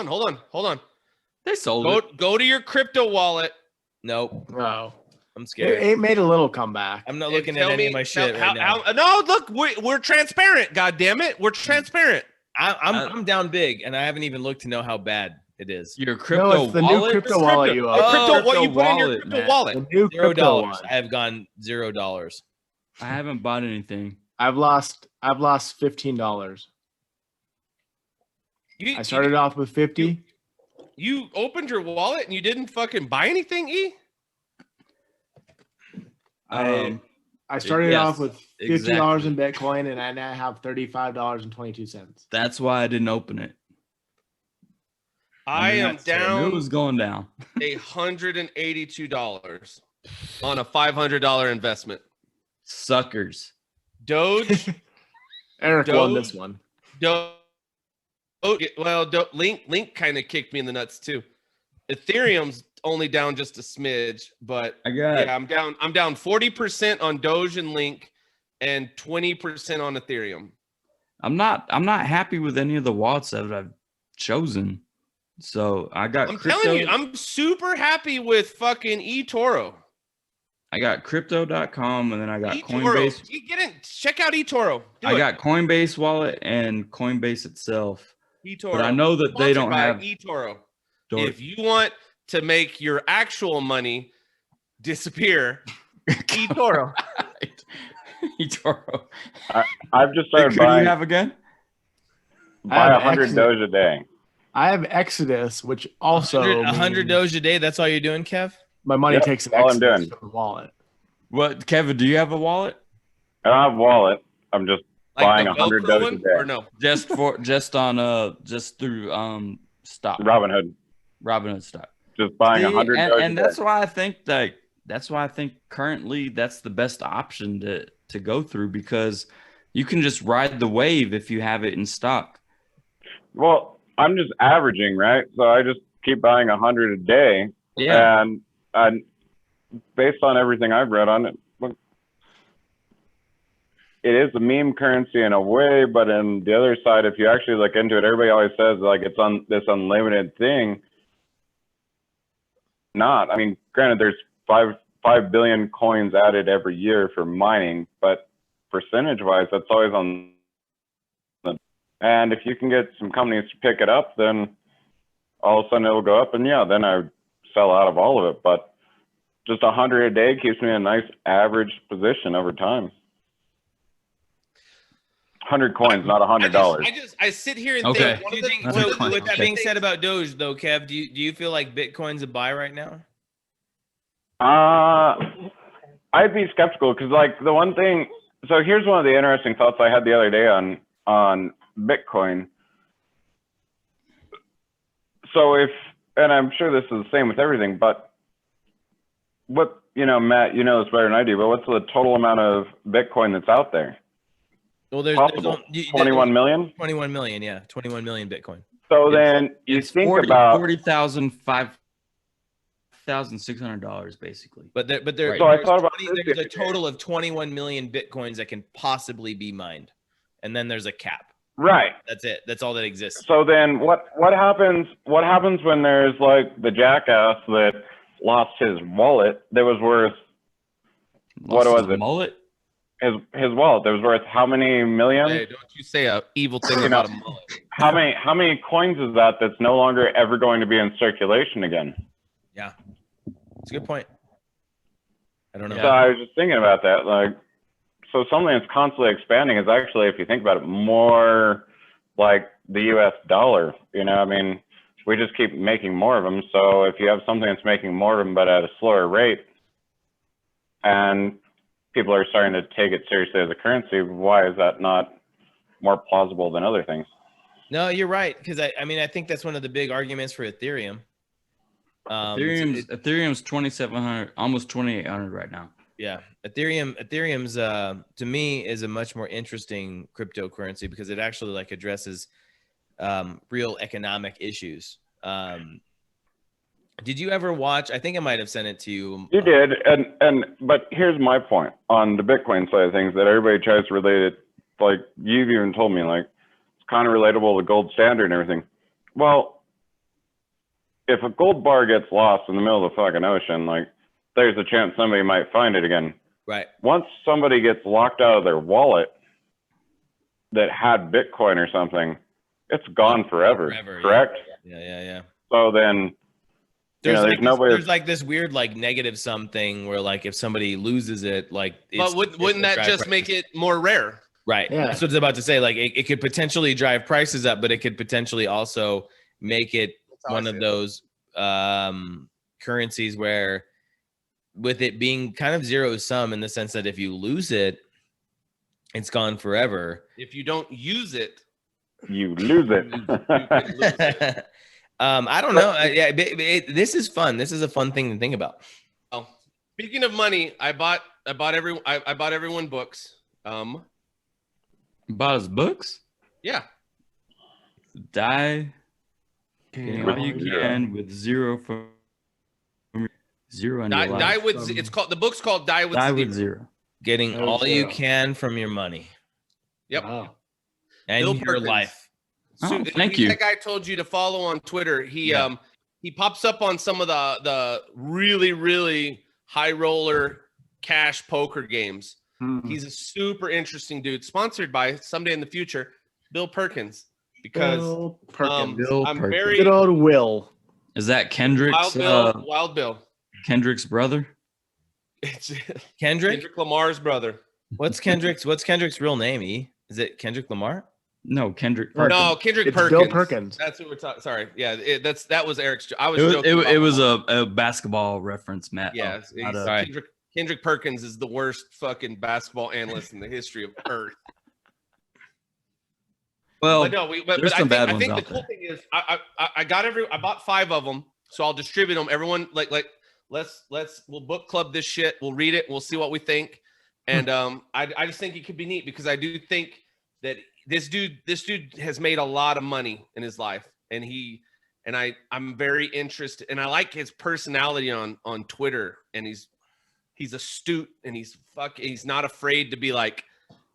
on. They sold it. Go to your crypto wallet. Nope. Oh, I'm it, scared. it made a little comeback. I'm not and looking tell at any me- of my shit how- right now. no, look, we're transparent. God damn it, we're transparent. I'm down big, and I haven't even looked to know how bad it is. Your crypto No, it's the new wallet? crypto wallet you Oh, own. crypto, what you put in your wallet, crypto Matt. wallet? The new crypto $0. one. I have gone $0. I haven't bought anything. I've lost $15. I started off with 50. You opened your wallet and you didn't fucking buy anything, E? I started yes, off with $50 exactly. in Bitcoin, and I now have $35.22. That's why I didn't open it. I am It down was going down. $182 on a $500 investment. Suckers. Doge, Eric won Doge. this one. Link kind of kicked me in the nuts too. Ethereum's only down just a smidge, but I'm down 40% on Doge and Link and 20% on Ethereum. I'm not happy with any of the wallets that I've chosen. So I got I'm crypto. telling you, I'm super happy with fucking eToro. I got crypto.com, and then I got eToro. Coinbase. You get in, check out eToro. I got Coinbase wallet and Coinbase itself. eToro. But I know that they don't have eToro. If you want to make your actual money disappear, eToro. eToro. I've just started Who do you buying. have again? Buy 100 Doge a day. I have Exodus, which also 100 Doge a day. That's all you're doing, Kev? My money Yep, takes an all I'm Exodus doing. from the wallet. What, Kevin? Do you have a wallet? I don't have a wallet. I'm just buying the 100 Velcro Doge a one, day. or no? Just through stock. Robinhood stock. Just buying 100 Doge and a that's day. why I think currently that's the best option to go through, because you can just ride the wave if you have it in stock. Well, I'm just averaging, right? So I just keep buying 100 a day. Yeah. And based on everything I've read on it, look, it is a meme currency in a way, but in the other side, if you actually look into it, everybody always says like it's on this unlimited thing. Not. I mean, granted, there's 5 billion coins added every year for mining, but percentage-wise, that's always on. And if you can get some companies to pick it up, then all of a sudden it'll go up, and yeah, then I would sell out of all of it. But just 100 a day keeps me in a nice average position over time. 100 coins, not $100. I sit here and Okay. think. Do you think, so with that being said about Doge, though, Kev, do you feel like Bitcoin's a buy right now? I'd be skeptical because, like, the one thing. So here's one of the interesting thoughts I had the other day on Bitcoin. So and I'm sure this is the same with everything, but what, Matt, you know this better than I do, but what's the total amount of Bitcoin that's out there? Well, there's 21 million? 21 million, yeah. 21 million Bitcoin. So then you think about $40,600 basically. But So I thought about there's a total of 21 million Bitcoins that can possibly be mined. And then there's a cap. right. That's it. That's all that exists. So then what happens when there's like the jackass that lost his wallet that was worth what was it? Mullet? His wallet that was worth how many millions? Hey, don't you say an evil thing about a mullet. How many coins is that's no longer ever going to be in circulation again? Yeah. It's a good point. I don't know. So I was just thinking about that. Like, so something that's constantly expanding is actually, if you think about it, more like the US dollar. I mean, we just keep making more of them. So if you have something that's making more of them, but at a slower rate, and people are starting to take it seriously as a currency, why is that not more plausible than other things? No, you're right. Because I think that's one of the big arguments for Ethereum. Ethereum's 2,700, almost 2,800 right now. Yeah, Ethereum's to me is a much more interesting cryptocurrency because it actually like addresses real economic issues. Did you ever watch? I think I might have sent it to you. You did, but here's my point on the Bitcoin side of things that everybody tries to relate it. Like you've even told me, like it's kind of relatable to gold standard and everything. Well, if a gold bar gets lost in the middle of the fucking ocean, like there's a chance somebody might find it again. Right. Once somebody gets locked out of their wallet that had Bitcoin or something, it's gone forever. Correct? Yeah. So then, There's like this weird like negative sum thing where like if somebody loses it, like But wouldn't that just make it more rare? Right. Yeah. That's what I was about to say. Like it could potentially drive prices up, but it could potentially also make it one of those currencies where with it being kind of zero sum in the sense that if you lose it, it's gone forever. If you don't use it, you lose it. you can lose it. I don't know. This is fun. This is a fun thing to think about. Oh, speaking of money, I bought everyone books. Bought us books? Yeah. Die. All you can with zero from zero. Die with. It's called the book's called Die with. Die Zero. with zero. Getting all you can from your money. Yep. Wow. And Bill your Perkins. life. Oh, thank you. That guy told you to follow on Twitter. He pops up on some of the really high roller cash poker games. He's a super interesting dude. Sponsored by someday in the future, Bill Perkins. Because Bill Perkins. I'm very Good old Will. Is that Kendrick's Wild Bill. Kendrick's brother? It's Kendrick? Kendrick Lamar's brother. What's Kendrick's real name? Is it Kendrick Lamar? No, Kendrick Perkins. No, Kendrick It's Perkins. Bill Perkins. That's what we're talking. Sorry, yeah, that was Eric's. I was It was, joking. it was a basketball reference, Matt. Yeah, Not a- Kendrick Perkins is the worst fucking basketball analyst in the history of Earth. Well, But no, but there's I some think, bad I ones think the out cool there. thing is I bought 5 of them, so I'll distribute them. Everyone we'll book club this shit. We'll read it. We'll see what we think. And I just think it could be neat because I do think that this dude has made a lot of money in his life, and I'm very interested, and I like his personality on Twitter, and he's astute, and he's not afraid to be like.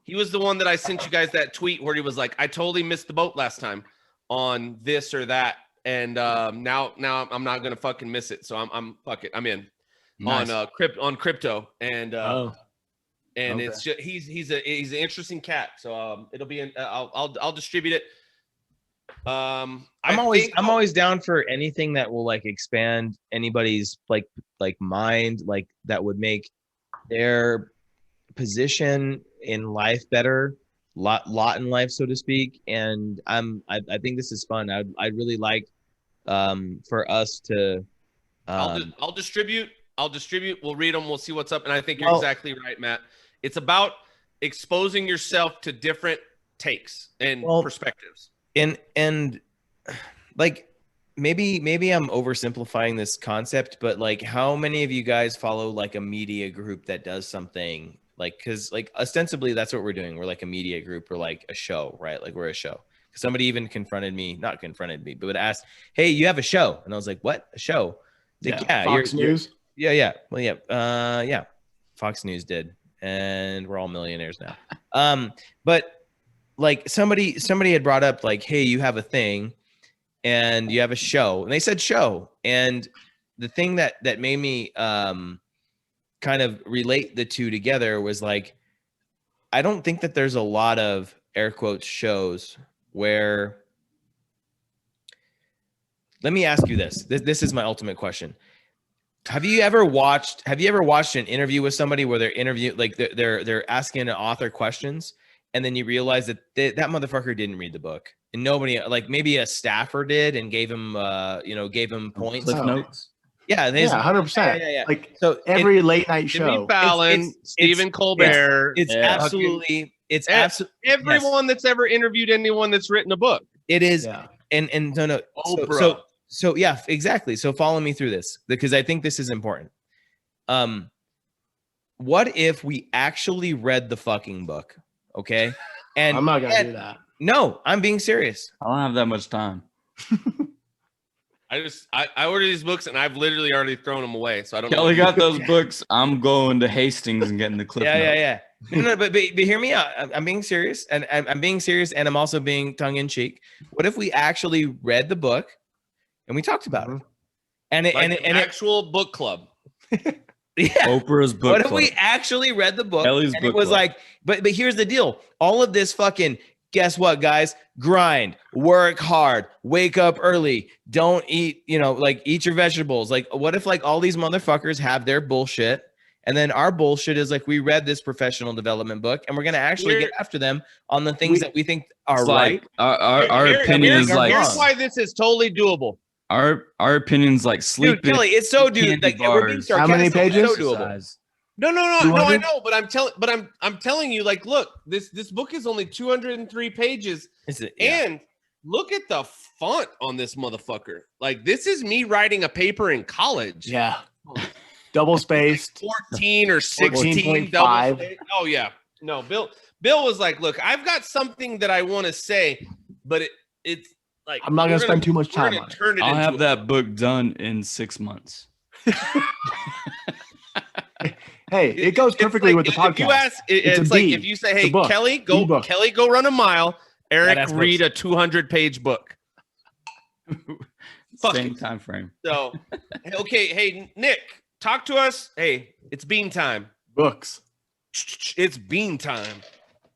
He was the one that I sent you guys that tweet where he was like, I totally missed the boat last time on this or that. And now I'm not going to fucking miss it. So I'm in Nice. on crypto. And Okay. it's just, he's an interesting cat. So it'll be I'll distribute it. I'm always down for anything that will like expand anybody's like mind, like that would make their position in life better, lot in life, so to speak. And I think this is fun. I'd really like for us to I'll distribute. We'll read them. We'll see what's up. And I think you're exactly right, Matt. It's about exposing yourself to different takes and perspectives. And like maybe I'm oversimplifying this concept, but like how many of you guys follow like a media group that does something like, because like ostensibly that's what we're doing. We're like a media group or like a show, right? Like we're a show. Somebody even not confronted me, but asked, hey, you have a show. And I was like, what? A show? Like, yeah, Fox News. Yeah. Well, yeah. Fox News did. And we're all millionaires now. But like somebody had brought up like, hey, you have a thing and you have a show. And they said show. And the thing that made me kind of relate the two together was like, I don't think that there's a lot of air quotes shows where, let me ask you this. This is my ultimate question. Have you ever watched an interview with somebody where they're asking an author questions and then you realize that that motherfucker didn't read the book and nobody, like maybe a staffer did and gave him points. Cliff notes. Yeah, 100%. Yeah. Like so every late night show. Jimmy Fallon, Stephen Colbert. It's absolutely everyone that's ever interviewed anyone that's written a book. It is. Yeah. And no. Oprah. So yeah, exactly. So follow me through this because I think this is important. What if we actually read the fucking book? Okay. And I'm not gonna do that. No, I'm being serious. I don't have that much time. I ordered these books and I've literally already thrown them away. So I don't know. Kelly got those books. I'm going to Hastings and getting the Cliff notes. Yeah. No, but hear me out. I'm being serious, and I'm being serious, and I'm also being tongue in cheek. What if we actually read the book and we talked about it? And an actual book club. Yeah. Oprah's book. What if club. we actually read the book? Kelly's and book it was club. like, but here's the deal. All of this fucking guess what, guys? Grind, work hard, wake up early, don't eat, like eat your vegetables. Like, what if like all these motherfuckers have their bullshit, and then our bullshit is like, we read this professional development book and we're going to actually get after them on the things that we think are right. Our opinion is like, here's why this is totally doable. our opinions like sleep. Dude, Kelly, it's so dude. Like, we're being sarcastic. How many pages? So doable. No, I 200? know, but I'm telling you, like, look, this book is only 203 pages, and look at the font on this motherfucker. Like, this is me writing a paper in college. Yeah. Double spaced. Like 14 or 16 double spaced. Oh yeah. No, Bill was like, look, I've got something that I want to say, but it's like I'm not gonna spend too much time on it. I'll have that book done in 6 months. Hey, it goes perfectly with the podcast. If you ask, it's like if you say, "Hey, Kelly, go run a mile." Eric, read a 200-page book. Same time frame. So, okay, hey, Nick, talk to us. Hey, it's bean time. Books. It's bean time.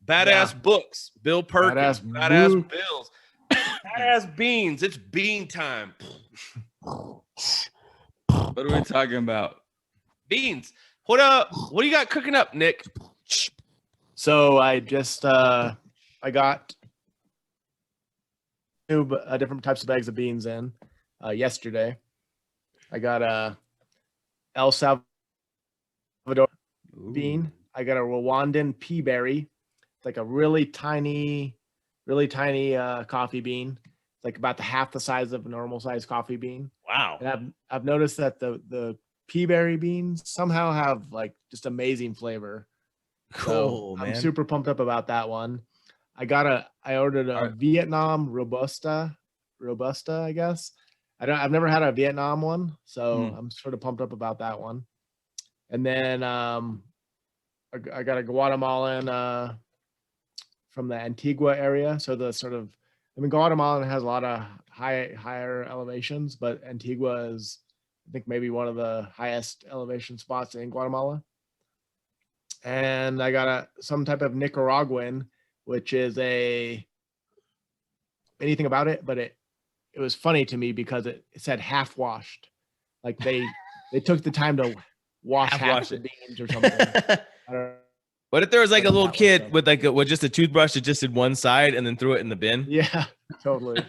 Badass books. Bill Perkins. Badass Bills. Badass beans. It's bean time. What are we talking about? Beans. What do you got cooking up, Nick? So I just I got two different types of bags of beans in yesterday. I got a El Salvador bean. I got a Rwandan pea berry. It's like a really tiny coffee bean. It's like about half the size of a normal size coffee bean. Wow. And I've noticed that the pea berry beans somehow have like just amazing flavor. Cool, so man. I'm super pumped up about that one. I ordered a Vietnam Robusta, I guess. I've never had a Vietnam one, so I'm sort of pumped up about that one. And then I got a Guatemalan from the Antigua area. So Guatemalan has a lot of higher elevations, but Antigua is, I think, maybe one of the highest elevation spots in Guatemala. And I got some type of Nicaraguan, which is anything about it, but it was funny to me because it said half washed. Like they took the time to wash half the beans or something. I don't know. What if there was like a little kid with with just a toothbrush that just did one side and then threw it in the bin? Yeah, totally.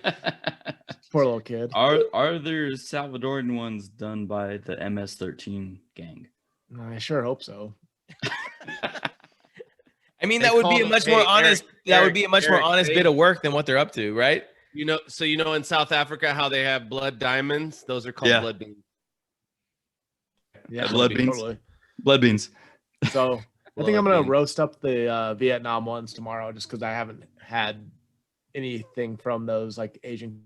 Poor little kid. Are there Salvadoran ones done by the MS-13 gang? I sure hope so. I mean, that would be a much more honest. That would be a much more honest bit of work than what they're up to, right? So in South Africa how they have blood diamonds, those are called blood beans. Yeah, blood beans. Totally. Blood beans. So I think I'm gonna roast up the Vietnam ones tomorrow, just because I haven't had anything from those like Asian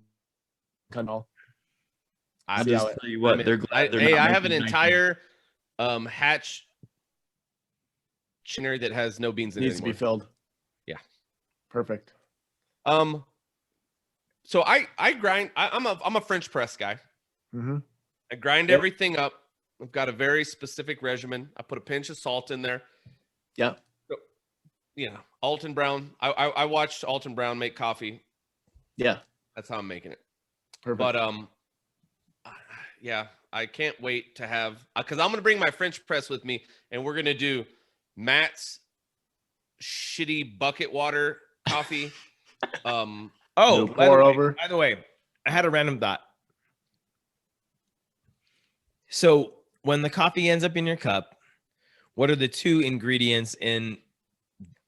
countries. I'll just tell you what, they're glad they're not I have an making entire hatch chinner that has no beans in it Needs to be filled. Yeah. Perfect. So I grind. I'm a French press guy. Mm-hmm. I grind everything up. I've got a very specific regimen. I put a pinch of salt in there. Yeah. So, Alton Brown. I watched Alton Brown make coffee. Yeah. That's how I'm making it. Perfect. But I can't wait to have, because I'm gonna bring my French press with me, and we're gonna do Matt's shitty bucket water coffee. By the way, I had a random thought. So when the coffee ends up in your cup, what are the two ingredients in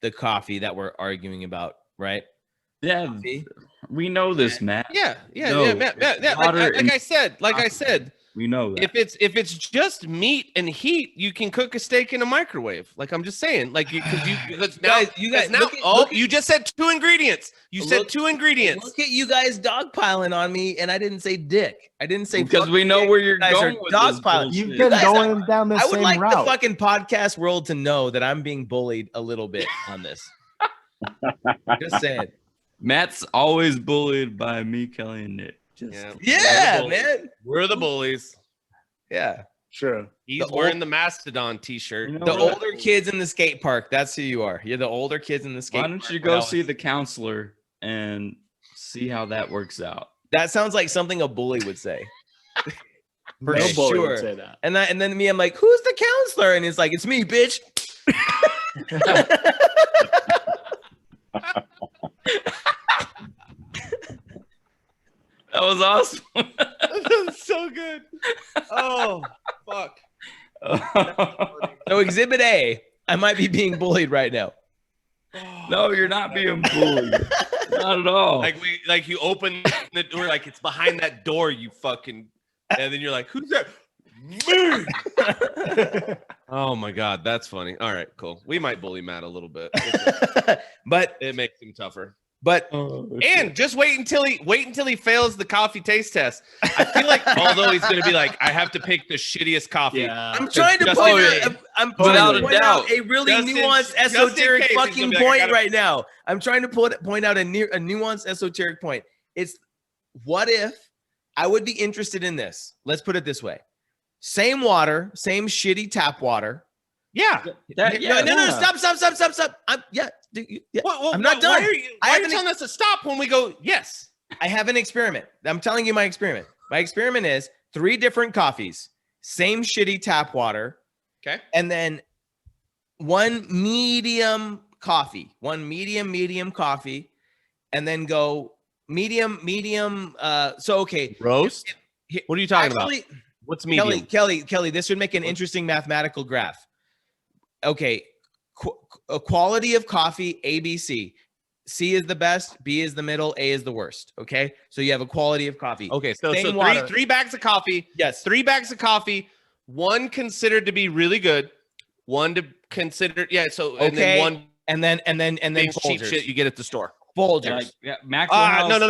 the coffee that we're arguing about, right? Yeah, we know this, Matt. Yeah. Matt, like I said, we know that. If it's just meat and heat, you can cook a steak in a microwave. Like I'm just saying, like you just said two ingredients. You said two ingredients. Look at you guys dogpiling on me, and I didn't say dick. I didn't say because we know where you're going with dogpiling. You've been going down the same route. I would like the fucking podcast world to know that I'm being bullied a little bit on this. Just saying. Matt's always bullied by me, Kelly, and Nick. Yeah, man. We're the bullies. Yeah. Sure. He's wearing the Mastodon t-shirt. The older kids in the skate park. That's who you are. You're the older kids in the skate park. Why don't you go see the counselor and see how that works out? That sounds like something a bully would say. For No bully sure. would say that. And then me, I'm like, who's the counselor? And he's like, it's me, bitch. That was awesome. That's so good. Oh, fuck. So exhibit A, I might be being bullied right now. No, you're not being bullied. Not at all. Like you open the door, like it's behind that door, you fucking, and then you're like, who's that? Me. Oh my God, that's funny. All right, cool. We might bully Matt a little bit, But it makes him tougher. But and just wait until he fails the coffee taste test. I feel like although he's gonna be like, I have to pick the shittiest coffee. Yeah. I'm trying to point out a really nuanced, esoteric fucking point right now. I'm trying to point out a nuanced, esoteric point. It's what if I would be interested in this? Let's put it this way: same water, same shitty tap water. Yeah. No. Stop. I'm not done. Why are you telling us to stop when we go? Yes. I have an experiment. I'm telling you my experiment. My experiment is 3 different coffees, same shitty tap water. Okay. And then one medium coffee, and then go medium. Okay. Roast? What are you talking about? What's medium? Kelly, this would make an interesting mathematical graph. Okay. A quality of coffee, ABC. C is the best, B is the middle, A is the worst. Okay. So you have a quality of coffee. Okay. So three bags of coffee. Yes. 3 bags of coffee. One considered to be really good. One to consider. Yeah. So, okay. And then one. And then cheap shit you get at the store. Folgers. No.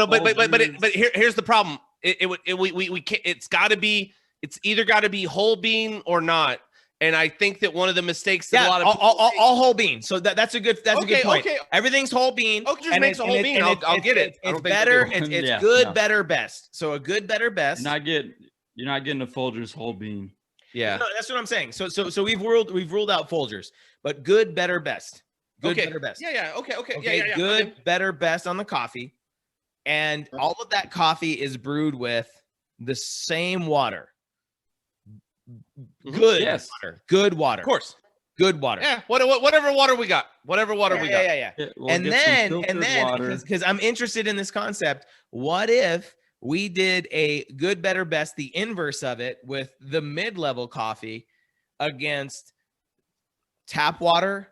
But here's the problem. We can't, it's either got to be whole bean or not. And I think that one of the mistakes that a lot of people all whole bean. So that's a good point. Okay. Everything's whole bean. Oh, just makes a whole bean. I'll get it. It's better. It's good, better, best. So a good, better, best. You're not getting a Folgers whole bean. Yeah. No, that's what I'm saying. So we've ruled out Folgers, but good, better, best. Good, better, best. Yeah. Okay. Yeah. Good, better, best on the coffee, and all of that coffee is brewed with the same water. Good water. Good water. Of course. Good water. Yeah. Whatever water we got. Whatever water we got. Yeah. And then because I'm interested in this concept, what if we did a good, better, best, the inverse of it with the mid-level coffee against tap water,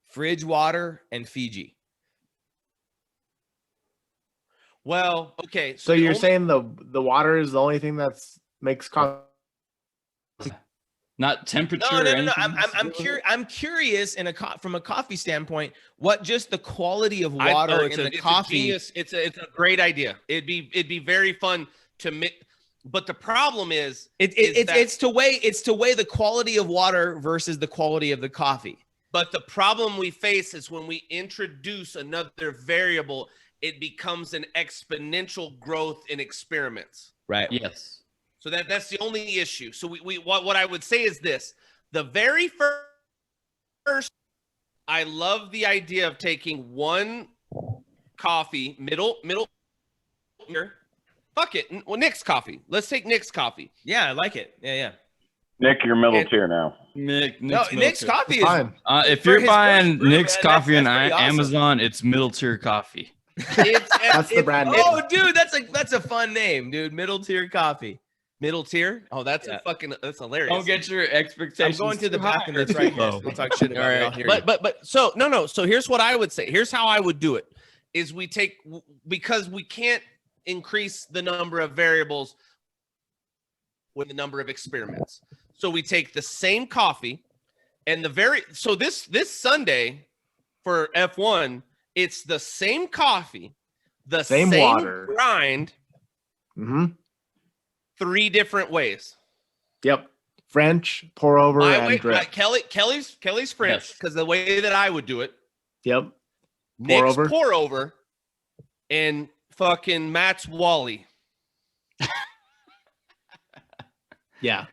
fridge water, and Fiji? Well, okay. So you're saying the water is the only thing that's makes coffee? Not temperature. No. I'm curious from a coffee standpoint, what just the quality of water in the coffee. It's a great idea. It'd be very fun to but the problem is it's to weigh the quality of water versus the quality of the coffee. But the problem we face is when we introduce another variable, it becomes an exponential growth in experiments. Right. Yes. So that's the only issue. So what I would say is this: the very first, I love the idea of taking one coffee, middle here. Fuck it. Well, Nick's coffee. Let's take Nick's coffee. Yeah, I like it. Yeah. Nick, you're middle tier now. Nick's coffee is fine. If you're buying Nick's coffee on Amazon, it's middle tier coffee. That's the brand name. Oh, dude, that's a fun name, dude. Middle tier coffee. Middle tier? Oh, that's that's hilarious. Don't get your expectations. I'm going to the bathroom that's right here. We'll talk shit about it. I'll hear you. But so no. So here's what I would say. Here's how I would do it: is we take, because we can't increase the number of variables with the number of experiments. So we take the same coffee and this Sunday for F1, it's the same coffee, the same water grind. Mm-hmm. 3 different ways. Yep. French, pour over, and drip. Kelly's French, because the way that I would do it. Yep. Nick's pour over, and fucking Matt's Wally. Yeah.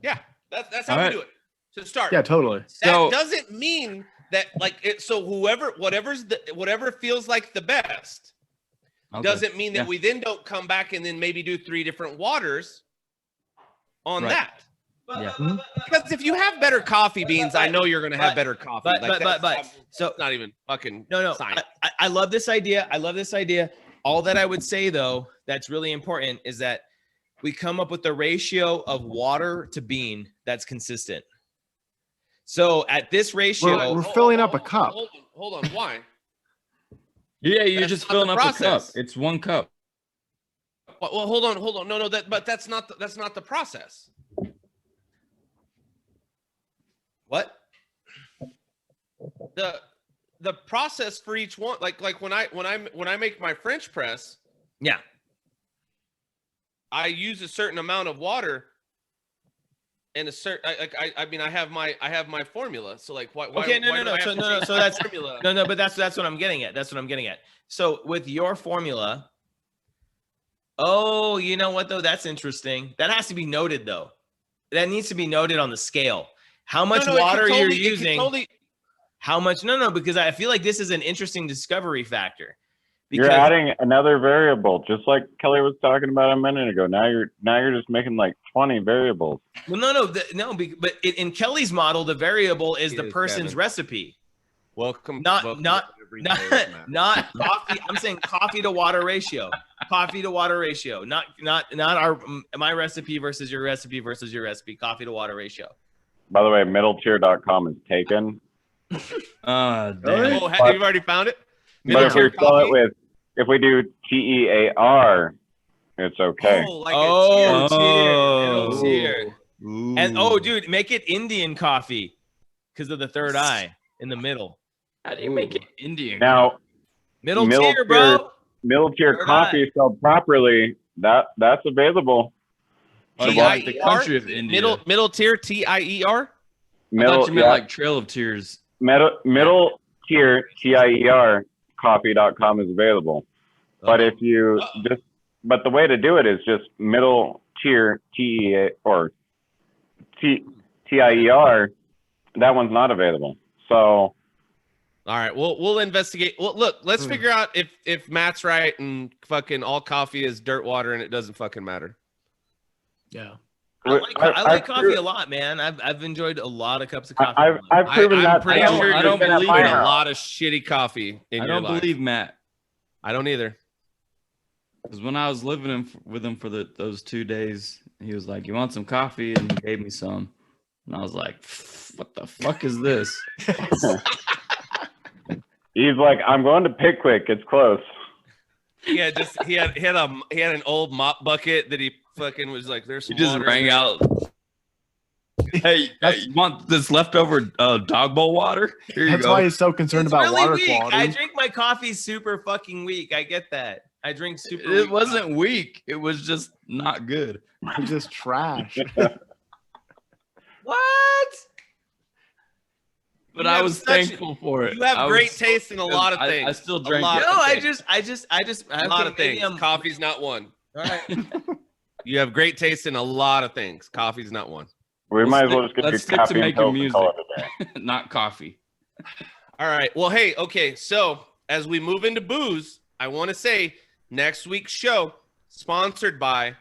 Yeah, that's how All we right. do it to start. Yeah, totally. That So doesn't mean that like it. So whatever feels like the best okay. doesn't mean that Yeah. we then don't come back and then maybe do 3 different waters on Right. that. Yeah. Because if you have better coffee beans, I know you're going to have better coffee. But so it's not even fucking no. science. I love this idea. I love this idea. All that I would say though, that's really important is that we come up with a ratio of water to bean that's consistent. So at this ratio, We're filling up a cup. Hold on. Why? Yeah, you're That's just not the filling up a cup. process. It's one cup. Well, hold on. No, that's not the process. what? The process for each one, like when I make my French press, Yeah. I use a certain amount of water and a certain I mean I have my formula. So like why Okay, no. do I have So to no. change So my that's formula? no. But that's what I'm getting at. That's what I'm getting at. So with your formula, oh, you know what though? That's interesting. That has to be noted though. That needs to be noted on the scale. How much No, it could water totally- you're it could using? totally- How much? No, because I feel like this is an interesting discovery factor. You're Because adding another variable, just like Kelly was talking about a minute ago. Now you're just making like 20 variables. well, but in Kelly's model, the variable is the Yes, person's Kevin. recipe, welcome not to every day with Matt. not coffee. I'm saying coffee to water ratio, not my recipe versus your recipe, coffee to water ratio. By the way, middletier.com is taken. Damn. Oh, you've already found it? But if we Middle-tier spell it coffee? with, if we do TEAR, it's okay. Oh, like Oh, Oh. tier. Ooh. And dude, make it Indian coffee because of the third eye in the middle. How do you make it Indian? Now, Middle Middle tier, bro. middle tier Third coffee spelled properly, that's available. Oh, T-I-E-R? like the country of India. middle tier TIER. I Middle, thought you meant like Trail of Tears. middle tier TIER coffee.com is available. But if you but the way to do it is just middle tier TIER. That one's not available. So All right, we'll investigate. Well, look, let's figure out if Matt's right and fucking all coffee is dirt water and it doesn't fucking matter. Yeah. I like coffee a lot, man. I've enjoyed a lot of cups of coffee. I've proven I'm that. pretty I don't- sure I don't you've been believe in it. a lot of shitty coffee in I your don't life. believe Matt. I don't either. Because when I was living with him for those 2 days, he was like, "You want some coffee?" And he gave me some, and I was like, "What the fuck is this?" He's like, I'm going to Pickwick. It's close. He had an old mop bucket that he fucking was like, "There's He some just water rang in there." out. Hey, you want this leftover dog bowl water? Here you That's go. why he's so concerned It's about really water weak. quality. I drink my coffee super fucking weak. I get that. I drink super. It weak wasn't weak. It was just not good. It's just trash. What? But You I have was such- thankful for it. You have I great was- taste in a lot of I things. still A drank lot it. of No, I things. just. A lot of maybe things. Coffee's not one. All right. You have great taste in a lot of things. Coffee's not one. We Let's might as well stick- just get let's your stick to caffeine making pills and call music. it a day. Not coffee. All right. Well, hey, okay. So as we move into booze, I want to say next week's show sponsored by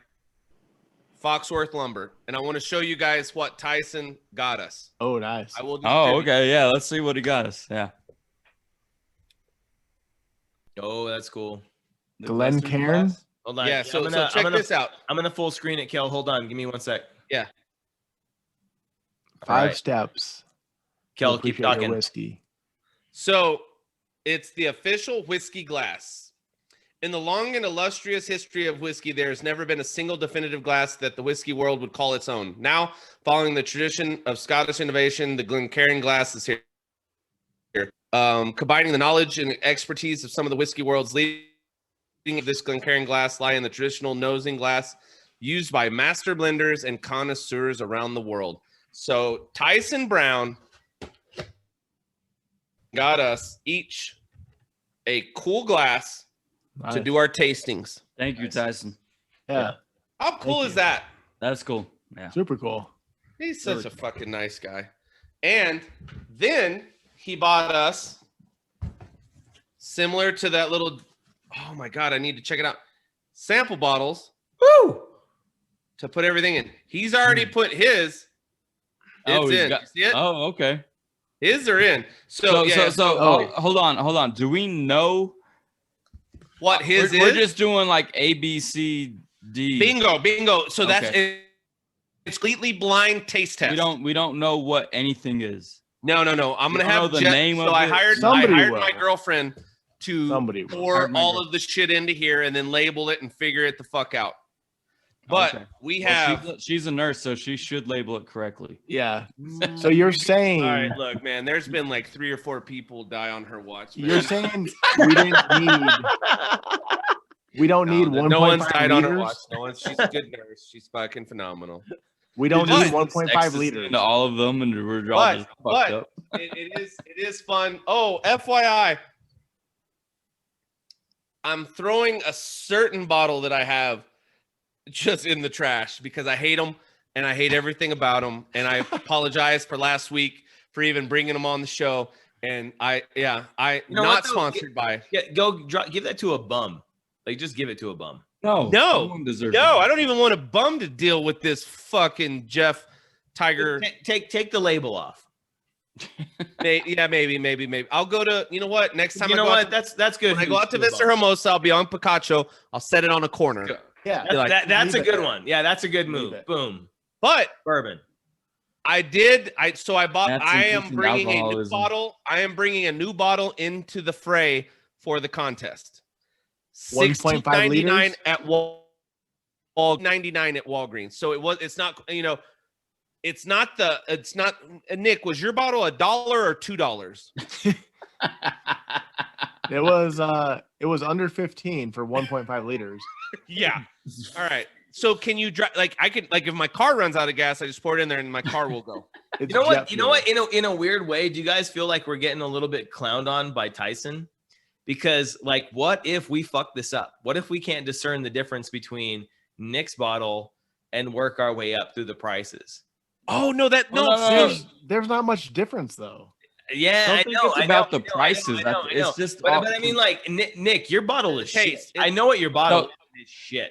Foxworth Lumber, and I want to show you guys what Tyson got us. Oh, nice. I will. Oh, distribute- okay. Yeah, let's see what he got us. Yeah. Oh, that's cool. The Glen Western Cairn? class? Hold on. Yeah. So check I'm gonna, this out. I'm gonna full screen it, Kel. Hold on. Give me 1 sec. Yeah. Five Alright. steps. Kel, to keep appreciate your talking. whiskey. So it's the official whiskey glass. In the long and illustrious history of whiskey, there has never been a single definitive glass that the whiskey world would call its own. Now, following the tradition of Scottish innovation, the Glencairn glass is here. Combining the knowledge and expertise of some of the whiskey world's leading of this Glencairn glass lie in the traditional nosing glass used by master blenders and connoisseurs around the world. So Tyson Brown got us each a cool glass to Nice. do our tastings. Thank you, Tyson. Yeah. How cool Thank is you. that? That's cool. Yeah. Super cool. He's such a fucking nice guy. And then he bought us, similar to that little, oh my God, I need to check it out, sample bottles. Woo! To put everything in. He's already put his. It's in. You see it? Oh, okay. His are in. So hold on. Do we know what his is? We're just doing like A, B, C, D. Bingo. So that's it's completely blind taste test. We don't know what anything is. No. I'm gonna have the Jeff, name so of I it? hired my girlfriend to pour all of the shit into here and then label it and figure it the fuck out. But we have. She's a nurse, so she should label it correctly. Yeah. So you're saying. All right, look, man. There's been like 3 or 4 people die on her watch. Man. You're saying we didn't need. We don't need 1.5 No one's died liters? on her watch. No one's. She's a good nurse. She's fucking phenomenal. We don't need 1.5 liters. Into all of them, and we're all just fucked up. It is fun. Oh, FYI, I'm throwing a certain bottle that I have just in the trash because I hate them and I hate everything about them. And I apologize for last week for even bringing them on the show. And not sponsored by. Yeah, give that to a bum. Like, just give it to a bum. No, I don't even want a bum to deal with this fucking Jeff Tiger. Take the label off. Maybe. I'll go to, you know what? Next time that's good. When I go out to Vista Hermosa, I'll be on Picacho. I'll set it on a corner. Yeah, that's a good one. Yeah, that's a good move. Boom. But bourbon. I am bringing a new bottle. I am bringing a new bottle into the fray for the contest. 1.5 liters at $99 at Walgreens. So it's not Nick, was your bottle $1 or $2? It was under 15 for 1.5 liters. Yeah. All right. So can you drive? Like I could, like if my car runs out of gas, I just pour it in there and my car will go. You know what? In a weird way, do you guys feel like we're getting a little bit clowned on by Tyson? Because like, what if we fuck this up? What if we can't discern the difference between Nick's bottle and work our way up through the prices? Oh no, there's not much difference though. Yeah, I know. It's about the prices. It's just. But I mean, like Nick, your bottle is shit. I know what your bottle is shit.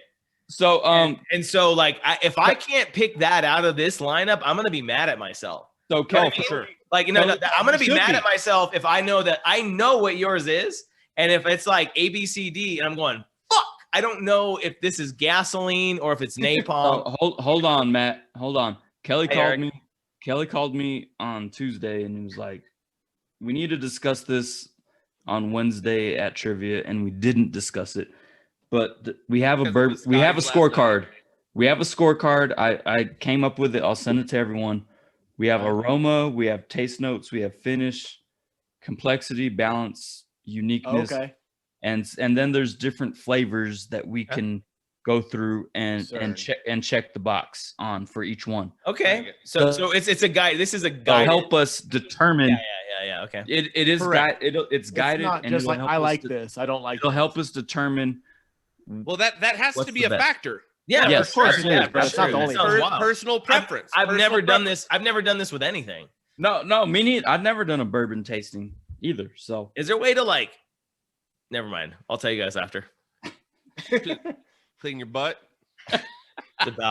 So and so like if I can't pick that out of this lineup, I'm gonna be mad at myself. So for sure. Like I'm gonna be mad at myself if I know what yours is, and if it's like A, B, C, D, and I'm going fuck. I don't know if this is gasoline or if it's napalm. Hold on, Matt. Hold on. Kelly called me on Tuesday and he was like, "We need to discuss this on Wednesday at trivia," and we didn't discuss it. But we have a scorecard. We have a scorecard. I came up with it. I'll send it to everyone. We have aroma, we have taste notes, we have finish, complexity, balance, uniqueness. Okay. And then there's different flavors that we can go through and check the box on for each one. Okay. So it's a guide. This is a guide. It'll help us determine. Yeah. Okay. It is guided. It's guided. It's not just like I like this. I don't like. It'll help us determine. Well, that has to be a factor. Yeah, yes, of course. Yeah, that's not the only personal preference. I've never done this. I've never done this with anything. No, me neither. I've never done a bourbon tasting either. So, is there a way to like? Never mind. I'll tell you guys after. Clean your butt. It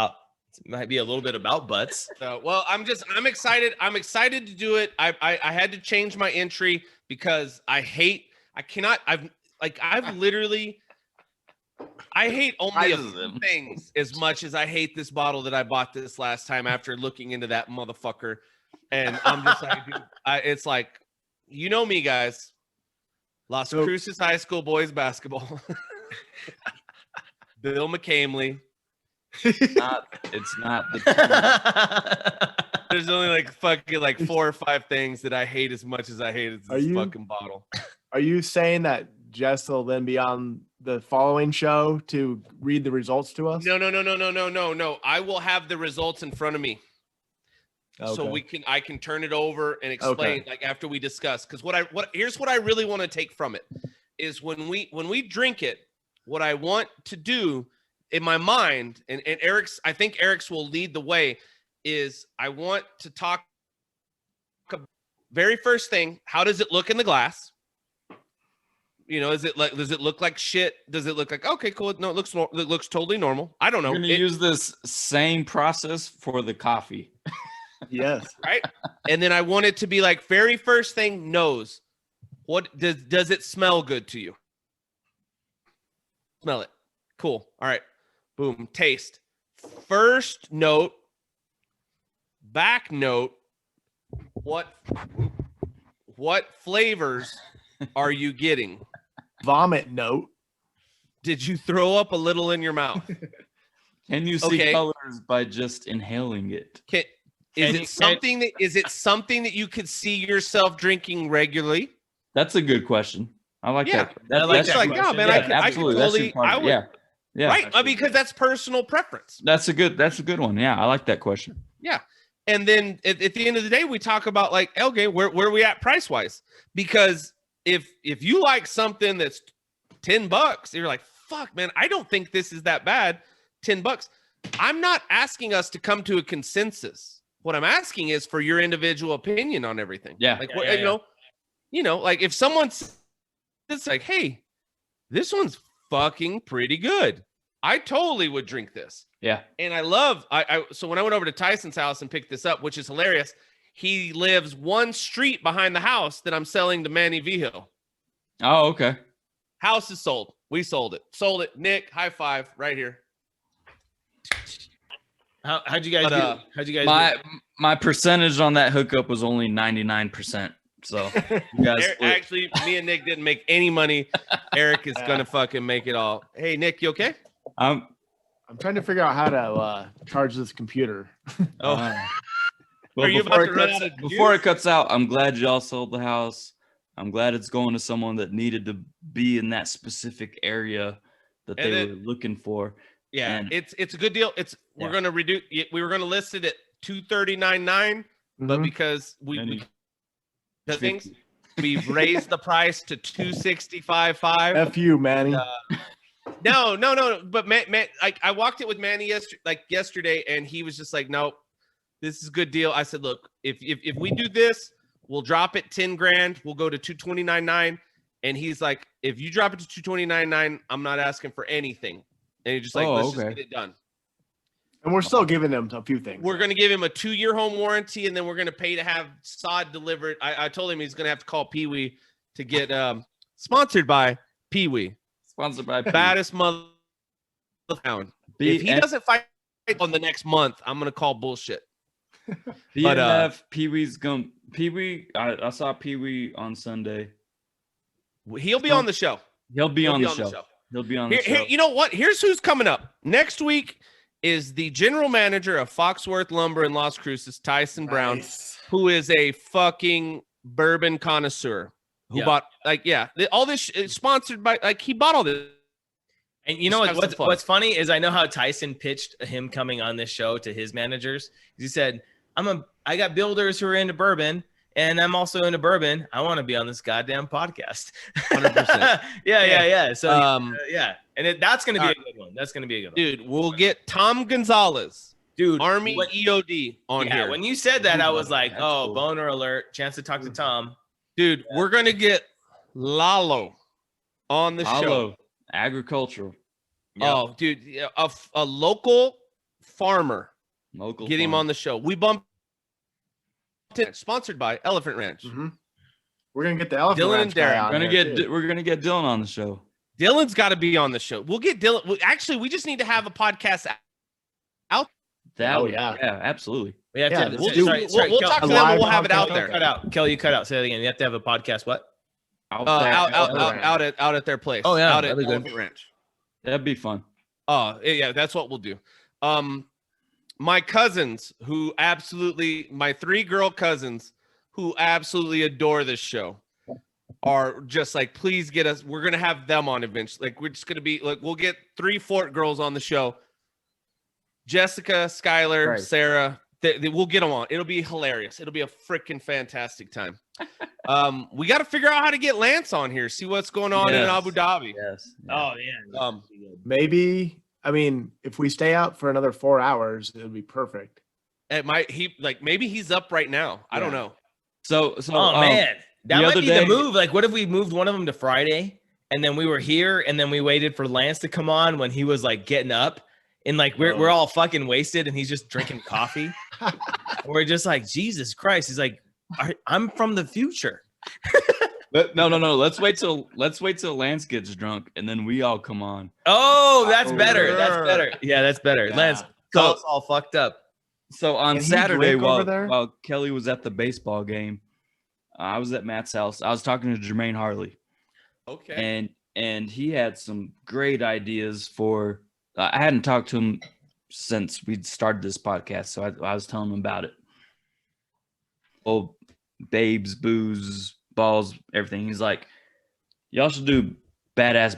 might be a little bit about butts. Well, I'm excited. I'm excited to do it. I had to change my entry because I hate only a few things as much as I hate this bottle that I bought this last time after looking into that motherfucker. And I'm just like, dude, it's like, you know me, guys. Las Cruces High School boys basketball. Bill McCamley. It's not the There's only like 4 or 5 things that I hate as much as I hate this fucking bottle. Are you saying that Jess will then be on the following show to read the results to us? No. I will have the results in front of me. Okay. So I can turn it over and explain like after we discuss. Because here's what I really want to take from it is when we drink it, what I want to do in my mind, and I think Eric's will lead the way, is I want to talk about very first thing, how does it look in the glass? You know, does it look like shit? Does it look like, okay, cool? No, it looks totally normal. I don't know. We're gonna use this same process for the coffee. Yes. Right. And then I want it to be like very first thing, nose. What does it smell good to you? Smell it. Cool. All right. Boom. Taste. First note, back note. What flavors are you getting? Vomit note. Did you throw up a little in your mouth? Can you see colors by just inhaling it? Is it something that you could see yourself drinking regularly? That's a good question. I like that. That's like, yeah, man, I could totally, I would, yeah, right? Because that's personal preference. That's a good one. Yeah, I like that question. Yeah. And then at the end of the day, we talk about like, okay, where are we at price wise? Because if you like something that's $10, you're like, fuck, man, I don't think this is that bad. $10. I'm not asking us to come to a consensus. What I'm asking is for your individual opinion on everything. Yeah. Like, you know, like if someone's like, hey, this one's fucking pretty good, I totally would drink this. Yeah. And so when I went over to Tyson's house and picked this up, which is hilarious, he lives one street behind the house that I'm selling to Manny Vigil. Oh, okay. House is sold. We sold it. Sold it. Nick, high five right here. How'd you guys do? How'd you guys do? My percentage on that hookup was only 99%. So you guys actually, me and Nick didn't make any money. Eric is gonna fucking make it all. Hey, Nick, you okay? I'm trying to figure out how to charge this computer. Well, are you about to run out of before it cuts out, I'm glad y'all sold the house. I'm glad it's going to someone that needed to be in that specific area that they were looking for. Yeah, and it's a good deal. We're gonna reduce. We were gonna list it at $239.9, but because we we've raised the price to $265.5. F you, Manny. No. But man, I walked it with Manny yesterday, and he was just like, "Nope, this is a good deal." I said, "Look, if we do this, we'll drop it $10,000. We'll go to $229.9." And he's like, "If you drop it to $229.9, I'm not asking for anything." And he's just like, "Let's just get it done." And we're still giving him a few things. We're going to give him a 2-year home warranty, and then we're going to pay to have sod delivered. I told him he's going to have to call Pee Wee to get sponsored by Pee Wee. Sponsored by baddest mother town. If he doesn't fight on the next month, I'm going to call bullshit. But Pee Wee's going. Pee Wee, I saw Pee Wee on Sunday. He'll be on the show. He'll be on the show. He'll be on the show. You know what? Here's who's coming up next week. Is the general manager of Foxworth Lumber in Las Cruces, Tyson Brown, who is a fucking bourbon connoisseur who bought all this is sponsored by he bought all this. And you know what's funny is I know how Tyson pitched him coming on this show to his managers. He said, I got builders who are into bourbon, and I'm also into bourbon. I want to be on this goddamn podcast. 100%. Yeah. So and that's going to be a good one. That's going to be a good one. Dude, we'll get Tom Gonzalez, Army EOD on here. When you said that, I was like, cool. Boner alert. Chance to talk to Tom. Dude, we're going to get Lalo on the show. Agricultural. Yep. Oh, dude, a local farmer. Get him on the show. We bumped it, sponsored by Elephant Ranch. Mm-hmm. We're gonna get the Elephant Ranch guy on. We're gonna get Dylan on the show. Dylan's got to be on the show. We'll get Dylan. Actually, we just need to have a podcast out. Absolutely. We have to. We'll talk to them. And we'll have it out there. Cut out. Kel, you cut out. Say it again. You have to have a podcast. What? Out at their place. Oh yeah, out at Elephant Ranch. That'd be fun. Oh yeah, that's what we'll do. My cousins, my 3 girl cousins, who absolutely adore this show, are just like, please get us. We're gonna have them on eventually. Like, we're just gonna be like, we'll get 3 Fort girls on the show. Jessica, Skylar, Sarah. We'll get them on. It'll be hilarious. It'll be a freaking fantastic time. We got to figure out how to get Lance on here. See what's going on in Abu Dhabi. Yes. Oh yeah. Maybe. I mean, if we stay out for another 4 hours, it would be perfect. maybe he's up right now. I don't know. So Oh man, that the might other be day- the move. Like, what if we moved one of them to Friday, and then we were here, and then we waited for Lance to come on when he was like getting up, and like we're all fucking wasted, and he's just drinking coffee. We're just like, Jesus Christ. He's like, I'm from the future. No. Let's wait till Lance gets drunk and then we all come on. Oh, that's better. That's better. Yeah, that's better. Yeah. Lance, call us all fucked up. So on Can he Saturday, drink over there? while Kelly was at the baseball game, I was at Matt's house. I was talking to Jermaine Harley, Okay. and he had some great ideas for. I hadn't talked to him since we started this podcast, so I was telling him about it. Oh, babes, booze, balls, everything. He's like, y'all should do badass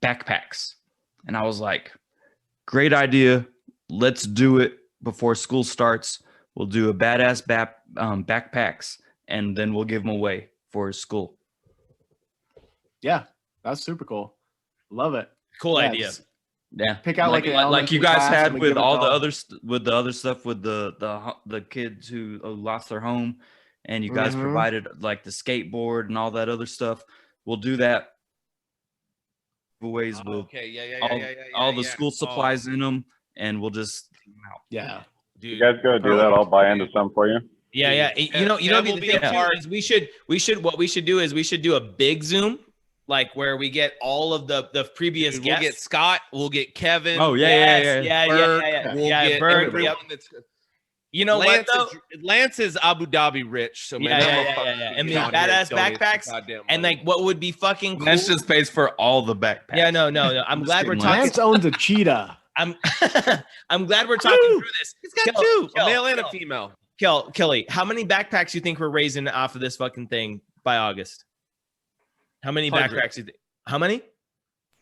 backpacks, and I was like, great idea. Let's do it before school starts. We'll do a badass backpacks, and then we'll give them away for school. Yeah, that's super cool. Love it. Cool Yeah, idea. just Yeah, Pick out like an you elementary guys class had and we with give it all to the all. other stuff with the kids who lost their home, and you guys Mhm. provided like the skateboard and all that other stuff. We'll do that giveaways with Okay. Yeah. all the school supplies in them, and we'll just Yeah. You Dude. guys go do that. I'll buy into some for you. Yeah. You know, That the will be thing a too part- is we should what we should do is we should do a big Zoom, like where we get all of the previous Dude, we'll guests. get Scott. We'll get Kevin. Oh, Yeah. Burke, we'll Yeah, get Burke, everyone yep. that's You know Lance what though? Lance is Abu Dhabi rich, so man, Yeah, that yeah, motherfucker yeah, yeah. should And be the down here badass donating some backpacks, goddamn And money. like, what would be fucking cool? Lance just pays for all the backpacks. Yeah, no. I'm glad we're kidding, talking. Lance owns a cheetah. I'm I'm glad we're talking through this. He's got Kel, two, Kel, a male and a Kel. female. Kelly, how many backpacks you think we're raising off of this fucking thing by August? How many 100. backpacks you think? How many?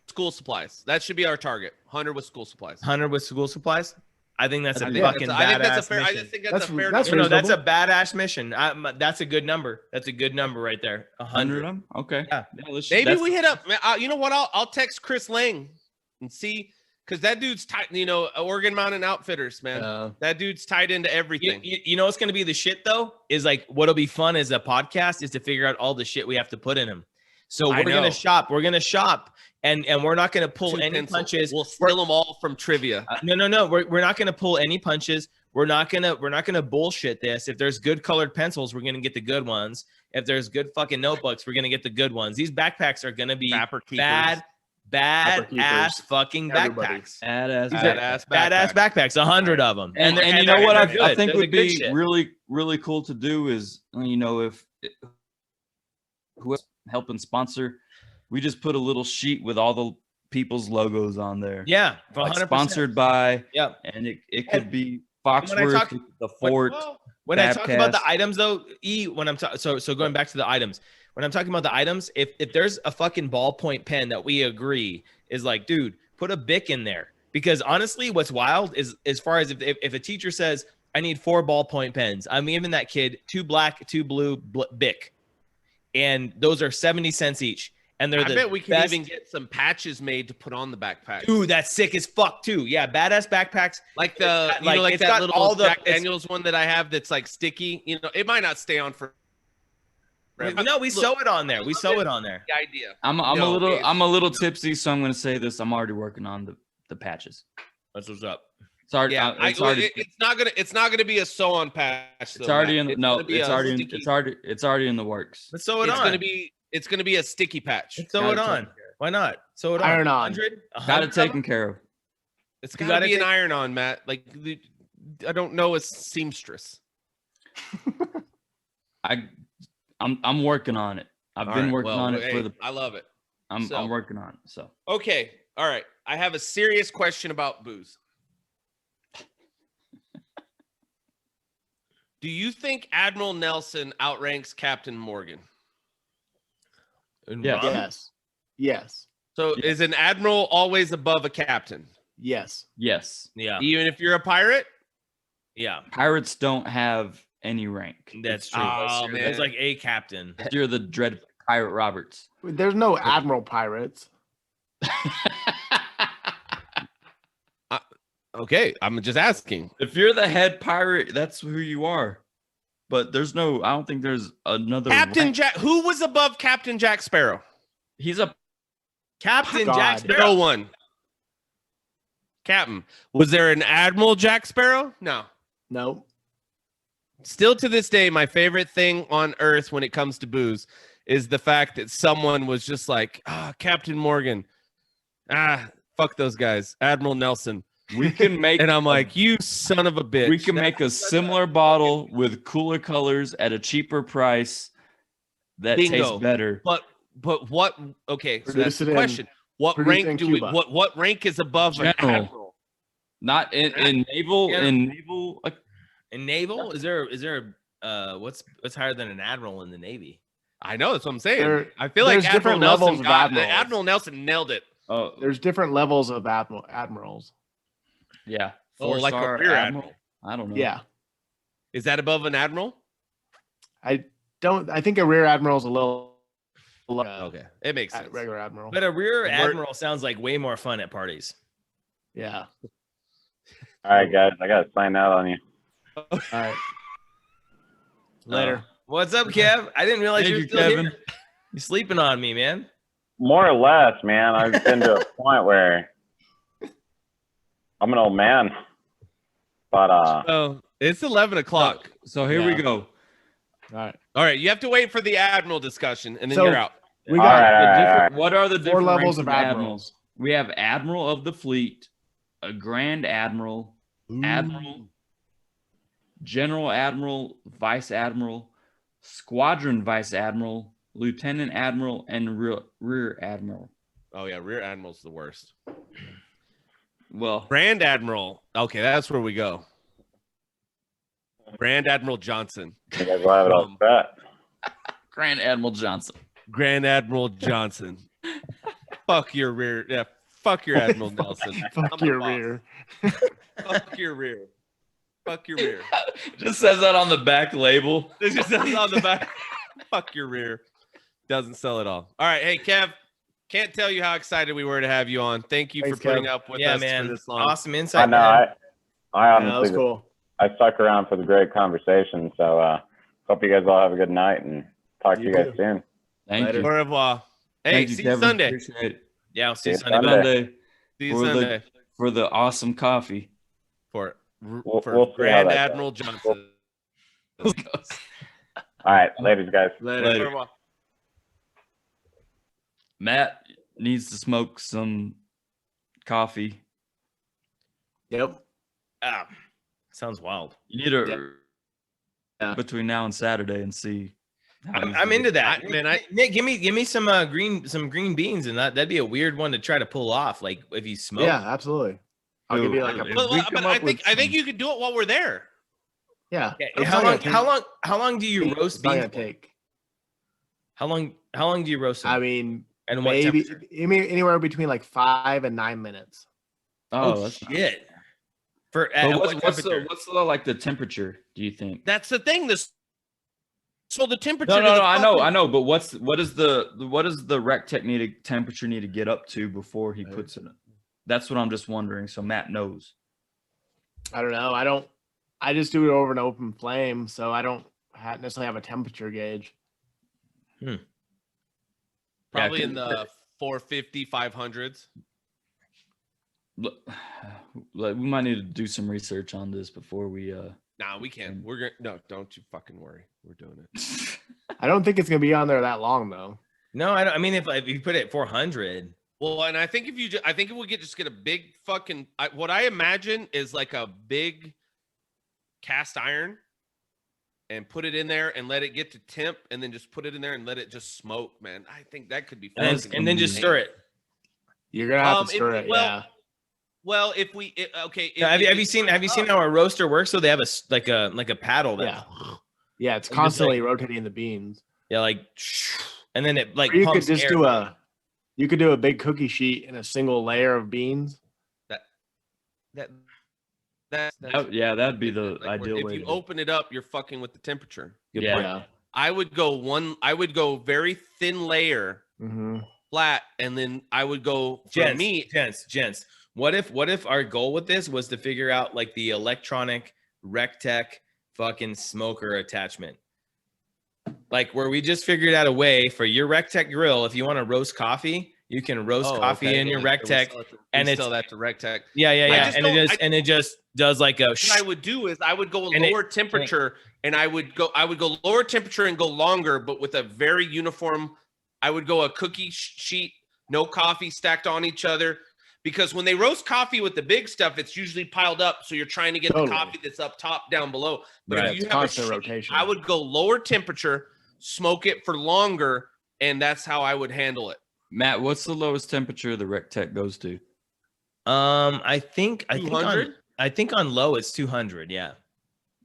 School supplies. That should be our target. 100 with school supplies. 100 with school supplies? I think that's a I think fucking that's- I think badass that's a fair. I mission. just think that's That's- a fair. that's number. No, that's a reasonable. badass mission. That's a good number. That's a good number right there. 100 100. of them. Okay. Yeah. Maybe we hit up. Man, you know what? I'll text Chris Lang and see, because that dude's tight. You know, Oregon Mountain Outfitters, man. That dude's tied into everything. You know what's going to be the shit though? Is like what'll be fun as a podcast is to figure out all the shit we have to put in him. So I we're going know. to shop. We're going to shop and we're not going to pull Two any pencils. punches. We'll steal them all from trivia. No. We're not going to pull any punches. We're not gonna bullshit this. If there's good colored pencils, we're gonna get the good ones. If there's good fucking notebooks, we're gonna get the good ones. These backpacks are gonna be Trapper keepers. bad Trapper ass keepers. fucking Everybody. backpacks. Badass Badass 100 of them. And they're- you know what they're I good. think They're would the good be shit. really cool to do is, you know, if whoever's helping sponsor, we just put a little sheet with all the people's logos on there. Yeah, Like 100%. sponsored by, Yep. and it could be when I Foxworth, talk- the Fort. When I talk about the BAB-Cast. items though, when I'm so going back to the items, when I'm talking about the items, if there's a fucking ballpoint pen that we agree is like, dude, put a Bic in there. Because honestly, what's wild is as far as if a teacher says, I need 4 ballpoint pens, I'm giving that kid 2 black, 2 blue Bic. And those are 70 cents each. And they're I the bet we can best. even get some patches made to put on the backpack. Dude, that's sick as fuck too. Yeah, badass backpacks. Like the, Like, you know, like it's that got little all the- Jack it's- Daniels one that I have that's like sticky. You know, it might not stay on for. No, we sew it on there. We sew it on there. The idea. I'm No, a little tipsy, so I'm gonna say this. I'm already working on the patches. That's what's up. It's already, Yeah, it's already, it's not gonna be a sew on patch. it's already in. No, gonna be it's a already, sticky- it's already in the works. Let's sew it It's on. gonna be a sticky patch. Let's sew it on. Why not? Sew it on. Iron on. 100? Got it taken care of. It's You gotta gotta be an take- iron on, Matt. Like I don't know a seamstress. I'm working on it. I've been working on it for the. I love it. I'm so- working on it. So Okay, all right. I have a serious question about booze. Do you think Admiral Nelson outranks Captain Morgan? Yeah. Yes. Yes. So is an admiral always above a captain, Yes. yes, Yeah. even if you're a pirate? Yeah. pirates don't have any rank. That's true. Oh, That's man. It's like a captain. You're the dread pirate Roberts. There's no admiral pirates. Okay, I'm just asking. If you're the head pirate, that's who you are. But I don't think there's another Captain rank. Jack. Who was above Captain Jack Sparrow? He's a Captain God. Jack No Sparrow. one. Captain. Was there an Admiral Jack Sparrow? No. No. Still to this day, my favorite thing on earth when it comes to booze is the fact that someone was just like, Captain Morgan. Fuck those guys. Admiral Nelson. we can make And I'm like, you son of a bitch. we can make a similar bottle with cooler colors at a cheaper price that Bingo. tastes better. But what? Okay, so Produce that's it the in- question. What produce it rank in do we? Cuba. What rank is above an General. admiral? Not in naval. Yeah. In naval, In naval, is there what's higher than an admiral in the Navy? I know that's what I'm saying. There- I feel like there's Admiral different Nelson levels of admirals. Admiral Nelson nailed it. oh There's different levels of admirals. yeah, Oh, like a 4-star rear admiral. I don't know. Yeah. Is that above an admiral? I think a rear admiral's a little Okay, it makes sense. regular admiral. But a rear We're- admiral sounds like way more fun at parties. Yeah. All right, guys, I got to sign out on you. All right. Later. What's up, Kev? I didn't realize Thank you were you, still Kevin. here. You sleeping on me, man. More or less, man. I've been to a point where I'm an old man. But Oh, it's 11 o'clock. So here we Yeah. go. All right. All right, you have to wait for the admiral discussion, and then So- you're out. We all got right, all The right, all different- right. What are the 4 different levels ranks of admirals. We have Admiral of the Fleet, a Grand Admiral, Admiral, General Admiral, Vice Admiral, Squadron Vice Admiral, Lieutenant Admiral, and Rear Admiral. Oh yeah, rear admiral's the worst. Well, Grand Admiral. Okay, that's where we go. Grand Admiral Johnson. You guys will have it all set. Grand Admiral Johnson. Grand Admiral Johnson. Fuck your rear. Yeah, fuck your Admiral Nelson. Fuck I'm the your boss. rear. Fuck your rear. Fuck your rear. Just says that on the back label. It just says on the back. Fuck your rear. Doesn't sell it all. All right, hey Kev. Can't tell you how excited we were to have you on. Thank you Thanks, for putting Kev. up with Yeah, us man. for this long. Awesome I insight, know. man. I Yeah, that was honestly, cool. I stuck around for the great conversation. So hope you guys all have a good night and talk to You you guys too. soon. Thank Later. you. Au revoir. Hey, Thank you, see you Kevin. Sunday. Appreciate it. Yeah, I'll see you See you Sunday. Sunday. Sunday See you for Sunday for the awesome coffee. for We'll for see how Grand that goes. Admiral Johnson. All right, ladies, guys. Later. Au revoir. Matt needs to smoke some coffee. Yep. Ah, sounds wild. You need to Yeah. between now and Saturday and see. how he's I'm doing. into that. Man, Nick, give me some green beans, and that'd be a weird one to try to pull off. Like if you smoke. Yeah, absolutely. I'll give you like a If But, we but come I up with think some- you could do it while we're there. yeah. Okay, It's How not long? gonna How long? How long do you take- roast it's not beans? gonna for? take. How long? How long do you roast them? I mean, and what maybe temperature? anywhere between like 5 and 9 minutes. Oh, that's shit. For But at what's, what what's the temperature? what's the like the temperature? Do you think? That's the thing. So the temperature. No, to no, the no. fucking- I know. But what is the rec tech temperature need to get up to before he puts it in? That's what I'm just wondering. So Matt knows. I don't know. I just do it over an open flame, so I don't necessarily have a temperature gauge. Probably Yeah, in the 450, 500s. Look, like, we might need to do some research on this before we. Nah, we can't. We're gonna. No, don't you fucking worry. We're doing it. I don't think it's gonna be on there that long though. No, I don't. I mean, if you put it at 400, Well, and I think if you, I think if we just get a big fucking, what I imagine is like a big cast iron, and put it in there and let it get to temp, and then just put it in there and let it just smoke, man. I think that could be fun. and then just stir it. You're gonna have Um, to stir if- it. well, Yeah. Well, if we, okay. Now, have you seen how a roaster works? So they have like a paddle that Yeah. Yeah. It's just, constantly rotating the beans. yeah, like, and then it like Or you could pumps just air. do you could do a big cookie sheet in a single layer of beans. That's yeah, that'd be the like, ideal if way. you to do it. open it up, you're fucking with the temperature. Good Yeah. point. Yeah. I would go very thin layer Mm-hmm. flat, and then I would go for Gents, me. gents. What if our goal with this was to figure out like the electronic RecTech fucking smoker attachment? Like where we just figured out a way for your RecTech grill, if you want to roast coffee, you can roast coffee in your RecTech, and it's sell that to RecTech. Yeah. And it just does like a. What I would do is I would go lower temperature, and I would go lower temperature and go longer, but with a very uniform. I would go a cookie sheet, no coffee stacked on each other, because when they roast coffee with the big stuff, it's usually piled up. So you're trying to get the coffee that's up top down below. But if you have a rotation, I would go lower temperature, smoke it for longer, and that's how I would handle it. Matt, what's the lowest temperature the RecTech goes to? I think on low it's 200. Yeah.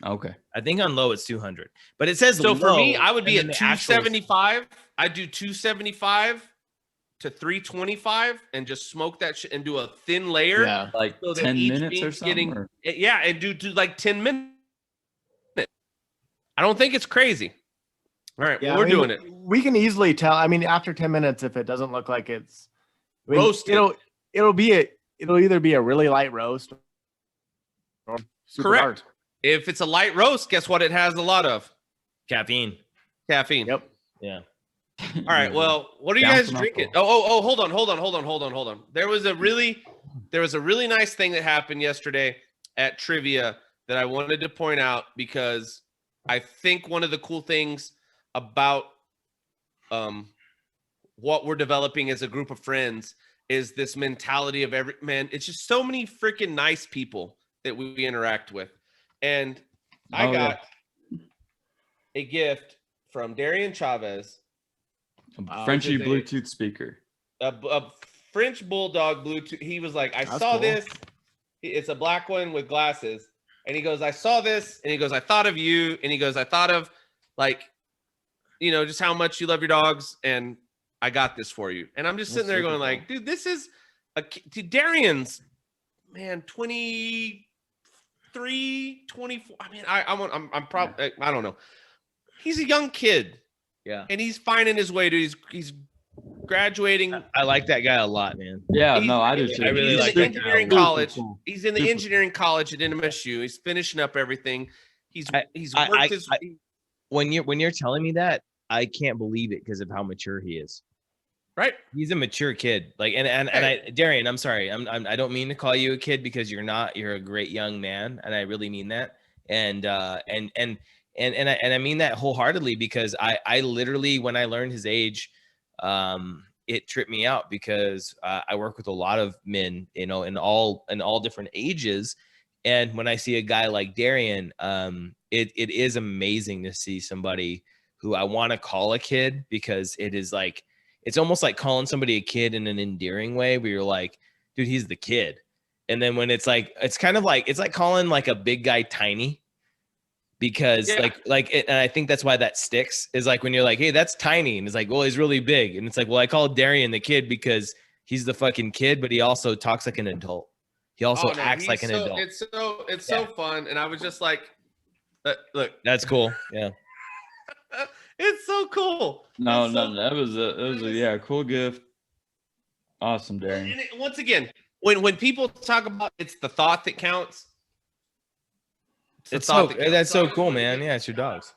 Okay. I think on low it's 200, but it says so. Low, For me, I would be at 275. I'd do 275 to 325 and just smoke that shit and do a thin layer. Yeah, like so 10 minutes or something. And do like 10 minutes. I don't think it's crazy. All right, well, we're doing it. We can easily tell. I mean, after 10 minutes, if it doesn't look like it's roasted, it'll either be a really light roast or super correct. Dark. If it's a light roast, guess what? It has a lot of caffeine. Yep. Yeah. All right. Well, what are you guys drinking? Oh, hold on. There was a really nice thing that happened yesterday at trivia that I wanted to point out, because I think one of the cool things about what we're developing as a group of friends is this mentality of it's just so many freaking nice people that we interact with. And I got a gift from Darian Chavez. A Frenchy Bluetooth speaker. A French Bulldog Bluetooth. He was like, I saw this. It's a black one with glasses. And he goes, I saw this. And he goes, I thought of you. And he goes, I thought of just how much you love your dogs. And I got this for you. And I'm just sitting there going like, dude, this is Darian's, man, 23, 24. I mean, I'm probably, I don't know. He's a young kid. Yeah. And he's finding his way to, he's graduating. I like that guy a lot, man. Yeah, I do too. I really like engineering college. He's in the engineering college at NMSU. He's finishing up everything. He's worked his. When you're telling me that, I can't believe it because of how mature he is. Right. He's a mature kid. Like, and Darian, I'm sorry. I don't mean to call you a kid, because you're not. You're a great young man, and I really mean that. And I mean that wholeheartedly, because I literally, when I learned his age, it tripped me out, because I work with a lot of men, in all different ages. And when I see a guy like Darian, it is amazing to see somebody who I want to call a kid, because it is like, it's almost like calling somebody a kid in an endearing way, where you're like, dude, he's the kid. And then when it's like, it's kind of like, it's like calling like a big guy tiny, because and I think that's why that sticks, is like when you're like, hey, that's tiny. And it's like, well, he's really big. And it's like, well, I call Darian the kid because he's the fucking kid, but he also talks like an adult. He also acts like an adult. It's so fun. And I was just like, look, that's cool. Yeah. It's so cool. No, that was a cool gift. Awesome, Darian. And once again, when people talk about it's the thought that counts. That's so cool, man. Yeah, it's your dogs.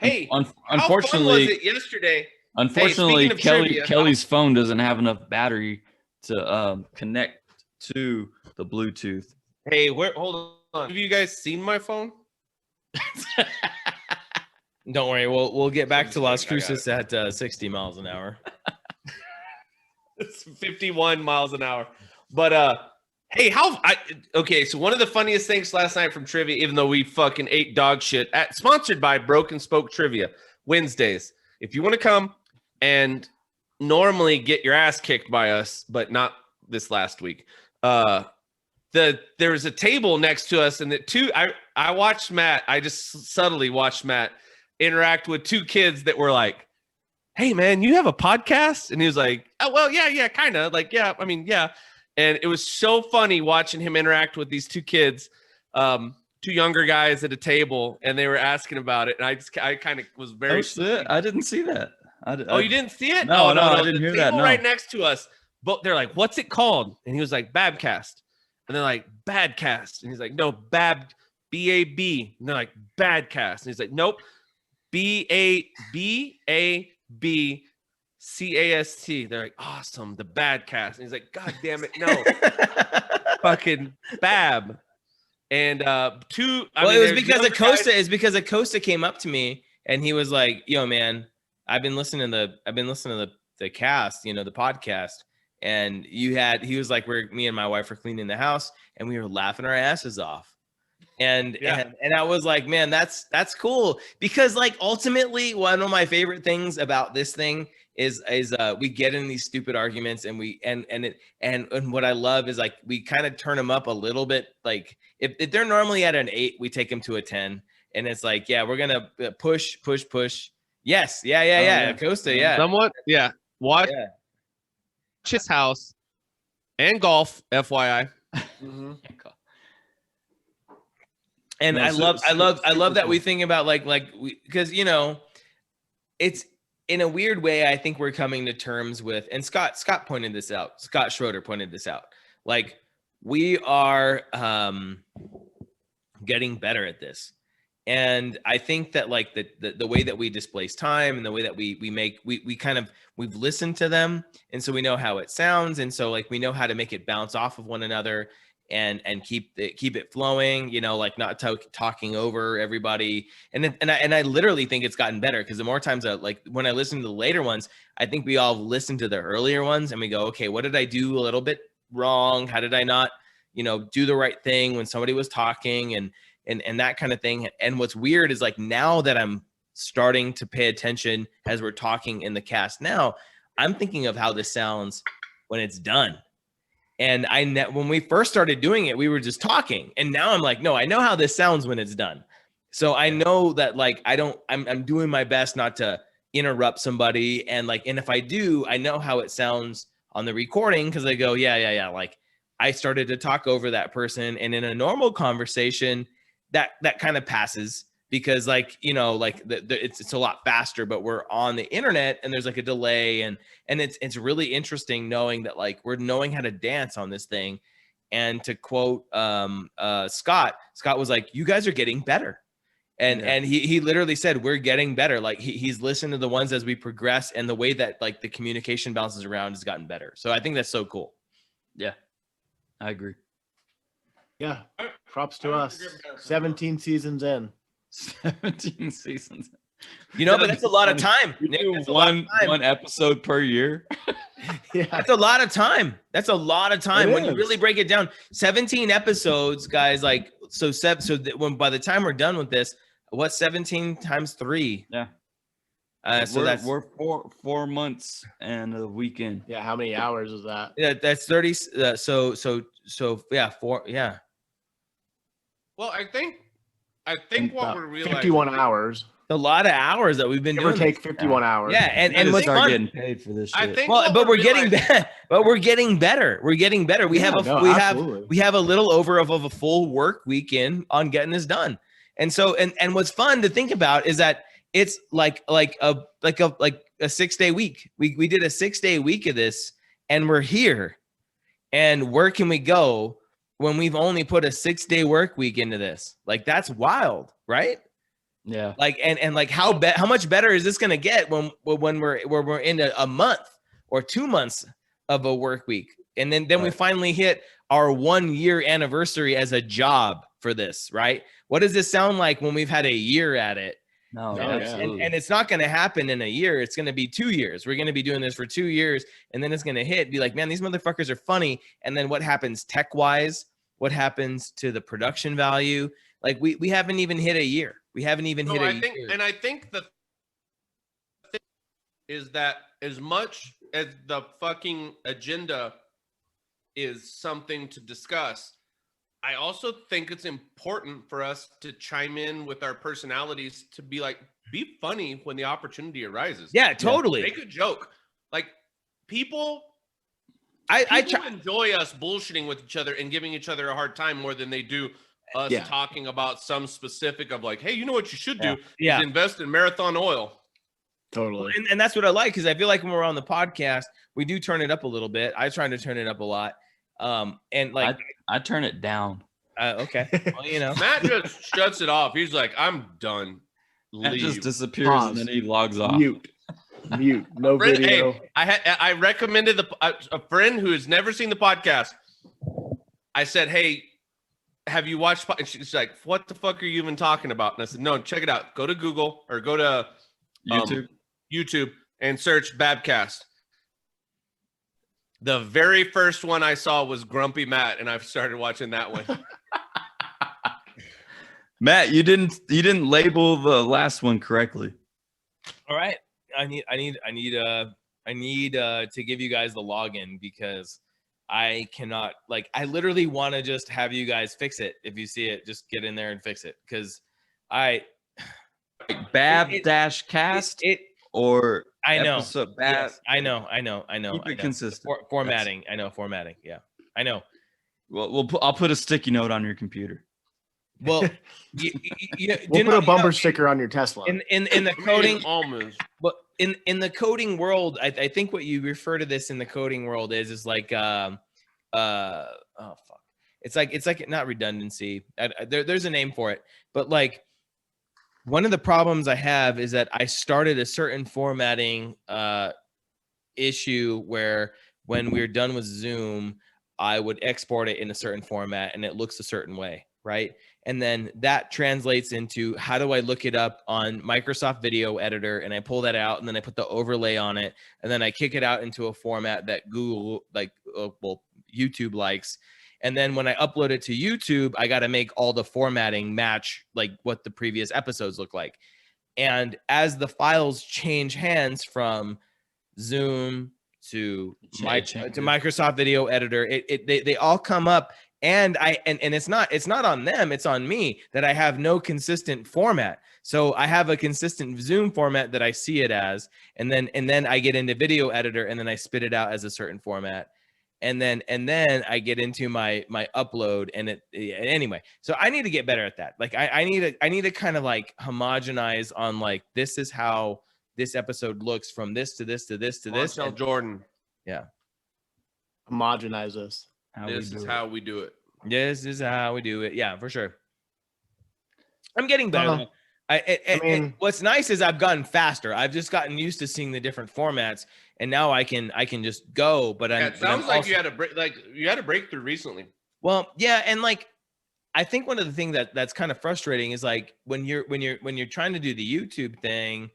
Hey, unfortunately, how fun was it yesterday? Unfortunately, Kelly's phone doesn't have enough battery to connect to the Bluetooth. Hey, hold on. Have you guys seen my phone? Don't worry, we'll get back to Las Cruces at 60 miles an hour. It's 51 miles an hour. But hey, so one of the funniest things last night from trivia, even though we fucking ate dog shit, sponsored by Broken Spoke Trivia, Wednesdays. If you want to come and normally get your ass kicked by us, but not this last week, there was a table next to us, and I watched Matt. I just subtly watched Matt interact with two kids that were like, hey man, you have a podcast? And he was like, oh, well, yeah, kind of, like, yeah, I mean, yeah. And it was so funny watching him interact with these two kids, two younger guys at a table, and they were asking about it. And I kind of was very. I didn't see that. You didn't see it? No, I didn't hear that. No. Right next to us but they're like, what's it called? And he was like, BAB-Cast. And they're like, BAD-Cast. And he's like, no, BAB, B-A-B. And they're like, BAD-Cast. And he's like, nope, B-A-B-A-B-C-A-S-T. They're like, awesome, the BAD-Cast. And he's like, God damn it, no. Fucking BAB. And it was because Acosta is because Acosta came up to me and he was like, yo, man, I've been listening to the cast, the podcast. And he was like, me and my wife were cleaning the house and we were laughing our asses off. And I was like, man, that's cool. Because like ultimately one of my favorite things about this thing is we get in these stupid arguments and and what I love is like we kind of turn them up a little bit. Like if they're normally at an 8, we take them to a 10. And it's like, yeah, we're gonna push. Yes, yeah. Acosta, yeah. Somewhat, yeah. Watch his house and golf, FYI. Mm-hmm. And No, I love that cool. we think about because it's in a weird way. I think we're coming to terms with, and Scott pointed this out. Scott Schroeder pointed this out. Like we are getting better at this, and I think that like the way that we displace time and the way that we've listened to them, and so we know how it sounds, and so like we know how to make it bounce off of one another. And keep it flowing, like not talking over everybody. And I literally think it's gotten better because the more times when I listen to the later ones, I think we all listen to the earlier ones and we go, okay, what did I do a little bit wrong? How did I not, do the right thing when somebody was talking and that kind of thing. And what's weird is like now that I'm starting to pay attention as we're talking in the cast now, I'm thinking of how this sounds when it's done. And when we first started doing it, we were just talking. And now I'm like, no, I know how this sounds when it's done. So I know that like, I'm doing my best not to interrupt somebody. And if I do, I know how it sounds on the recording. Cause I go, yeah. Like I started to talk over that person. And in a normal conversation that kind of passes because it's a lot faster, but we're on the internet and there's like a delay and it's really interesting knowing that like we're knowing how to dance on this thing. And to quote Scott was like, you guys are getting better. And he literally said, we're getting better. Like he's listened to the ones as we progress and the way that like the communication bounces around has gotten better. So I think that's so cool. Yeah, I agree. Yeah. Props to us. 17 seasons in. 17 seasons. But that's a lot of time. Nick, do one episode per year. Yeah. That's a lot of time. That's a lot of time when you really break it down. 17 episodes, guys. Like when by the time we're done with this, what's 17 times 3? Yeah. We're 4 months and a weekend. Yeah. How many hours is that? Yeah, that's 30. So yeah, 4. Yeah. Well, I think what we're realizing 51 hours. A lot of hours that we've been Give doing. or take 51 hours. Yeah, and what's start fun? Getting paid for this shit. I think Well, but we're getting better. But we're getting better. We're getting better. We have a little over of a full work weekend on getting this done. And so and what's fun to think about is that it's like a 6-day week. We did a 6-day week of this, and we're here. And where can we go when we've only put a 6-day work week into this? Like that's wild, right? Yeah. Like and like how much better is this going to get when we're in a month or 2 months of a work week, and then we finally hit our 1-year anniversary as a job for this, right? What does this sound like when we've had a year at it? No, and it's not going to happen in a year. It's going to be 2 years. We're going to be doing this for 2 years, and then it's going to be like, man, these motherfuckers are funny. And then what happens tech wise? What happens to the production value? Like we haven't even hit a year. We haven't even hit a year. And I think the thing is that as much as the fucking agenda is something to discuss, I also think it's important for us to chime in with our personalities to be like, be funny when the opportunity arises. Yeah, totally. Make a joke. Like people I enjoy us bullshitting with each other and giving each other a hard time more than they do us talking about some specific of like, hey, you know what you should do? Yeah. Is invest in Marathon Oil. Totally. And that's what I like, because I feel like when we're on the podcast, we do turn it up a little bit. I try to turn it up a lot. And like I turn it down. Okay. Well, you know. Matt just shuts it off. He's like, I'm done. It Leave. just disappears Pause. and then he logs off. Mute. No Friend, video. hey, I recommended a friend who has never seen the podcast. I said, hey, have you watched? And she's like, what the fuck are you even talking about? And I said, no, check it out. Go to Google or go to YouTube and search BAB-Cast. The very first one I saw was Grumpy Matt, and I've started watching that one. Matt, you didn't label the last one correctly. All right. I need to give you guys the login, because I cannot, like, I literally want to just have you guys fix it. If you see it, just get in there and fix it, because BAB-Cast or I know. episode BAB. Yes, I know. Keep it consistent. Formatting. I know formatting. Yeah, I know. Well, I'll put a sticky note on your computer. Well, We'll put a bumper sticker on your Tesla. in the coding. Almost. But in the coding world, I think what you refer to this in the coding world is like oh fuck, it's like not redundancy. There's a name for it, but like one of the problems I have is that I started a certain formatting issue where when we're done with Zoom, I would export it in a certain format and it looks a certain way, right? And then that translates into how do I look it up on Microsoft Video Editor, and I pull that out and then I put the overlay on it and then I kick it out into a format that Google, like, YouTube likes. And then when I upload it to YouTube, I got to make all the formatting match like what the previous episodes look like. And as the files change hands from Zoom to Microsoft Video Editor, they all come up. And it's not on them, it's on me that I have no consistent format. So I have a consistent Zoom format that I see it as, and then I get into Video Editor and then I spit it out as a certain format. And then I get into my upload anyway. So I need to get better at that. Like I need to kind of like homogenize on like, this is how this episode looks from this to this to this to this. Tell Jordan. Yeah. Homogenize this. This is how we do it. This is how we do it. Yeah, for sure. I'm getting better. I mean, what's nice is I've gotten faster. I've just gotten used to seeing the different formats, and now I can just go. But it sounds like you had a breakthrough recently. Well, yeah, and like I think one of the things that's kind of frustrating is like when you're trying to do the YouTube thing,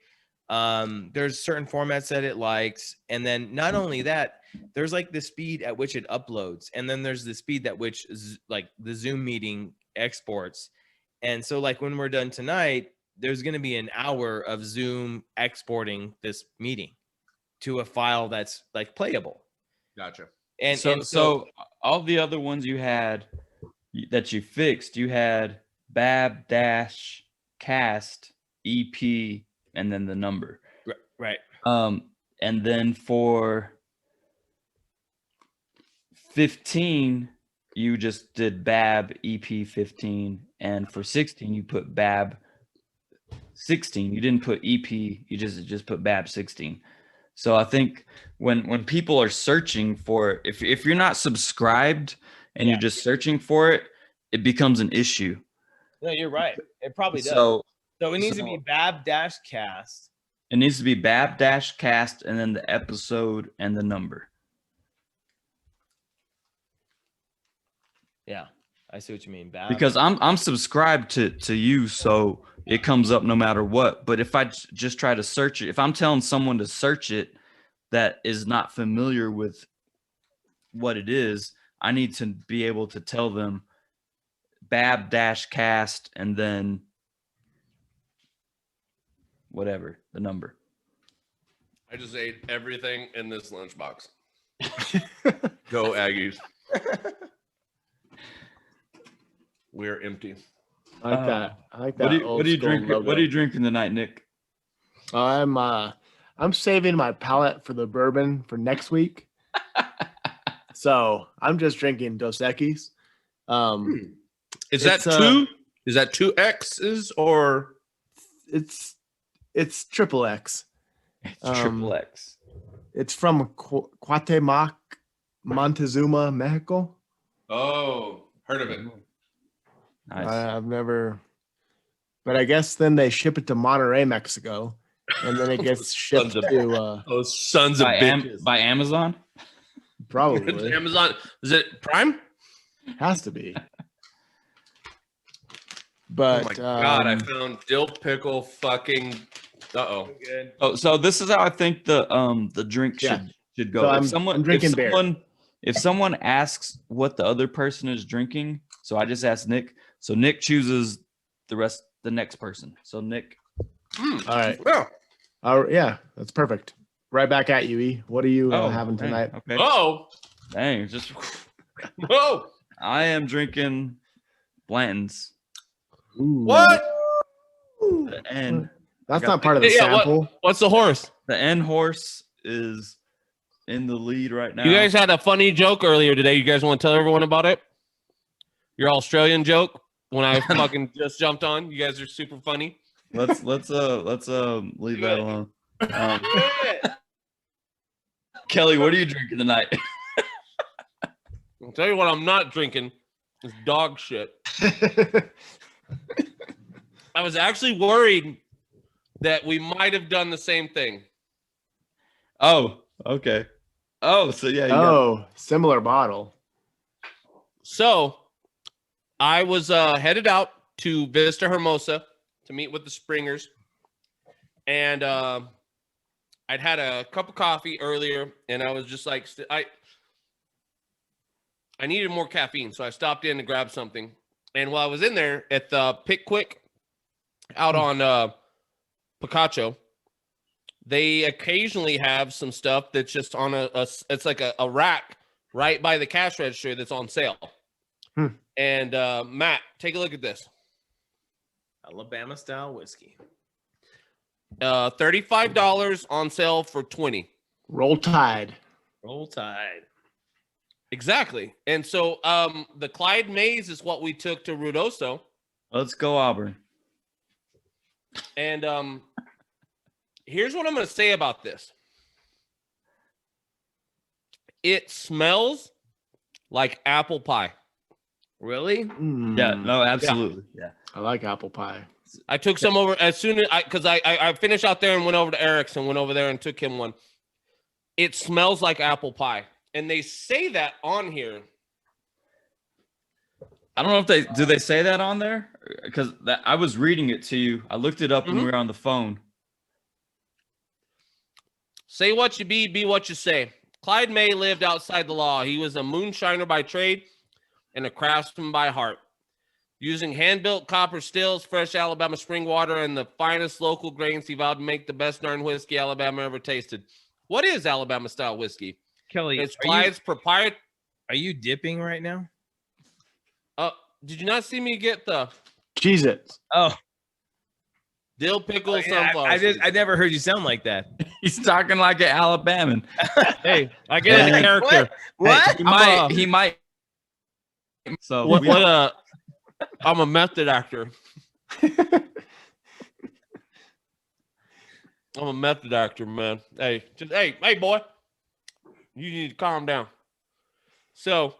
there's certain formats that it likes, and then not only that, there's like the speed at which it uploads, and then there's the speed at which like the Zoom meeting exports. And so like when we're done tonight, there's going to be an hour of Zoom exporting this meeting to a file that's like playable. Gotcha. And so all the other ones you had that you fixed, you had BAB-Cast EP and then the number. Right. And then for 15, you just did BAB EP 15, and for 16, you put BAB 16. You didn't put EP, you just put BAB 16. So I think when people are searching for it, if you're not subscribed and you're just searching for it, it becomes an issue. No, you're right. It probably does. So it needs to be BAB-Cast. It needs to be BAB-Cast and then the episode and the number. Yeah, I see what you mean. BAB. Because I'm subscribed to you, so it comes up no matter what. But if I just try to search it, if I'm telling someone to search it that is not familiar with what it is, I need to be able to tell them BAB-Cast and then whatever, the number. I just ate everything in this lunchbox. Go Aggies. We're empty. I like that. I like that. What are you drinking? Logo. What are you drinking tonight, Nick? I'm saving my palate for the bourbon for next week. So I'm just drinking Dos Equis. Is that two? Is that two X's or? It's triple X. Triple X. It's from Cuauhtémoc, Montezuma, Mexico. Oh, heard of it. Nice. I've never, but I guess then they ship it to Monterrey, Mexico, and then it gets shipped to Those sons of bitches. By Amazon? probably Amazon. Is it Prime? has to be. Oh But my god, I found dill pickle fucking. Oh, so this is how I think the drink Yeah. should go. So I'm drinking beer. If someone asks what the other person is drinking, so I just asked Nick. So Nick chooses the next person. So Nick. all right. Yeah. Yeah, that's perfect. Right back at you, E. What are you having dang, tonight? Okay. Oh. Dang, just Whoa. I am drinking Blanton's. Ooh. What? And That's not part of the sample. What's the horse? the N horse is in the lead right now. You guys had a funny joke earlier today. You guys want to tell everyone about it? Your Australian joke when I fucking just jumped on. You guys are super funny. let's leave that alone. Kelly, what are you drinking tonight? I'll tell you what I'm not drinking is dog shit. I was actually worried that we might have done the same thing. Oh, okay. Oh, so yeah. Similar bottle. So I was headed out to Vista Hermosa to meet with the Springers. And I'd had a cup of coffee earlier, and I was just like, I needed more caffeine. So I stopped in to grab something. And while I was in there at the Pick Quick out on Picacho, they occasionally have some stuff that's just on it's like a rack right by the cash register that's on sale. And Matt, take a look at this. Alabama style whiskey. $35 on sale for $20. Roll Tide. Roll Tide. Exactly. And so the Clyde Mays is what we took to Ruidoso. Let's go Auburn. And here's what I'm going to say about this. It smells like apple pie. Really? Yeah, no, absolutely. Yeah. I like apple pie. I took some over as soon as because I finished out there and went over to Eric's and went over there and took him one. It smells like apple pie. And they say that on here. I don't know if do they say that on there? Because I was reading it to you. I looked it up when we were on the phone. Say what you be what you say. Clyde May lived outside the law. He was a moonshiner by trade and a craftsman by heart. Using hand-built copper stills, fresh Alabama spring water, and the finest local grains, he vowed to make the best darn whiskey Alabama ever tasted. What is Alabama-style whiskey? Kelly, It's Clyde's proprietary. Are you dipping right now? Did you not see me get the Cheez-Its. Oh, dill pickle yeah, sunflower? I never heard you sound like that. He's talking like an Alabaman. Hey, I get it in character. What? He might. So I'm a method actor. I'm a method actor, man. Hey, hey, boy. You need to calm down. So,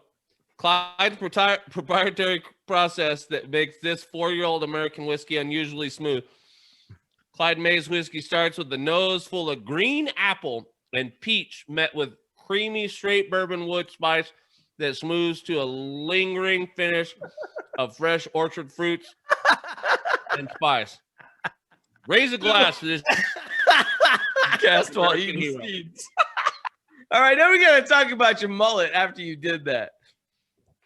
Clyde's proprietary process that makes this 4-year-old American whiskey unusually smooth. Clyde May's whiskey starts with a nose full of green apple and peach met with creamy straight bourbon wood spice that smooths to a lingering finish of fresh orchard fruits and spice. Raise a glass to this cast while eating seeds. All right, now we got to talk about your mullet after you did that.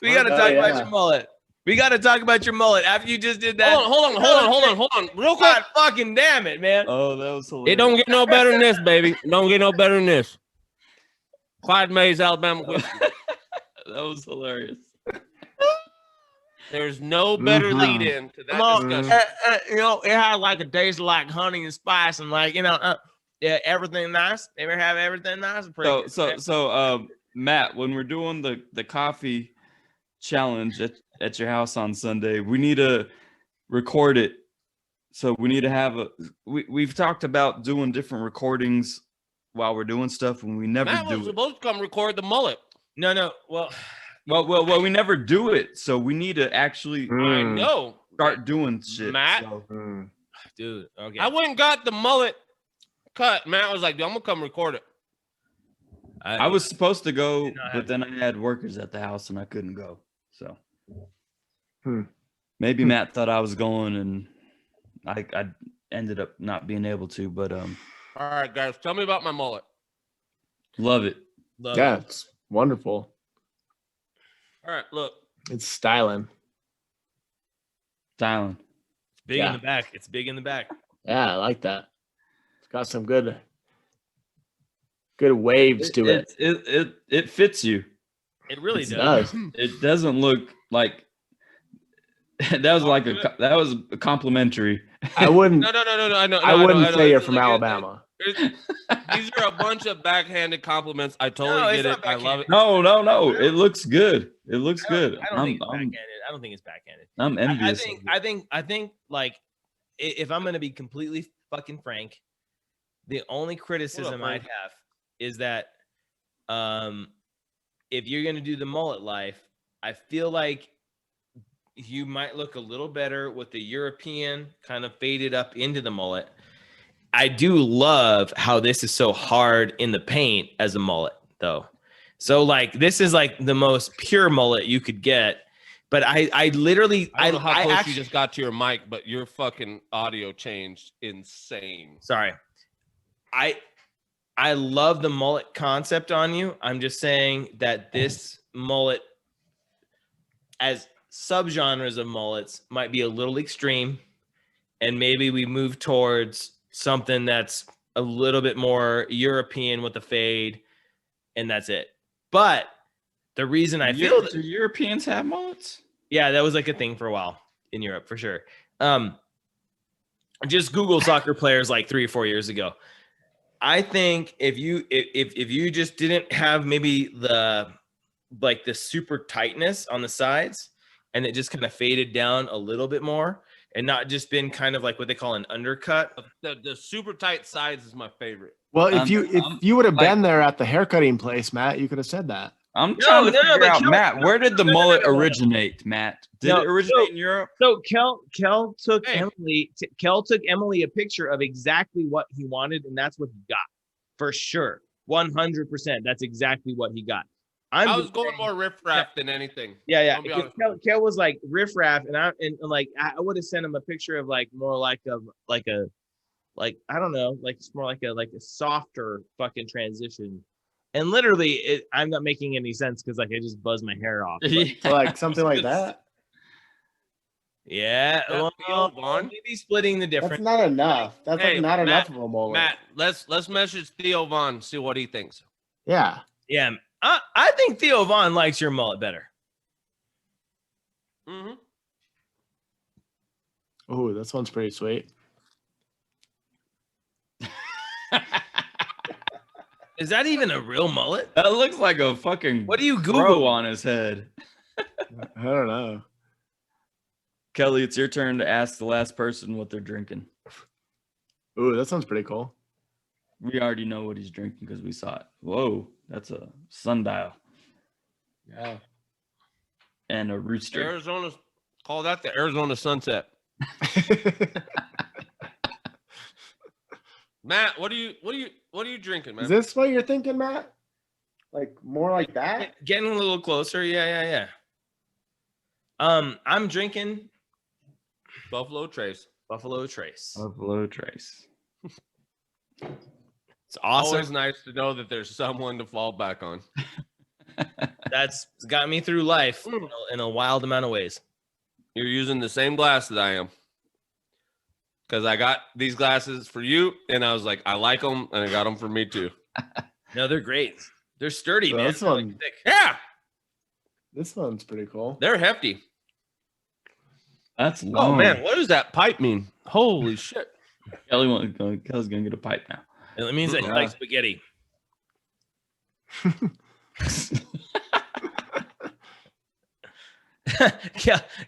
We got to talk about your mullet. We got to talk about your mullet after you just did that. Hold on. Real quick. God fucking damn it, man. Oh, that was hilarious. It don't get no better than this, baby. It don't get no better than this. Clyde May's Alabama whiskey. That was hilarious. There's no better lead in to that discussion. It had like a taste like honey and spice and like, yeah, everything nice. Ever have everything nice? So, Matt, when we're doing the coffee challenge at your house on Sunday, we need to record it So we need to have we've talked about doing different recordings while we're doing stuff, and we never Matt do was it. supposed to come record the mullet. No. Well, We never do it. So we need to actually I know. start doing shit. Matt. So. dude. Okay. I went and got the mullet cut. Matt was like, "Dude, I'm gonna come record it." I was supposed to go, not but have- then I had workers at the house and I couldn't go. So Hmm. maybe Matt thought I was going, and I ended up not being able to. But All right, guys, tell me about my mullet. love it. Love Yeah, it. it's wonderful. All right, look. It's styling. Styling. It's big Yeah. in the back. It's big in the back. Yeah, I like that. It's got some good waves to it. It fits you. It really It does. does. It doesn't look like that was a complimentary. I wouldn't. No. I know. I wouldn't know. say you're It's from like, Alabama. These are a bunch of backhanded compliments. I totally No, it's get it. not I love it. No. It looks good. It looks good. I don't think it's backhanded. I don't think it's backhanded. I'm envious. I think like if I'm gonna be completely fucking frank, the only criticism I'd have is that if you're gonna do the mullet life, I feel like you might look a little better with the European kind of faded up into the mullet. I do love how this is so hard in the paint as a mullet, though. So like this is like the most pure mullet you could get. But I literally I don't know how close actually, you just got to your mic, but your fucking audio changed insane. sorry. I love the mullet concept on you. I'm just saying that this mullet as subgenres of mullets might be a little extreme, and maybe we move towards something that's a little bit more European with the fade, and that's it. But the reason I feel do Europeans have mullets? yeah, that was like a thing for a while in Europe for sure. Just Google soccer players like 3 or 4 years ago. I think if you just didn't have maybe the super tightness on the sides, and it just kind of faded down a little bit more, and not just been kind of like what they call an undercut. The super tight sides is my favorite. Well, if you would have like- been there at the haircutting place, Matt, you could have said that. I'm trying to figure but out, Kel- Matt, where did the no, mullet no. originate, Matt? Did No, it originate in Europe? So Kel took Hey. Kel took Emily a picture of exactly what he wanted, and that's what he got for sure. 100%. That's exactly what he got. I was just going saying- more riffraff than anything. Yeah. I'll be Because honest. Kel was like riffraff, and I would have sent him a picture of like more like I don't know, like it's more like a softer fucking transition. And literally, I'm not making any sense because like I just buzzed my hair off. But So like something like that. yeah, Theo well, Vaughn? maybe splitting the That's difference. not enough. That's Hey, like not Matt, enough of a mullet. Matt, let's message Theo Vaughn, see what he thinks. Yeah. Yeah, I think Theo Vaughn likes your mullet better. Mm-hmm. Oh, this one's pretty sweet. Is that even a real mullet? That looks like a fucking What do you crow Google? on his head. I don't know. Kelly, it's your turn to ask the last person what they're drinking. Ooh, that sounds pretty cool. We already know what he's drinking because we saw it. Whoa, that's a sundial Yeah. and a rooster. Arizona, call that the Arizona sunset. Matt, what are you drinking, man? Is this what you're thinking, Matt? Like more like that? Getting a little closer. Yeah. I'm drinking Buffalo Trace. Buffalo Trace. Buffalo Trace. It's awesome. Always nice to know that there's someone to fall back on. That's got me through life in a wild amount of ways. You're using the same glass that I am. Because I got these glasses for you, and I was like, I like them, and I got them for me too. No, they're great. They're sturdy, Well, man. this They're, like, one- thick. Yeah, This one's pretty cool. they're hefty. That's Oh long. man, what does that pipe mean? Holy shit! Kelly's gonna get a pipe now. It means that he Yeah. likes spaghetti.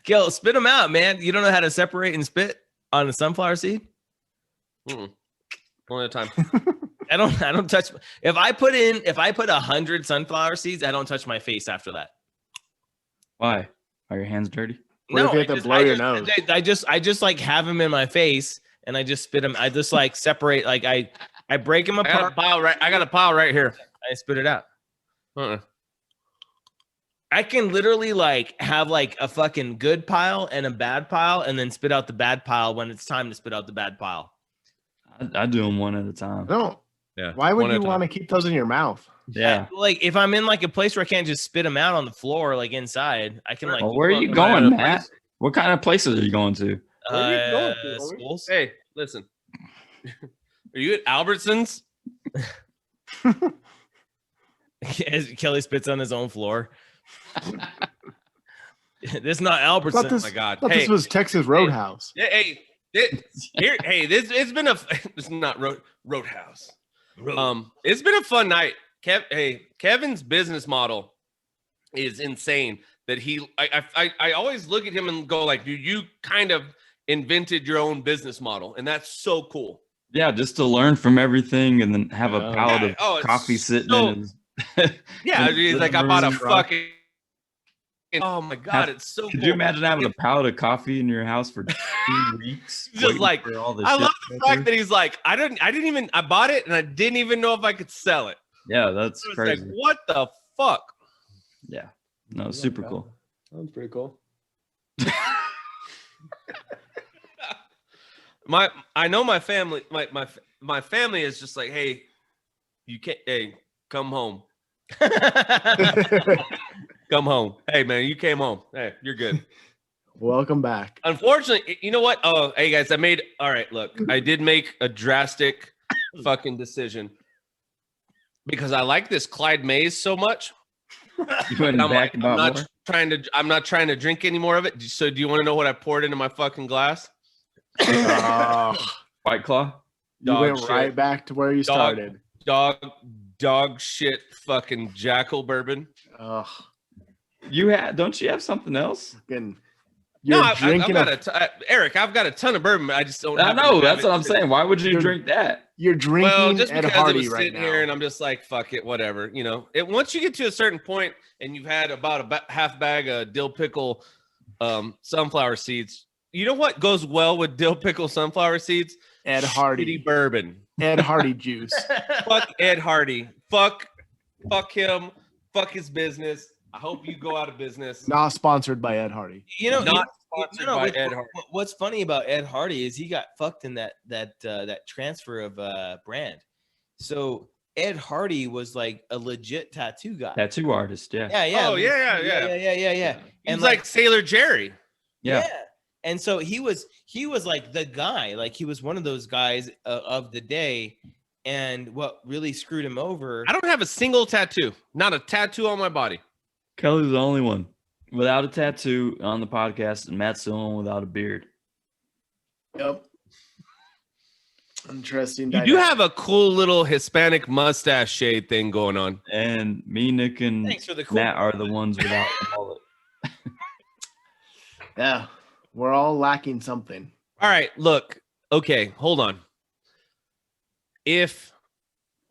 Kel, spit them out, man. You don't know how to separate and spit? On a sunflower seed? One at a time. I don't touch. If I put 100 sunflower seeds, I don't touch my face after that. Why? Are your hands dirty? What if you have to blow your nose? I just like have them in my face and I just spit them. I just like separate, like I break them apart. I got a pile right here. I spit it out. I can literally like have like a fucking good pile and a bad pile and then spit out the bad pile when it's time to spit out the bad pile. I do them one at a time. No. Yeah. Why would you want to keep those in your mouth? Yeah. Like if I'm in like a place where I can't just spit them out on the floor, like inside, I can like. Well, where are you going, Matt? What kind of places are you going to? Where are you going to, schools. Hey, listen. Are you at Albertsons? Kelly spits on his own floor. This is not Albertsons. Oh my God! I thought this was Texas Roadhouse. It's been it's not Roadhouse. It's been a fun night. Kevin's business model is insane. That I always look at him and go like, you kind of invented your own business model, and that's so cool. Yeah, just to learn from everything and then have a pallet of coffee sitting in his he's like, I bought a fucking. Oh my God, it's so cool. Could you imagine having a pallet of coffee in your house for 2 weeks? Just like, I love the fact that he's like, I bought it and I didn't even know if I could sell it. Yeah, that's crazy. Like, what the fuck? Yeah, no, super cool. Sounds pretty cool. I know my family, my family is just like, hey, come home. Come home. Hey man, you came home. Hey, you're good. Welcome back. Unfortunately, you know what? Oh, hey guys, I did make a drastic fucking decision because I like this Clyde Mays so much. I'm not trying to drink any more of it. So do you want to know what I poured into my fucking glass? White Claw. You went right back to where you started. Dog shit fucking Jackal bourbon. Don't you have something else? I've got a ton of bourbon. I just don't. I know. That's what I'm saying. Why would you drink that? You're drinking just because Ed Hardy it was right sitting now. here, and I'm just like, fuck it, whatever. You know, once you get to a certain point, and you've had about a half bag of dill pickle, sunflower seeds. You know what goes well with dill pickle sunflower seeds? Ed Hardy shitty bourbon. Ed Hardy juice. Fuck Ed Hardy. Fuck him. Fuck his business. I hope you go out of business. Not sponsored by Ed Hardy. Not sponsored by Ed Hardy. What's funny about Ed Hardy is he got fucked in that transfer of brand. So Ed Hardy was like a legit tattoo guy, tattoo artist. Yeah. Yeah. Oh yeah. And like Sailor Jerry. Yeah. And so he was like the guy, like he was one of those guys of the day. And what really screwed him over? I don't have a single tattoo. Not a tattoo on my body. Kelly's the only one without a tattoo on the podcast, and Matt's the only one without a beard. Yep. Interesting. You do have a cool little Hispanic mustache shade thing going on. And me, Nick, and Matt are the ones without the mullet. Yeah. We're all lacking something. All right, look. Okay, hold on. If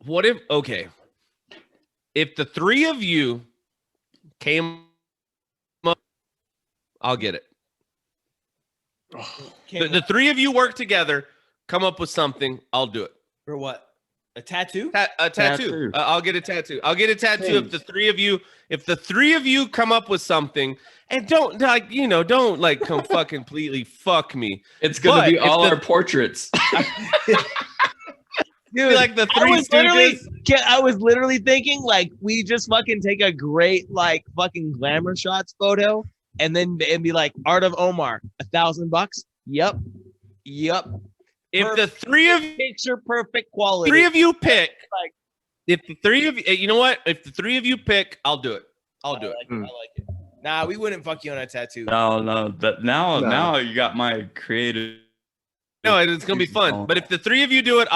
the three of you came up, I'll get it. The three of you work together, come up with something, I'll do it. For what? A tattoo? A tattoo. I'll get a tattoo. I'll get a tattoo if the three of you come up with something, and don't come fucking completely fuck me. It's gonna be all our portraits. Dude, like the Three Stooges. I was literally thinking like we just fucking take a great like fucking glamour shots photo and then it'd be like Art of Omar, $1,000. Yep. If the three of picture perfect quality. Three of you pick. Like, if the three of you, you know what? If the three of you pick, I'll do it. I like it. Nah, we wouldn't fuck you on a tattoo. No. Now you got my creative No, it's gonna be fun. But if the three of you do it,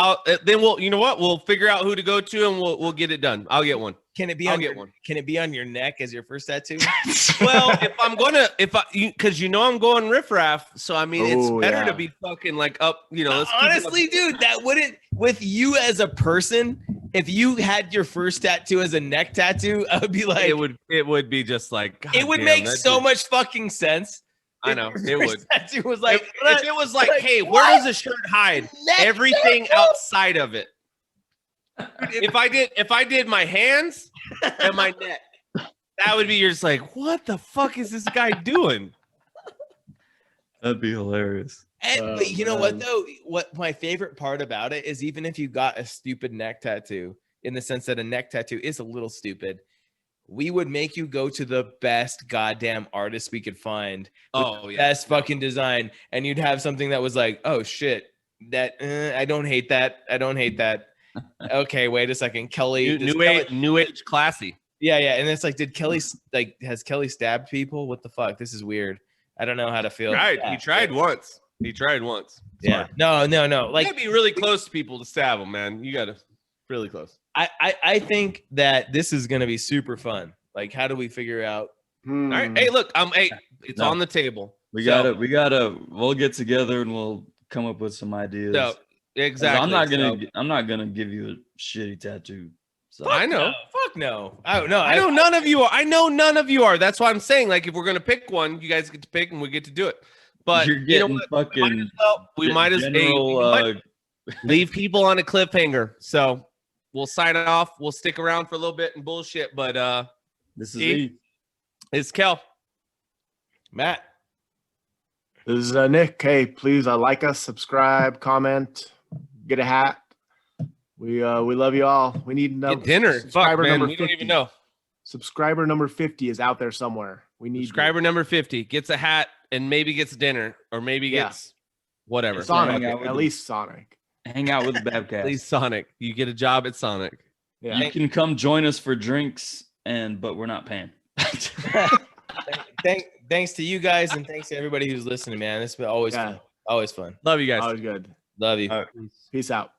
then we'll. You know what? We'll figure out who to go to, and we'll get it done. I'll get one. Can it be I'll on get your, one. Can it be on your neck as your first tattoo? Well, because I'm going riffraff, so I mean, it's Oh, better yeah. to be fucking like up. You know, let's keep it up. Honestly, dude, that wouldn't with you as a person. If you had your first tattoo as a neck tattoo, I would be like, it would be just like God it would damn, make that so dude- much fucking sense. I if know your it first would. Tattoo was like, If it was like, hey, where what? does the shirt hide? Neck Everything tattoo? outside of it. If I did my hands and my neck, that would be you're just like, what the fuck is this guy doing? That'd be hilarious. And, but you know what man. though? What my favorite part about it is, even if you got a stupid neck tattoo, in the sense that a neck tattoo is a little stupid, we would make you go to the best goddamn artist we could find. With Oh the yeah. best fucking design, and you'd have something that was like, oh shit, that I don't hate that. I don't hate that. Okay, wait a second, Kelly. New age classy. Yeah, yeah, and it's like, did Kelly has Kelly stabbed people? What the fuck? This is weird. I don't know how to feel. Right. Yeah. He tried once. Yeah. No. You Like, gotta be really close to people to stab them, man. You gotta really close. I think that this is gonna be super fun. Like, how do we figure out? All right. Hey, look, hey, it's No. on the table. We gotta we'll get together and we'll come up with some ideas. So 'Cause exactly. I'm not gonna give you a shitty tattoo. So I know. No, fuck no. Oh no. I know none of you are. I know none of you are. That's why I'm saying, like, if we're gonna pick one, you guys get to pick and we get to do it. But you're you know getting what? fucking We might as general, well leave people on a cliffhanger. So we'll sign off. We'll stick around for a little bit and bullshit. But this is Steve? E. it's Kel. Matt. This is Nick. Hey, please like us, subscribe, comment, get a hat. We love you all. We need Get dinner. Fuck, man. We don't even know. Subscriber number 50 is out there somewhere. We need Subscriber number 50 gets a hat and maybe gets dinner or maybe Yeah. gets whatever. Sonic, Hang out with at them. least Sonic. Hang out with the At BAB-Cast. least Sonic. You get a job at Sonic. Yeah. You can come join us for drinks, but we're not paying. Thanks to you guys, and thanks to everybody who's listening, man. It's been always Yeah. fun. Always fun. Love you guys. Always good. Love you. All right. Peace out.